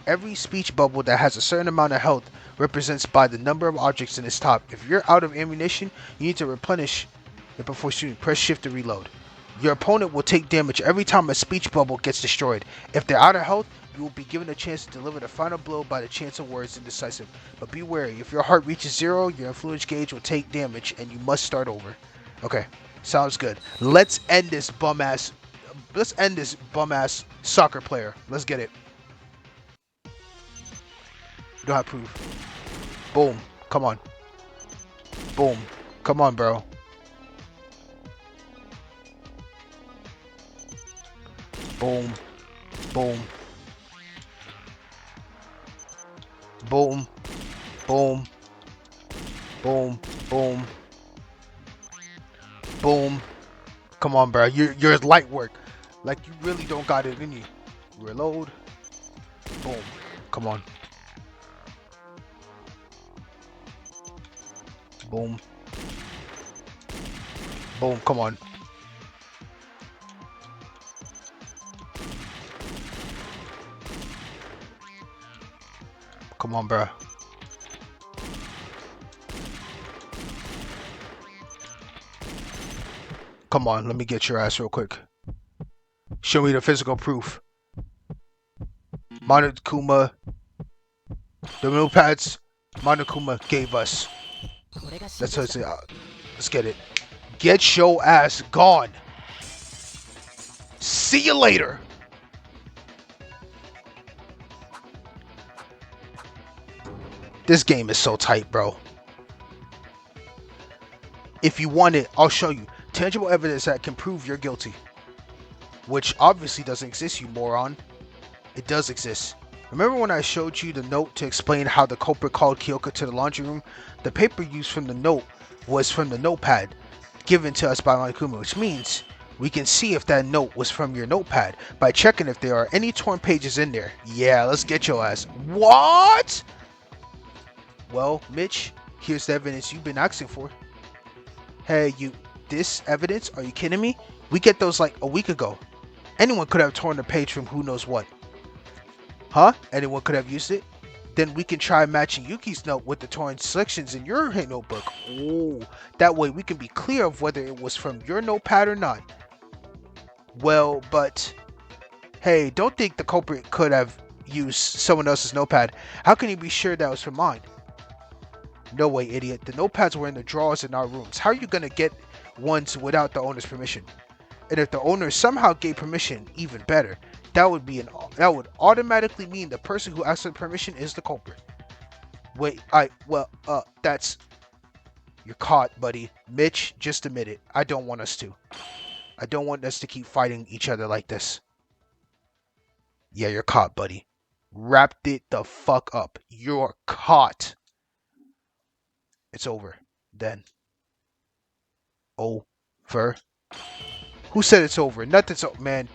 Every speech bubble that has a certain amount of health represents by the number of objects in its top. If you're out of ammunition, you need to replenish it before shooting. Press shift to reload. Your opponent will take damage every time a speech bubble gets destroyed. If they're out of health, you will be given a chance to deliver the final blow by the chance of words indecisive. But be wary, if your heart reaches 0, your influence gauge will take damage and you must start over. Okay, sounds good. Let's end this bum ass soccer player. Let's get it. You don't have proof. Boom. Come on. Boom. Come on, bro. Boom. Boom. Boom. Boom. Boom. Boom. Boom. Come on, bro. You're light work. Like, you really don't got it in you. Reload. Boom. Come on. Boom. Boom. Come on. Come on, bro. Come on, let me get your ass real quick. Show me the physical proof. Monokuma. The new pads Monokuma gave us. Let's get it. Get your ass gone. See you later. This game is so tight, bro. If you want it, I'll show you. Tangible evidence that can prove you're guilty. Which obviously doesn't exist, you moron. It does exist. Remember when I showed you the note to explain how the culprit called Kyoka to the laundry room? The paper used from the note was from the notepad given to us by Monokuma, which means we can see if that note was from your notepad by checking if there are any torn pages in there. Yeah, let's get your ass. What? Well, Mitch, here's the evidence you've been asking for. Hey, this evidence? Are you kidding me? We get those like a week ago. Anyone could have torn the page from who knows what. Huh? Anyone could have used it? Then we can try matching Yuki's note with the torn sections in your notebook. Oh, that way we can be clear of whether it was from your notepad or not. Well, but Hey, don't think the culprit could have used someone else's notepad. How can you be sure that was from mine? No way, idiot. The notepads were in the drawers in our rooms. How are you gonna get ones without the owner's permission? And if the owner somehow gave permission, even better. That would automatically mean the person who asked for permission is the culprit. Wait, that's you're caught, buddy. Mitch, just admit it. I don't want us to. I don't want us to keep fighting each other like this. Yeah, you're caught, buddy. Wrapped it the fuck up. You're caught. It's over. Then. Over. Who said it's over? Nothing's over, man.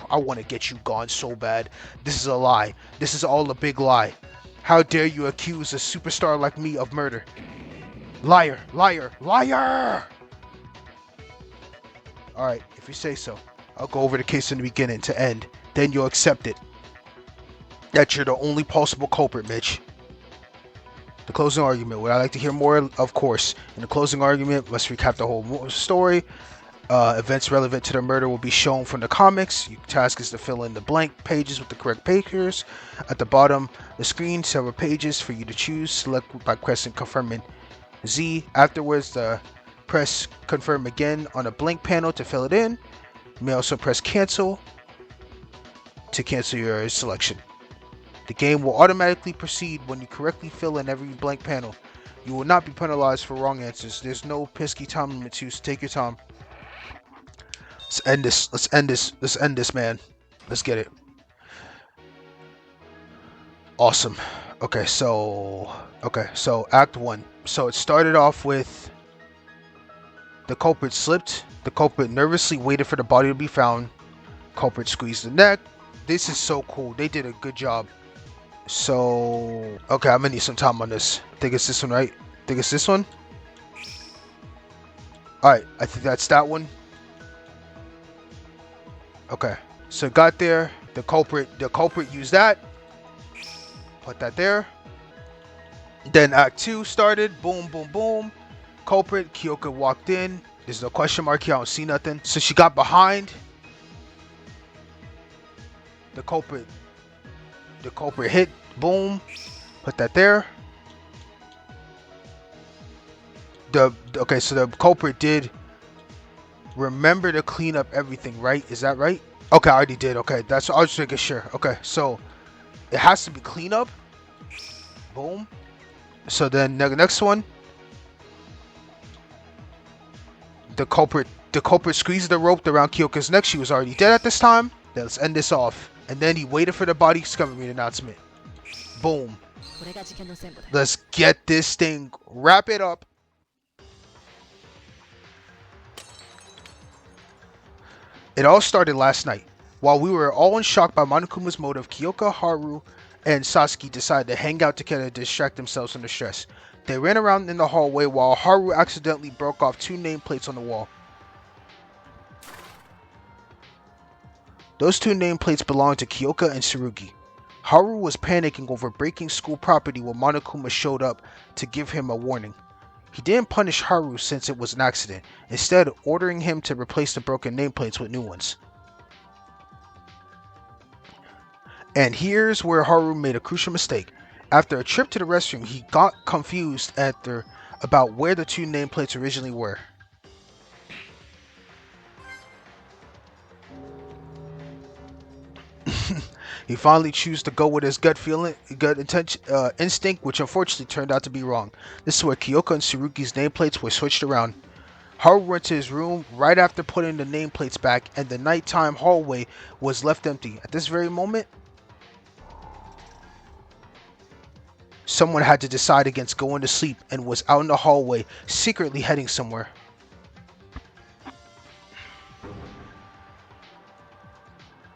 I want to get you gone so bad. This is a lie. This is all a big lie. How dare you accuse a superstar like me of murder? Liar, liar, liar! Alright, if you say so. I'll go over the case from the beginning to end. Then you'll accept it. That you're the only possible culprit, Mitch. The closing argument. Would I like to hear more? Of course. In the closing argument, let's recap the whole story. Events relevant to the murder will be shown from the comics. Your task is to fill in the blank pages with the correct pictures. At the bottom of the screen, several pages for you to choose. Select by pressing confirming Z. Afterwards, press confirm again on a blank panel to fill it in. You may also press cancel to cancel your selection. The game will automatically proceed when you correctly fill in every blank panel. You will not be penalized for wrong answers. There's no pesky time limit to, so take your time. Let's end this. Let's end this. Let's end this, man. Let's get it. Awesome. Okay, so Act 1. So it started off with the culprit slipped. The culprit nervously waited for the body to be found. Culprit squeezed the neck. This is so cool. They did a good job. So, okay, I'm gonna need some time on this. I think it's this one, right? I think it's this one. Alright, I think that's that one. Okay, so got there. The culprit used that. Put that there. Then Act 2 started. Boom, boom, boom. Culprit, Kyoka walked in. There's no question mark here. I don't see nothing. So she got behind. The culprit hit. Boom. Put that there. Okay, so the culprit did remember to clean up everything, right? Is that right? Okay, I already did. Okay, that's I was just making sure. Okay, so it has to be clean up. Boom. So then the next one, the culprit squeezed the rope around Kyoka's neck. She was already dead at this time. Then let's end this off. And then he waited for the body discovery announcement. Boom. Let's get this thing. Wrap it up. It all started last night. While we were all in shock by Monokuma's motive, Kyoka, Haru, and Sasuke decided to hang out together to distract themselves from the stress. They ran around in the hallway while Haru accidentally broke off 2 nameplates on the wall. Those 2 nameplates belonged to Kyoka and Tsurugi. Haru was panicking over breaking school property when Monokuma showed up to give him a warning. He didn't punish Haru since it was an accident, instead ordering him to replace the broken nameplates with new ones. And here's where Haru made a crucial mistake. After a trip to the restroom, he got confused about where the 2 nameplates originally were. He finally chose to go with his instinct, which unfortunately turned out to be wrong. This is where Kyoka and Tsurugi's nameplates were switched around. Haru went to his room right after putting the nameplates back, and the nighttime hallway was left empty. At this very moment, someone had to decide against going to sleep and was out in the hallway, secretly heading somewhere.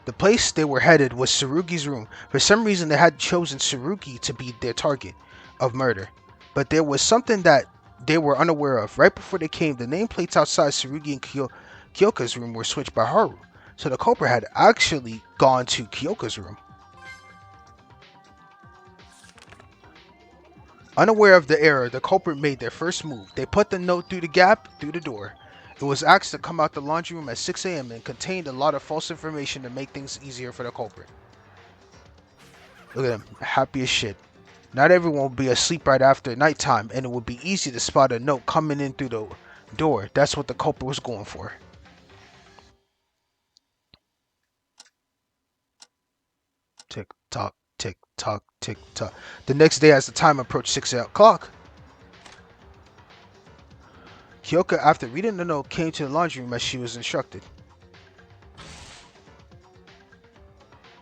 The place they were headed was Tsurugi's room. For some reason, they had chosen Tsurugi to be their target of murder. But there was something that they were unaware of. Right before they came, the nameplates outside Tsurugi and Kyoka's room were switched by Haru. So the culprit had actually gone to Kyoka's room. Unaware of the error, the culprit made their first move. They put the note through the gap through the door. It was asked to come out the laundry room at 6 a.m. and contained a lot of false information to make things easier for the culprit. Look at him, happy as shit. Not everyone will be asleep right after nighttime, and it would be easy to spot a note coming in through the door. That's what the culprit was going for. Tick tock, tick tock, tick tock. The next day, as the time approached 6 o'clock, Kyoka, after reading the note, came to the laundry room as she was instructed.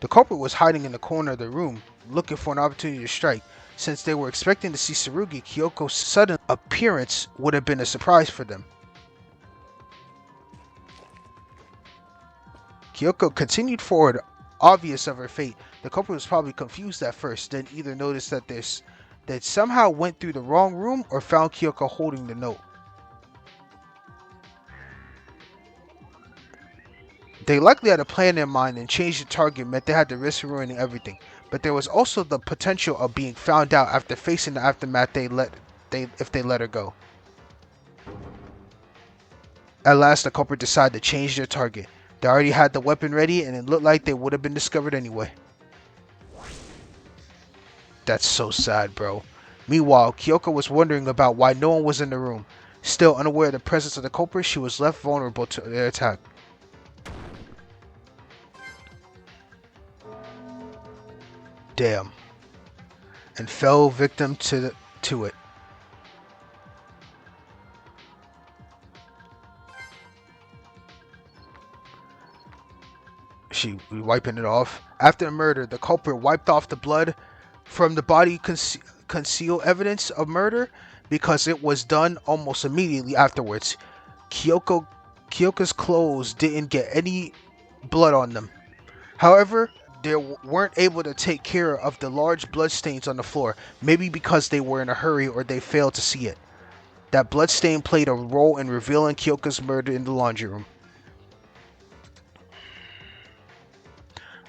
The culprit was hiding in the corner of the room, looking for an opportunity to strike. Since they were expecting to see Tsurugi, Kyoko's sudden appearance would have been a surprise for them. Kyoko continued forward, obvious of her fate. The culprit was probably confused at first, then either noticed that somehow went through the wrong room or found Kyoko holding the note. They likely had a plan in mind, and changing the target meant they had to risk ruining everything. But there was also the potential of being found out after facing the aftermath if they let her go. At last, the culprit decided to change their target. They already had the weapon ready, and it looked like they would have been discovered anyway. That's so sad, bro. Meanwhile, Kyoko was wondering about why no one was in the room. Still unaware of the presence of the culprit, she was left vulnerable to their attack. Damn. And fell victim to it. She wiping it off. After the murder, the culprit wiped off the blood from the body conceal evidence of murder because it was done almost immediately afterwards. Kyoko's clothes didn't get any blood on them. However, they weren't able to take care of the large blood stains on the floor, maybe because they were in a hurry or they failed to see it. That blood stain played a role in revealing Kyoko's murder in the laundry room.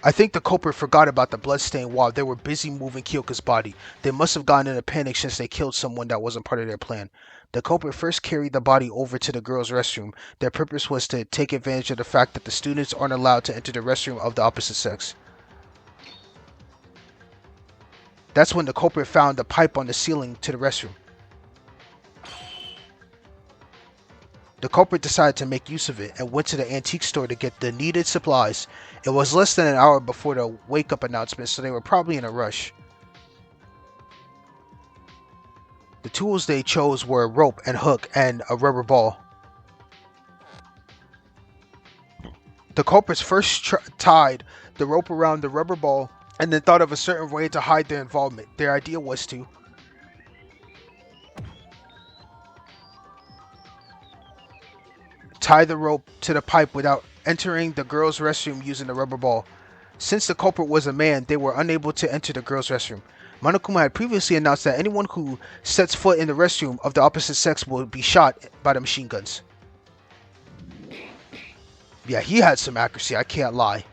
I think the culprit forgot about the bloodstain while they were busy moving Kyoko's body. They must have gotten in a panic since they killed someone that wasn't part of their plan. The culprit first carried the body over to the girls' restroom. Their purpose was to take advantage of the fact that the students aren't allowed to enter the restroom of the opposite sex. That's when the culprit found the pipe on the ceiling to the restroom. The culprit decided to make use of it and went to the antique store to get the needed supplies. It was less than an hour before the wake-up announcement, so they were probably in a rush. The tools they chose were a rope and hook and a rubber ball. The culprits first tied the rope around the rubber ball and then thought of a certain way to hide their involvement. Their idea was to tie the rope to the pipe without entering the girls' restroom using the rubber ball. Since the culprit was a man, they were unable to enter the girls' restroom. Monokuma had previously announced that anyone who sets foot in the restroom of the opposite sex will be shot by the machine guns. Yeah, he had some accuracy, I can't lie.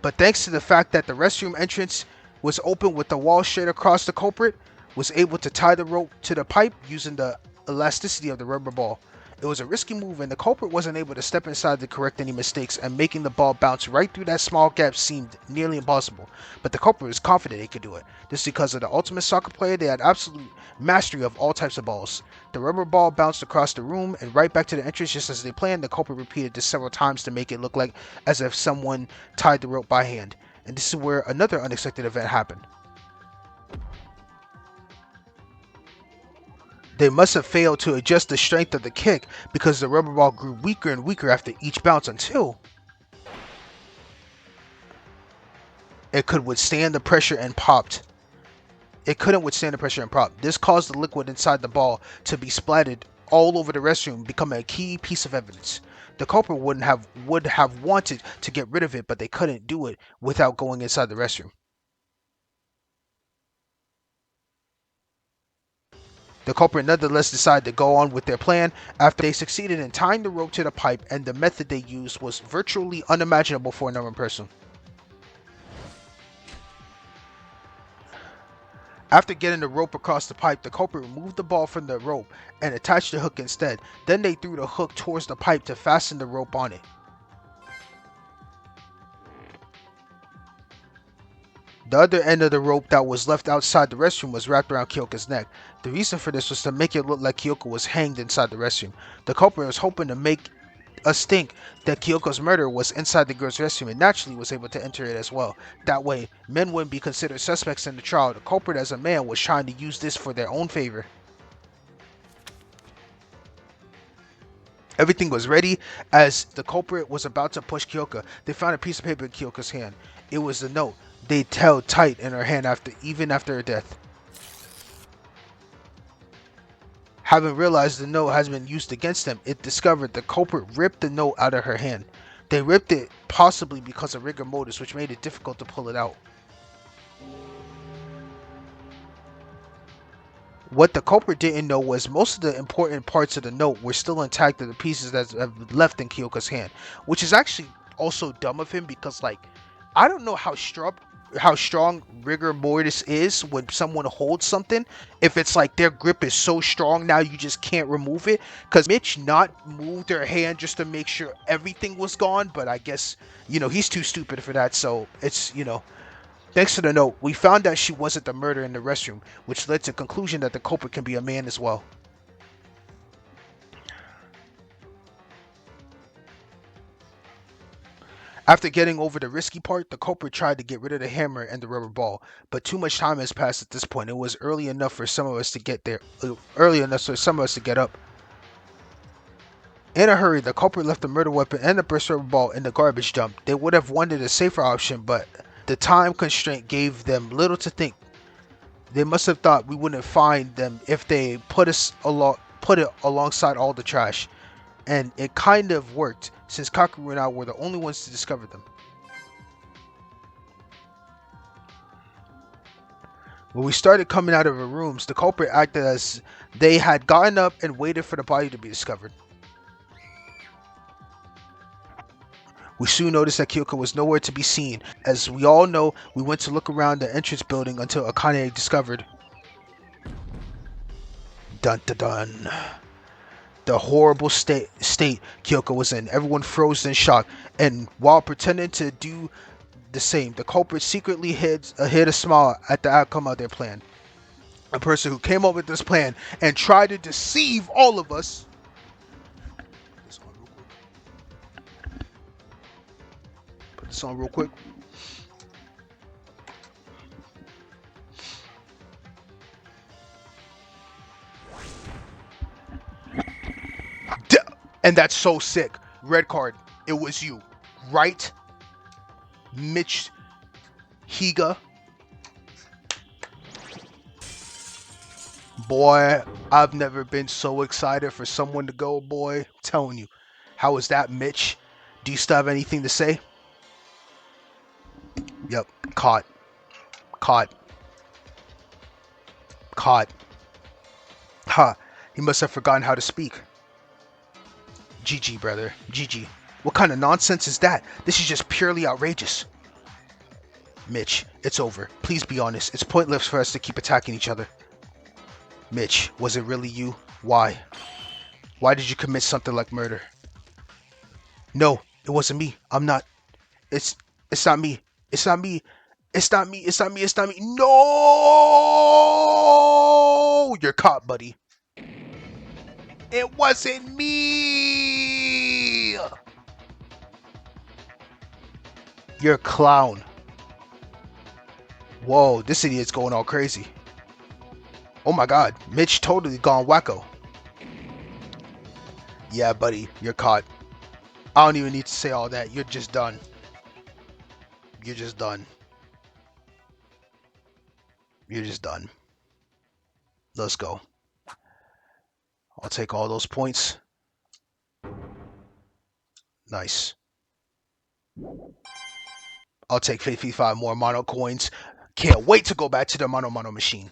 But thanks to the fact that the restroom entrance was open with the wall straight across, the culprit was able to tie the rope to the pipe using the elasticity of the rubber ball. It was a risky move, and the culprit wasn't able to step inside to correct any mistakes, and making the ball bounce right through that small gap seemed nearly impossible. But the culprit was confident he could do it. This is because of the ultimate soccer player, they had absolute mastery of all types of balls. The rubber ball bounced across the room and right back to the entrance just as they planned. The culprit repeated this several times to make it look like as if someone tied the rope by hand. And this is where another unexpected event happened. They must have failed to adjust the strength of the kick because the rubber ball grew weaker and weaker after each bounce until it could withstand the pressure and popped. It couldn't withstand the pressure and pop. This caused the liquid inside the ball to be splattered all over the restroom, becoming a key piece of evidence. The culprit would have wanted to get rid of it, but they couldn't do it without going inside the restroom. The culprit nonetheless decided to go on with their plan after they succeeded in tying the rope to the pipe, and the method they used was virtually unimaginable for a normal person. After getting the rope across the pipe, the culprit removed the ball from the rope and attached the hook instead. Then they threw the hook towards the pipe to fasten the rope on it. The other end of the rope that was left outside the restroom was wrapped around Kyoka's neck. The reason for this was to make it look like Kyoka was hanged inside the restroom. The culprit was hoping to make us think that Kyoko's murder was inside the girl's restroom and naturally was able to enter it as well. That way, men wouldn't be considered suspects in the trial. The culprit as a man was trying to use this for their own favor. Everything was ready as the culprit was about to push Kyoka. They found a piece of paper in Kyoka's hand. It was the note they held tight in her hand even after her death. Having realized the note has been used against them, it discovered the culprit ripped the note out of her hand. They ripped it possibly because of rigor mortis, which made it difficult to pull it out. What the culprit didn't know was most of the important parts of the note were still intact of the pieces that have left in Kyoka's hand, which is actually also dumb of him because, like, I don't know how strong rigor mortis is when someone holds something. If it's like their grip is so strong now you just can't remove it. Because Mitch not moved her hand just to make sure everything was gone, but I guess he's too stupid for that. So it's. Thanks to the note, we found that she wasn't the murderer in the restroom, which led to the conclusion that the culprit can be a man as well. After getting over the risky part, the culprit tried to get rid of the hammer and the rubber ball, but too much time has passed at this point. It was early enough for some of us to get there, early enough for some of us to get up. In a hurry, the culprit left the murder weapon and the burst rubber ball in the garbage dump. They would have wanted a safer option, but the time constraint gave them little to think. They must have thought we wouldn't find them if they put it alongside all the trash. And it kind of worked, since Kakeru and I were the only ones to discover them. When we started coming out of our rooms, the culprit acted as they had gotten up and waited for the body to be discovered. We soon noticed that Kyoko was nowhere to be seen. As we all know, we went to look around the entrance building until Akane discovered. Dun dun dun. The horrible state Kyoko was in. Everyone froze in shock, and while pretending to do the same, the culprit secretly hid a smile at the outcome of their plan. A person who came up with this plan and tried to deceive all of us. Put this on real quick. And that's so sick. Red card. It was you, right? Mitch Higa. Boy, I've never been so excited for someone to go, boy. I'm telling you. How was that, Mitch? Do you still have anything to say? Yep. Caught. Caught. Caught. Ha. He must have forgotten how to speak. GG, brother. GG. What kind of nonsense is that? This is just purely outrageous. Mitch, it's over. Please be honest. It's pointless for us to keep attacking each other. Mitch, was it really you? Why? Why did you commit something like murder? No, it wasn't me. I'm not. It's it's not me. It's not me. It's not me. It's not me. It's not me. No! You're caught, buddy. It wasn't me. You're a clown. Whoa, this idiot's going all crazy. Oh my god, Mitch totally gone wacko. Yeah, buddy, you're caught. I don't even need to say all that. You're just done. You're just done. You're just done. Let's go. I'll take all those points. Nice. I'll take 55 more mono coins. Can't wait to go back to the mono machine.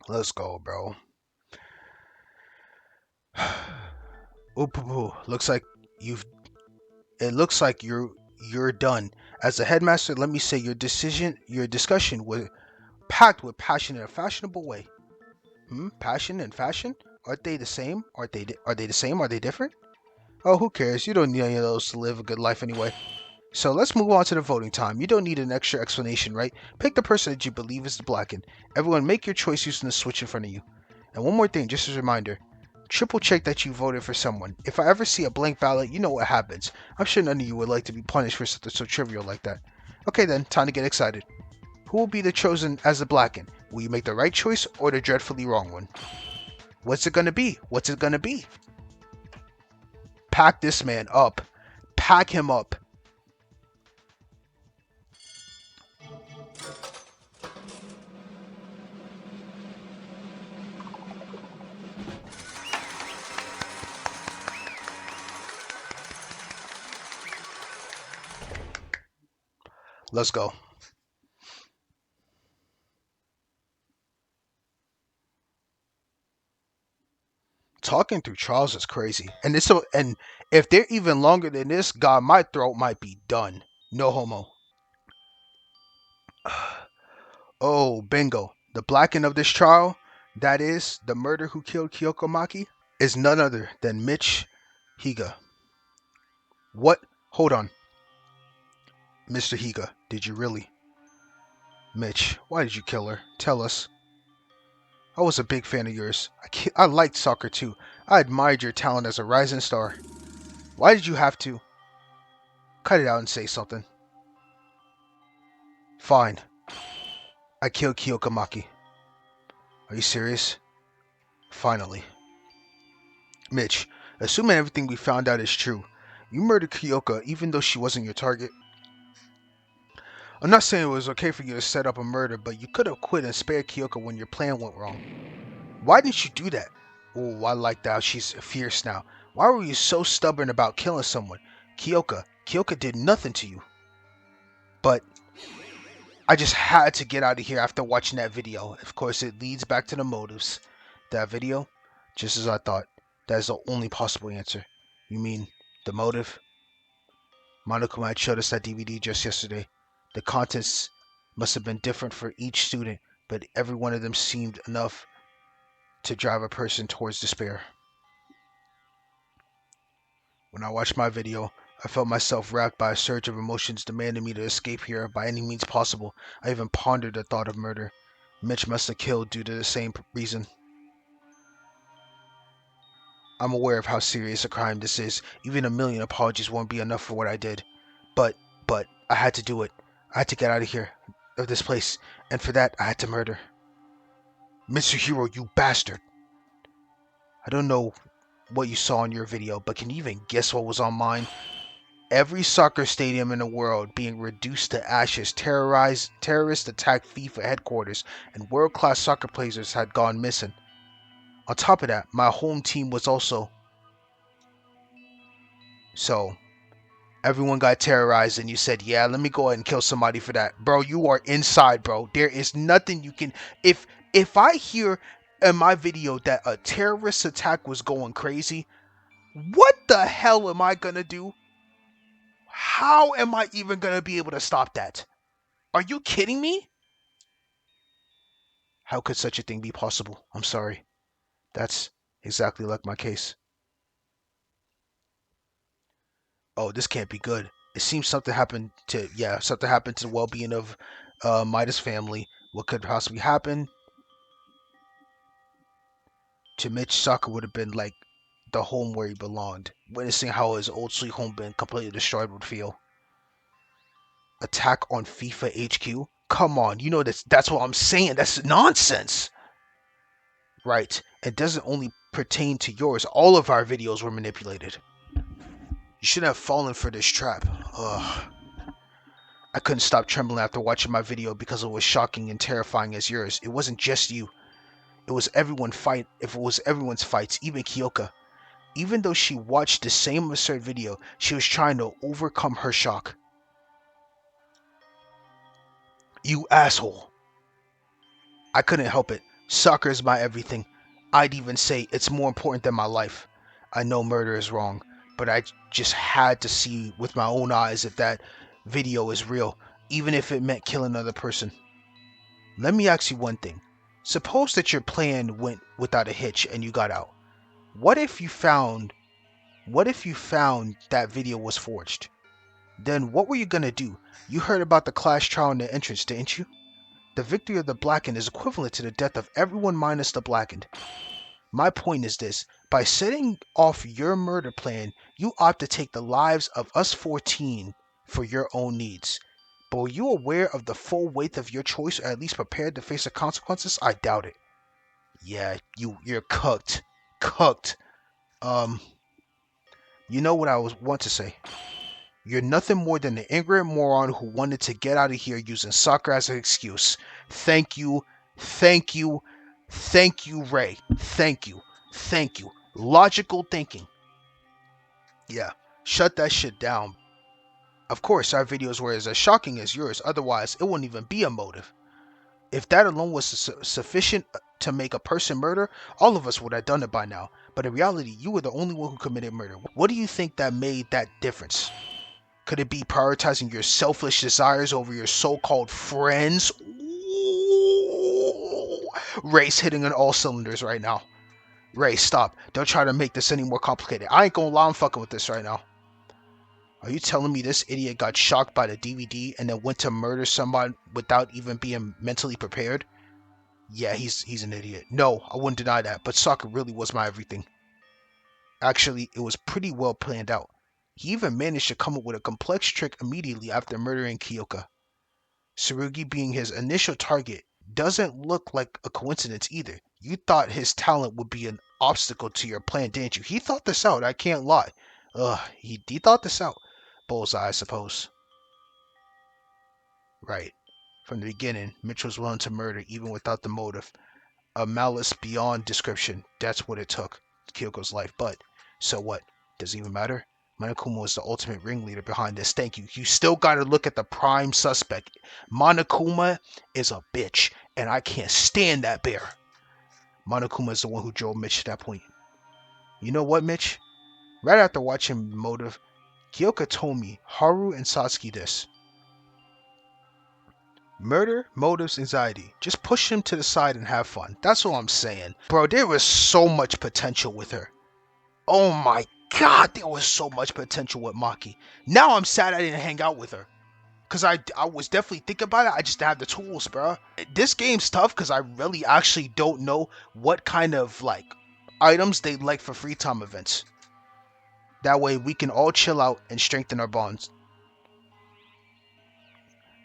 Let's go, bro. Oop, looks like you've. It looks like You're done. As the headmaster, let me say your discussion was packed with passion in a fashionable way. Passion and fashion? Aren't they the same? Are they the same? Are they different? Oh, who cares? You don't need any of those to live a good life anyway. So let's move on to the voting time. You don't need an extra explanation, right? Pick the person that you believe is the Blacken. Everyone make your choice using the switch in front of you. And one more thing, just as a reminder, triple check that you voted for someone. If I ever see a blank ballot, you know what happens. I'm sure none of you would like to be punished for something so trivial like that. Okay then, time to get excited. Who will be the chosen as the Blacken? Will you make the right choice or the dreadfully wrong one? What's it gonna be? What's it gonna be? Pack this man up. Pack him up. Let's go. Talking through trials is crazy. And if they're even longer than this, God, my throat might be done. No homo. Oh, bingo. The Blacken of this trial, that is, the murder who killed Kyoko Maki, is none other than Mitch Higa. What? Hold on. Mr. Higa, did you really? Mitch, why did you kill her? Tell us. I was a big fan of yours. I liked soccer too. I admired your talent as a rising star. Why did you have to? Cut it out and say something. Fine. I killed Kyoko Maki. Are you serious? Finally. Mitch, assuming everything we found out is true, you murdered Kyoko even though she wasn't your target? I'm not saying it was okay for you to set up a murder, but you could have quit and spared Kyoko when your plan went wrong. Why didn't you do that? Oh, I like that. She's fierce now. Why were you so stubborn about killing someone? Kyoko did nothing to you. But I just had to get out of here after watching that video. Of course, it leads back to the motives. That video, just as I thought, that is the only possible answer. You mean the motive? Monokuma had showed us that DVD just yesterday. The contents must have been different for each student, but every one of them seemed enough to drive a person towards despair. When I watched my video, I felt myself racked by a surge of emotions demanding me to escape here by any means possible. I even pondered the thought of murder. Mitch must have killed due to the same reason. I'm aware of how serious a crime this is. Even a million apologies won't be enough for what I did. But, I had to do it. I had to get out of here, of this place, and for that, I had to murder. Mr. Hero, you bastard! I don't know what you saw in your video, but can you even guess what was on mine? Every soccer stadium in the world being reduced to ashes, terrorists attacked FIFA headquarters, and world-class soccer players had gone missing. On top of that, my home team was also. So, everyone got terrorized and you said, yeah, let me go ahead and kill somebody for that. Bro, you are inside, bro. There is nothing you can. If I hear in my video that a terrorist attack was going crazy, what the hell am I gonna do? How am I even gonna be able to stop that? Are you kidding me? How could such a thing be possible? I'm sorry. That's exactly like my case. Oh, this can't be good. It seems something happened to the well-being of Midas family. What could possibly happen to Mitch? Soccer would have been like the home where he belonged. Witnessing how his old sweet home been completely destroyed would feel. Attack on FIFA HQ? Come on, you know that's what I'm saying. That's nonsense. Right. It doesn't only pertain to yours. All of our videos were manipulated. You shouldn't have fallen for this trap. Ugh. I couldn't stop trembling after watching my video because it was shocking and terrifying as yours. It wasn't just you. It was if it was everyone's fights, even Kyoka. Even though she watched the same absurd video, she was trying to overcome her shock. You asshole. I couldn't help it. Soccer is my everything. I'd even say it's more important than my life. I know murder is wrong, but I just had to see with my own eyes if that video is real, even if it meant killing another person. Let me ask you one thing. Suppose that your plan went without a hitch and you got out. What if you found that video was forged? Then what were you gonna do? You heard about the class trial in the entrance, didn't you? The victory of the blackened is equivalent to the death of everyone minus the blackened. My point is this: by setting off your murder plan, you opt to take the lives of us 14 for your own needs. But were you aware of the full weight of your choice, or at least prepared to face the consequences? I doubt it. Yeah, you're cooked. Cooked. Um, you know what I want to say. You're nothing more than an ignorant moron who wanted to get out of here using soccer as an excuse. Thank you, thank you, thank you, Ray. Thank you, thank you. Logical thinking. Yeah, shut that shit down. Of course, our videos were as shocking as yours, otherwise, it wouldn't even be a motive. If that alone was sufficient to make a person murder, all of us would have done it by now. But in reality, you were the only one who committed murder. What do you think that made that difference? Could it be prioritizing your selfish desires over your so-called friends? Ooh. Ray's hitting on all cylinders right now. Ray, stop. Don't try to make this any more complicated. I ain't gonna lie, I'm fucking with this right now. Are you telling me this idiot got shocked by the DVD and then went to murder somebody without even being mentally prepared? Yeah, he's an idiot. No, I wouldn't deny that, but soccer really was my everything. Actually, it was pretty well planned out. He even managed to come up with a complex trick immediately after murdering Kyoka. Tsurugi being his initial target doesn't look like a coincidence either. You thought his talent would be an obstacle to your plan, didn't you? He thought this out, I can't lie. He thought this out. Bullseye, I suppose. Right. From the beginning, Mitch was willing to murder even without the motive. A malice beyond description. That's what it took. Kyoko's life. But, so what? Does it even matter? Monokuma was the ultimate ringleader behind this. Thank you. You still gotta look at the prime suspect. Monokuma is a bitch, and I can't stand that bear. Monokuma is the one who drove Mitch to that point. You know what, Mitch? Right after watching Motive, Kyoka told me Haru and Satsuki this. Murder, motives, anxiety. Just push him to the side and have fun. That's all I'm saying. Bro, there was so much potential with her. Oh my god, there was so much potential with Maki. Now I'm sad I didn't hang out with her. Because I was definitely thinking about it. I just didn't have the tools, bro. This game's tough because I really actually don't know what kind of, like, items they like for free time events. That way we can all chill out and strengthen our bonds.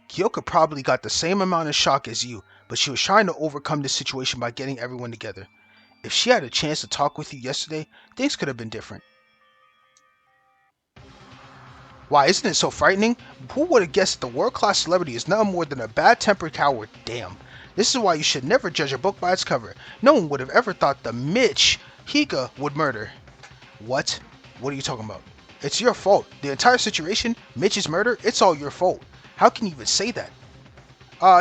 Kyoka probably got the same amount of shock as you, but she was trying to overcome this situation by getting everyone together. If she had a chance to talk with you yesterday, things could have been different. Why, isn't it so frightening? Who would have guessed that the world-class celebrity is nothing more than a bad-tempered coward? Damn. This is why you should never judge a book by its cover. No one would have ever thought the Mitch Higa would murder. What? What are you talking about? It's your fault. The entire situation, Mitch's murder, it's all your fault. How can you even say that?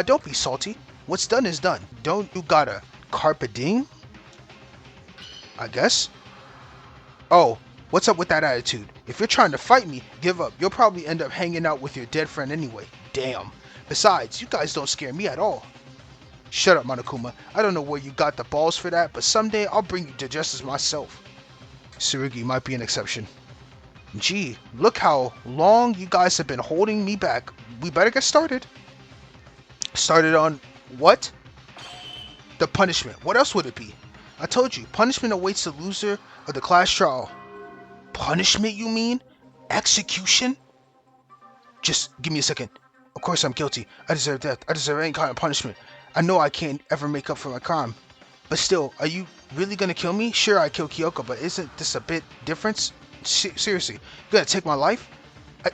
Don't be salty. What's done is done. Don't you gotta carpe diem? I guess. Oh, what's up with that attitude? If you're trying to fight me, give up. You'll probably end up hanging out with your dead friend anyway. Damn. Besides, you guys don't scare me at all. Shut up, Monokuma. I don't know where you got the balls for that, but someday I'll bring you to justice myself. Tsurugi might be an exception. Gee, look how long you guys have been holding me back. We better get started. Started on what? The punishment. What else would it be? I told you, punishment awaits the loser of the class trial. Punishment, you mean? Execution? Just give me a second. Of course I'm guilty. I deserve death. I deserve any kind of punishment. I know I can't ever make up for my crime. But still, are you really gonna kill me? Sure, I killed Kyoko, but isn't this a bit different? Seriously, you gonna take my life?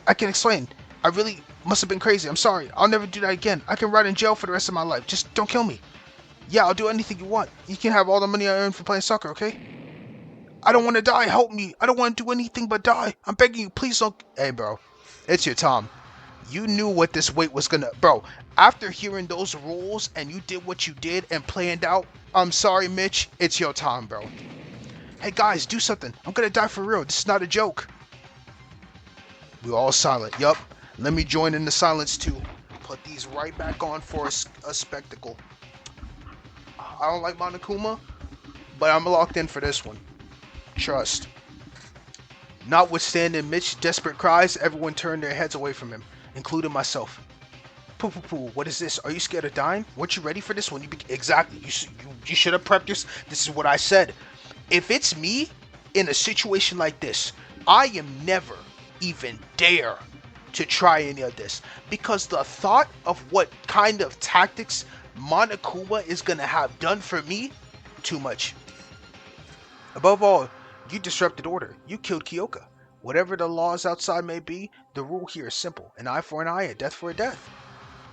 I can explain. I really must have been crazy. I'm sorry. I'll never do that again. I can rot in jail for the rest of my life. Just don't kill me. Yeah, I'll do anything you want. You can have all the money I earned for playing soccer, okay? I don't want to die. Help me. I don't want to do anything but die. I'm begging you. Please don't. Hey, bro. It's your time. You knew what this wait was gonna... Bro, after hearing those rules and you did what you did and planned out, I'm sorry, Mitch. It's your time, bro. Hey, guys, do something. I'm gonna die for real. This is not a joke. We were all silent. Yup. Let me join in the silence too. Put these right back on for a spectacle. I don't like Monokuma, but I'm locked in for this one. Trust. Notwithstanding Mitch's desperate cries, everyone turned their heads away from him, including myself. Poo poo poo, what is this? Are you scared of dying? Weren't you ready for this when you exactly? You should have prepped yourself. This is what I said. If it's me in a situation like this, I am never even dare to try any of this because the thought of what kind of tactics Monokuma is gonna have done for me, too much. Above all, you disrupted order. You killed Kyoka. Whatever the laws outside may be, the rule here is simple: an eye for an eye, a death for a death.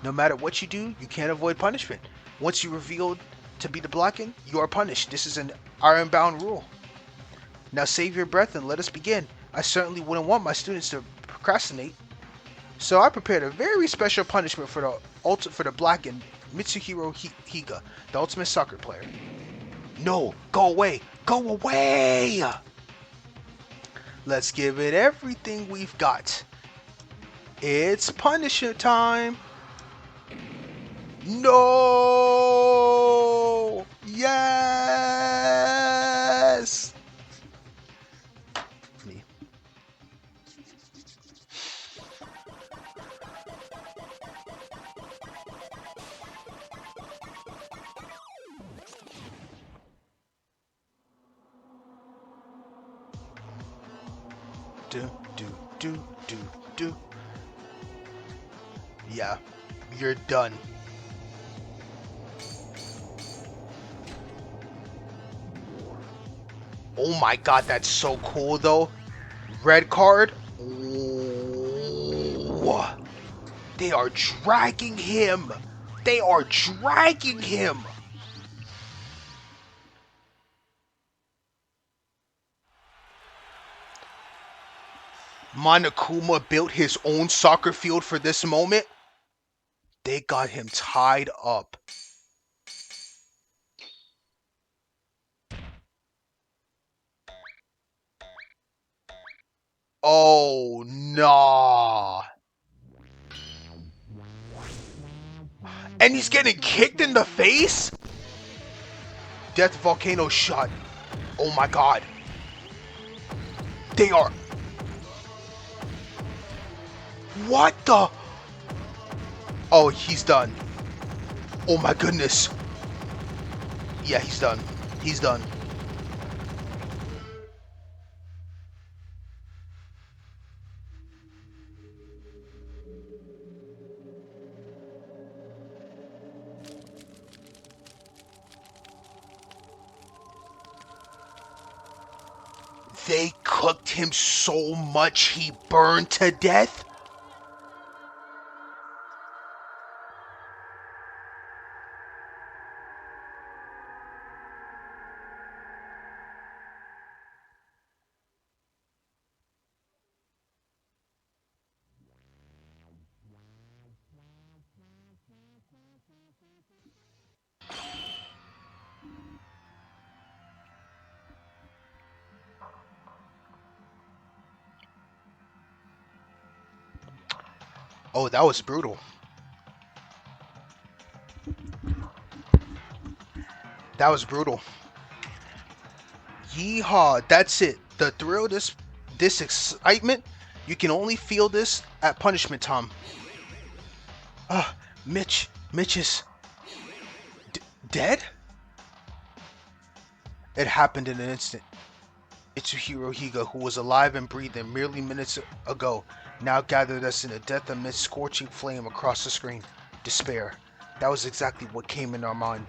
No matter what you do, you can't avoid punishment. Once you're revealed to be the Blacken, you are punished. This is an iron-bound rule. Now save your breath and let us begin. I certainly wouldn't want my students to procrastinate. So I prepared a very special punishment for the Blackened Mitsuhiro Higa, the ultimate soccer player. No, go away! Go away! Let's give it everything we've got. It's Punisher time! No! Yes! Me. Do, do, do, do, do. Yeah, you're done. Oh my god, that's so cool though. Red card. Ooh. They are dragging him. They are dragging him. Monokuma built his own soccer field for this moment. They got him tied up. Oh, nah. And he's getting kicked in the face? Death volcano shot. Oh my god. They are. What the? Oh, he's done. Oh my goodness. Yeah, he's done. He's done. They cooked him so much he burned to death? Oh, that was brutal. That was brutal. Yeehaw, that's it. The thrill, this excitement, you can only feel this at punishment time. Mitch is dead? It happened in an instant. Itsuhiro Higa, who was alive and breathing merely minutes ago, now gathered us in a death amidst scorching flame across the screen. Despair. That was exactly what came in our mind.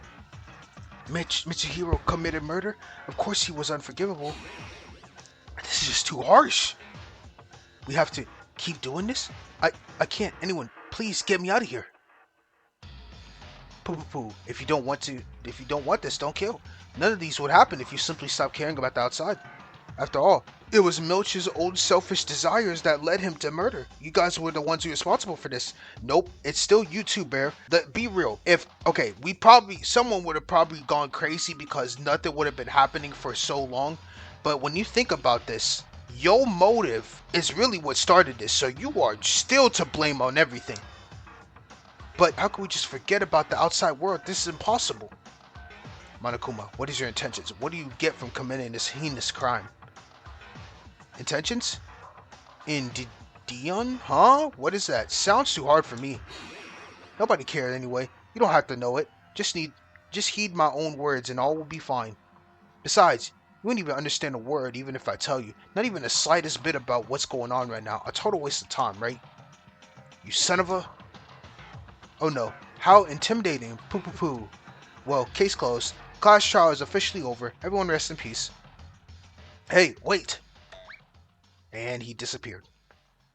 Mitsuhiro committed murder? Of course he was unforgivable. This is just too harsh. We have to keep doing this? I can't. Anyone, please get me out of here. Poo poo poo. If you don't want this, don't kill. None of these would happen if you simply stopped caring about the outside. After all, it was Milch's old selfish desires that led him to murder. You guys were the ones who were responsible for this. Nope, it's still you too, Bear. Be real. Someone would have probably gone crazy because nothing would have been happening for so long. But when you think about this, Your motive is really what started this, so you are still to blame on everything. But how can we just forget about the outside world? This is impossible. Monokuma, what is your intentions? What do you get from committing this heinous crime? Intentions? In Dion? Huh? What is that? Sounds too hard for me. Nobody cares anyway. You don't have to know it. Just heed my own words and all will be fine. Besides, you wouldn't even understand a word even if I tell you. Not even the slightest bit about what's going on right now. A total waste of time, right? You son of a... Oh no. How intimidating. Poo poo poo. Well, case closed. Class trial is officially over. Everyone rest in peace. Hey, wait! And he disappeared.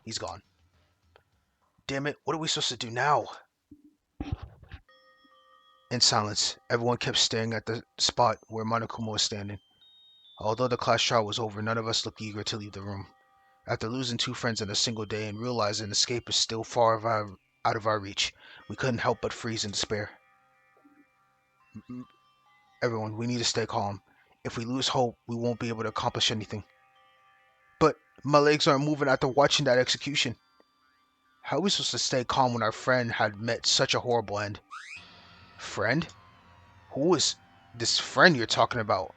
He's gone. Damn it, what are we supposed to do now? In silence, everyone kept staring at the spot where Monokuma was standing. Although the class trial was over, none of us looked eager to leave the room. After losing 2 friends in a single day and realizing escape is still out of our reach, we couldn't help but freeze in despair. Everyone, we need to stay calm. If we lose hope, we won't be able to accomplish anything. But my legs aren't moving after watching that execution. How are we supposed to stay calm when our friend had met such a horrible end? Friend? Who is this friend you're talking about?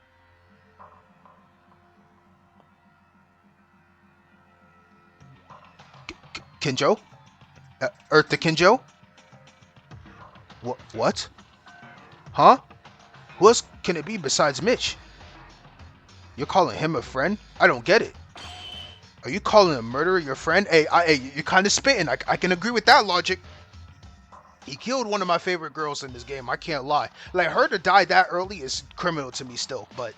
Kinjo? Earth the Kinjo? What? Huh? Who else can it be besides Mitch? You're calling him a friend? I don't get it. Are you calling a murderer your friend? Hey, you're kind of spitting. I can agree with that logic. He killed one of my favorite girls in this game. I can't lie. Like, her to die that early is criminal to me still. But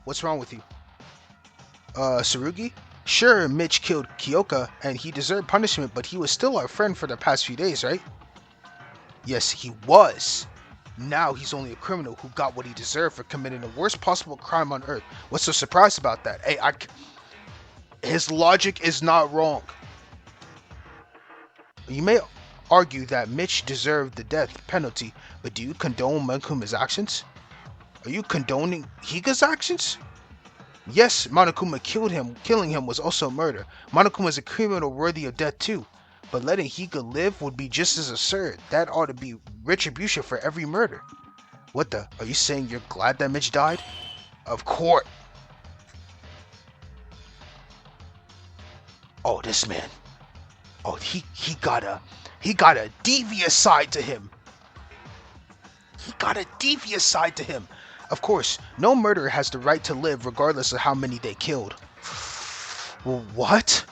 what's wrong with you? Tsurugi? Sure, Mitch killed Kyoka, and he deserved punishment, but he was still our friend for the past few days, right? Yes, he was. Now he's only a criminal who got what he deserved for committing the worst possible crime on Earth. What's so surprised about that? His logic is not wrong. You may argue that Mitch deserved the death penalty, but do you condone Monokuma's actions? Are you condoning Higa's actions? Yes, Monokuma killed him. Killing him was also murder. Monokuma is a criminal worthy of death too. But letting Higa live would be just as absurd. That ought to be retribution for every murder. What the? Are you saying you're glad that Mitch died? Of course. Oh, this man. Oh, he got a devious side to him. He got a devious side to him. Of course, no murderer has the right to live regardless of how many they killed. Well, what?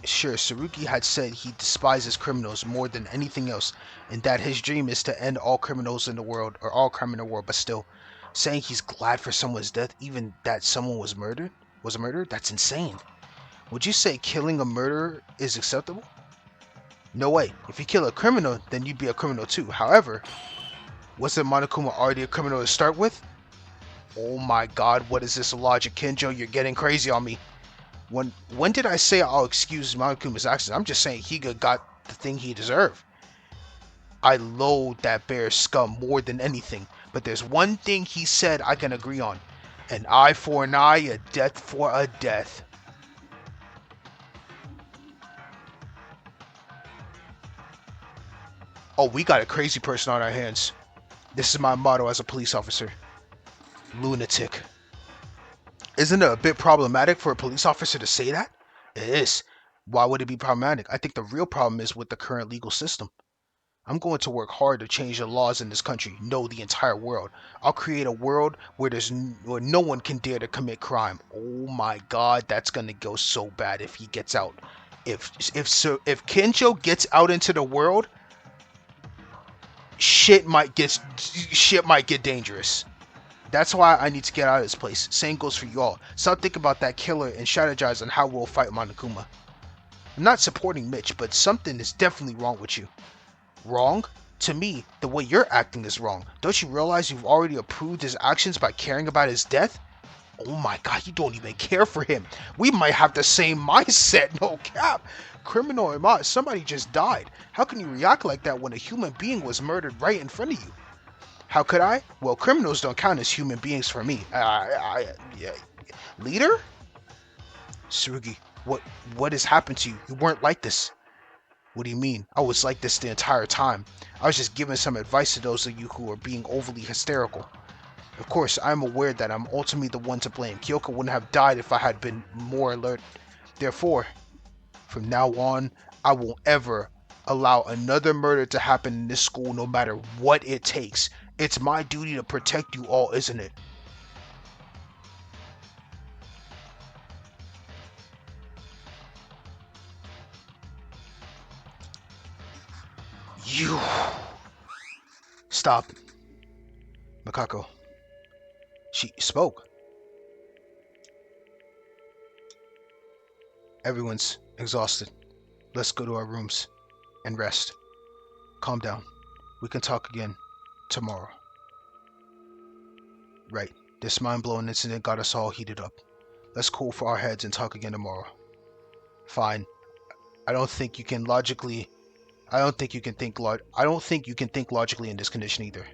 Sure, Tsurugi had said he despises criminals more than anything else, and that his dream is to end all criminals in the world, or all crime in the world, but still, saying he's glad for someone's death, even that someone was murdered, that's insane. Would you say killing a murderer is acceptable? No way. If you kill a criminal, then you'd be a criminal too. However, wasn't Monokuma already a criminal to start with? Oh my god, what is this logic, Kinjo? You're getting crazy on me. When did I say I'll excuse Monokuma's actions? I'm just saying Higa got the thing he deserved. I loathe that bear's scum more than anything, but there's one thing he said I can agree on. An eye for an eye, a death for a death. Oh, we got a crazy person on our hands. This is my motto as a police officer. Lunatic. Isn't it a bit problematic for a police officer to say that? It is. Why would it be problematic? I think the real problem is with the current legal system. I'm going to work hard to change the laws in this country, no, the entire world. I'll create a world where where no one can dare to commit crime. Oh my god, that's gonna go so bad if he gets out. If Kencho gets out into the world, shit might get dangerous. That's why I need to get out of this place. Same goes for you all. Stop thinking about that killer and strategize on how we'll fight Monokuma. I'm not supporting Mitch, but something is definitely wrong with you. Wrong? To me, the way you're acting is wrong. Don't you realize you've already approved his actions by caring about his death? Oh my god, you don't even care for him. We might have the same mindset, no cap. Criminal or not, somebody just died. How can you react like that when a human being was murdered right in front of you? How could I? Well, criminals don't count as human beings for me. Yeah. Leader? Tsurugi, what has happened to you? You weren't like this. What do you mean? I was like this the entire time. I was just giving some advice to those of you who are being overly hysterical. Of course, I'm aware that I'm ultimately the one to blame. Kyoka wouldn't have died if I had been more alert. Therefore, from now on, I won't ever allow another murder to happen in this school no matter what it takes. It's my duty to protect you all, isn't it? You. Stop. Makako. She spoke. Everyone's exhausted. Let's go to our rooms and rest. Calm down. We can talk again tomorrow. Right. This mind-blowing incident got us all heated up. Let's cool for our heads and talk again tomorrow. Fine. I don't think you can logically. I don't think you can think I don't think you can think logically in this condition either.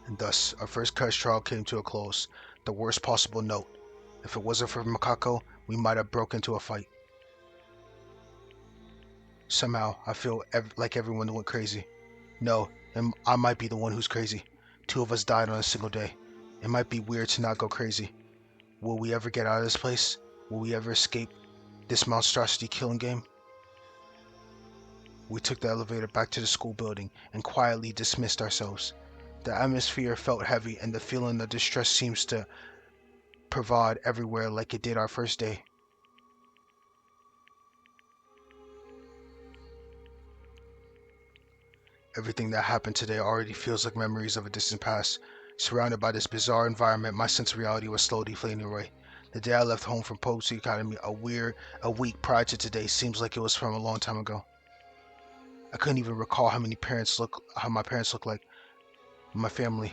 And thus, our first crash trial came to a close. The worst possible note. If it wasn't for Makako, we might have broken into a fight. Somehow, I feel like everyone went crazy. No, I might be the one who's crazy. Two of us died on a single day. It might be weird to not go crazy. Will we ever get out of this place? Will we ever escape this monstrosity killing game? We took the elevator back to the school building and quietly dismissed ourselves. The atmosphere felt heavy and the feeling of distress seems to pervade everywhere like it did our first day. Everything that happened today already feels like memories of a distant past. Surrounded by this bizarre environment, my sense of reality was slowly fading away. The day I left home from Poetry Academy, a week prior to today, seems like it was from a long time ago. I couldn't even recall how my parents look like. My family.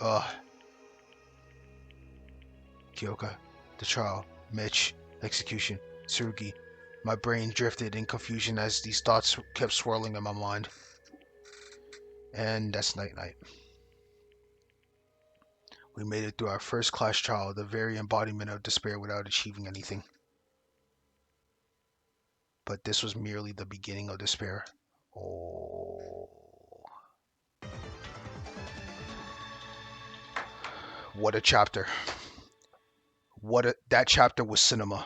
Ugh. Kyoka, the trial, Mitch, execution, Tsurugi. My brain drifted in confusion as these thoughts kept swirling in my mind. And that's night night. We made it through our first class trial, the very embodiment of despair without achieving anything. But this was merely the beginning of despair. Oh. What a chapter. That chapter was cinema.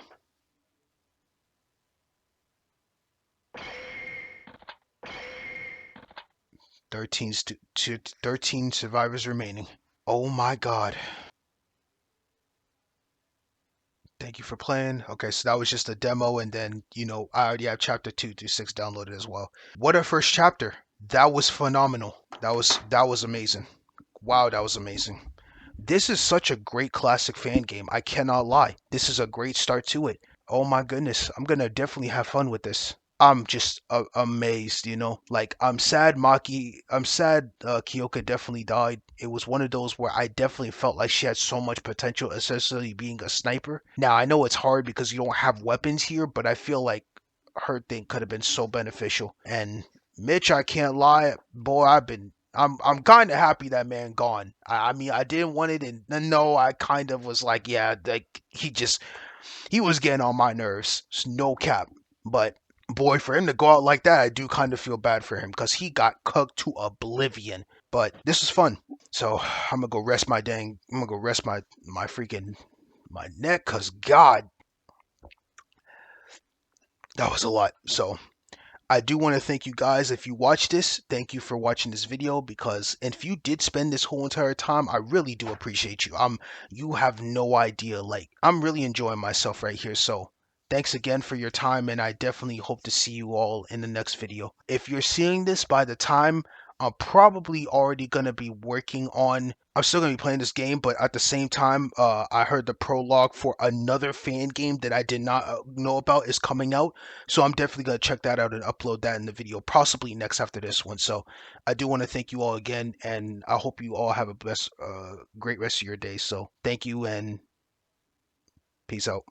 13 survivors remaining. Oh my god. Thank you for playing. Okay, so that was just a demo, and then, I already have chapter 2 through 6 downloaded as well. What a first chapter. That was phenomenal. That was amazing. Wow, that was amazing. This is such a great classic fan game. I cannot lie. This is a great start to it. Oh my goodness. I'm going to definitely have fun with this. I'm just amazed, Like I'm sad Kyoka definitely died. It was one of those where I definitely felt like she had so much potential, especially being a sniper. Now, I know it's hard because you don't have weapons here, but I feel like her thing could have been so beneficial. And Mitch, I can't lie, boy, I'm kind of happy that man gone. I mean, I didn't want it, and no, I kind of was like, yeah, like he was getting on my nerves. It's no cap. But boy, for him to go out like that, I do kind of feel bad for him because he got cooked to oblivion. But this was fun. So I'm gonna go rest I'm gonna go rest my freaking my neck, cause God, that was a lot. So I do want to thank you guys. If you watch this, thank you for watching this video, because if you did spend this whole entire time, I really do appreciate you. You have no idea. Like, I'm really enjoying myself right here. So thanks again for your time, and I definitely hope to see you all in the next video. If you're seeing this by the time, I'm probably already gonna be working on. I'm still gonna be playing this game, but at the same time, I heard the prologue for another fan game that I did not know about is coming out. So I'm definitely gonna check that out and upload that in the video, possibly next after this one. So I do want to thank you all again, and I hope you all have a great rest of your day. So thank you and peace out.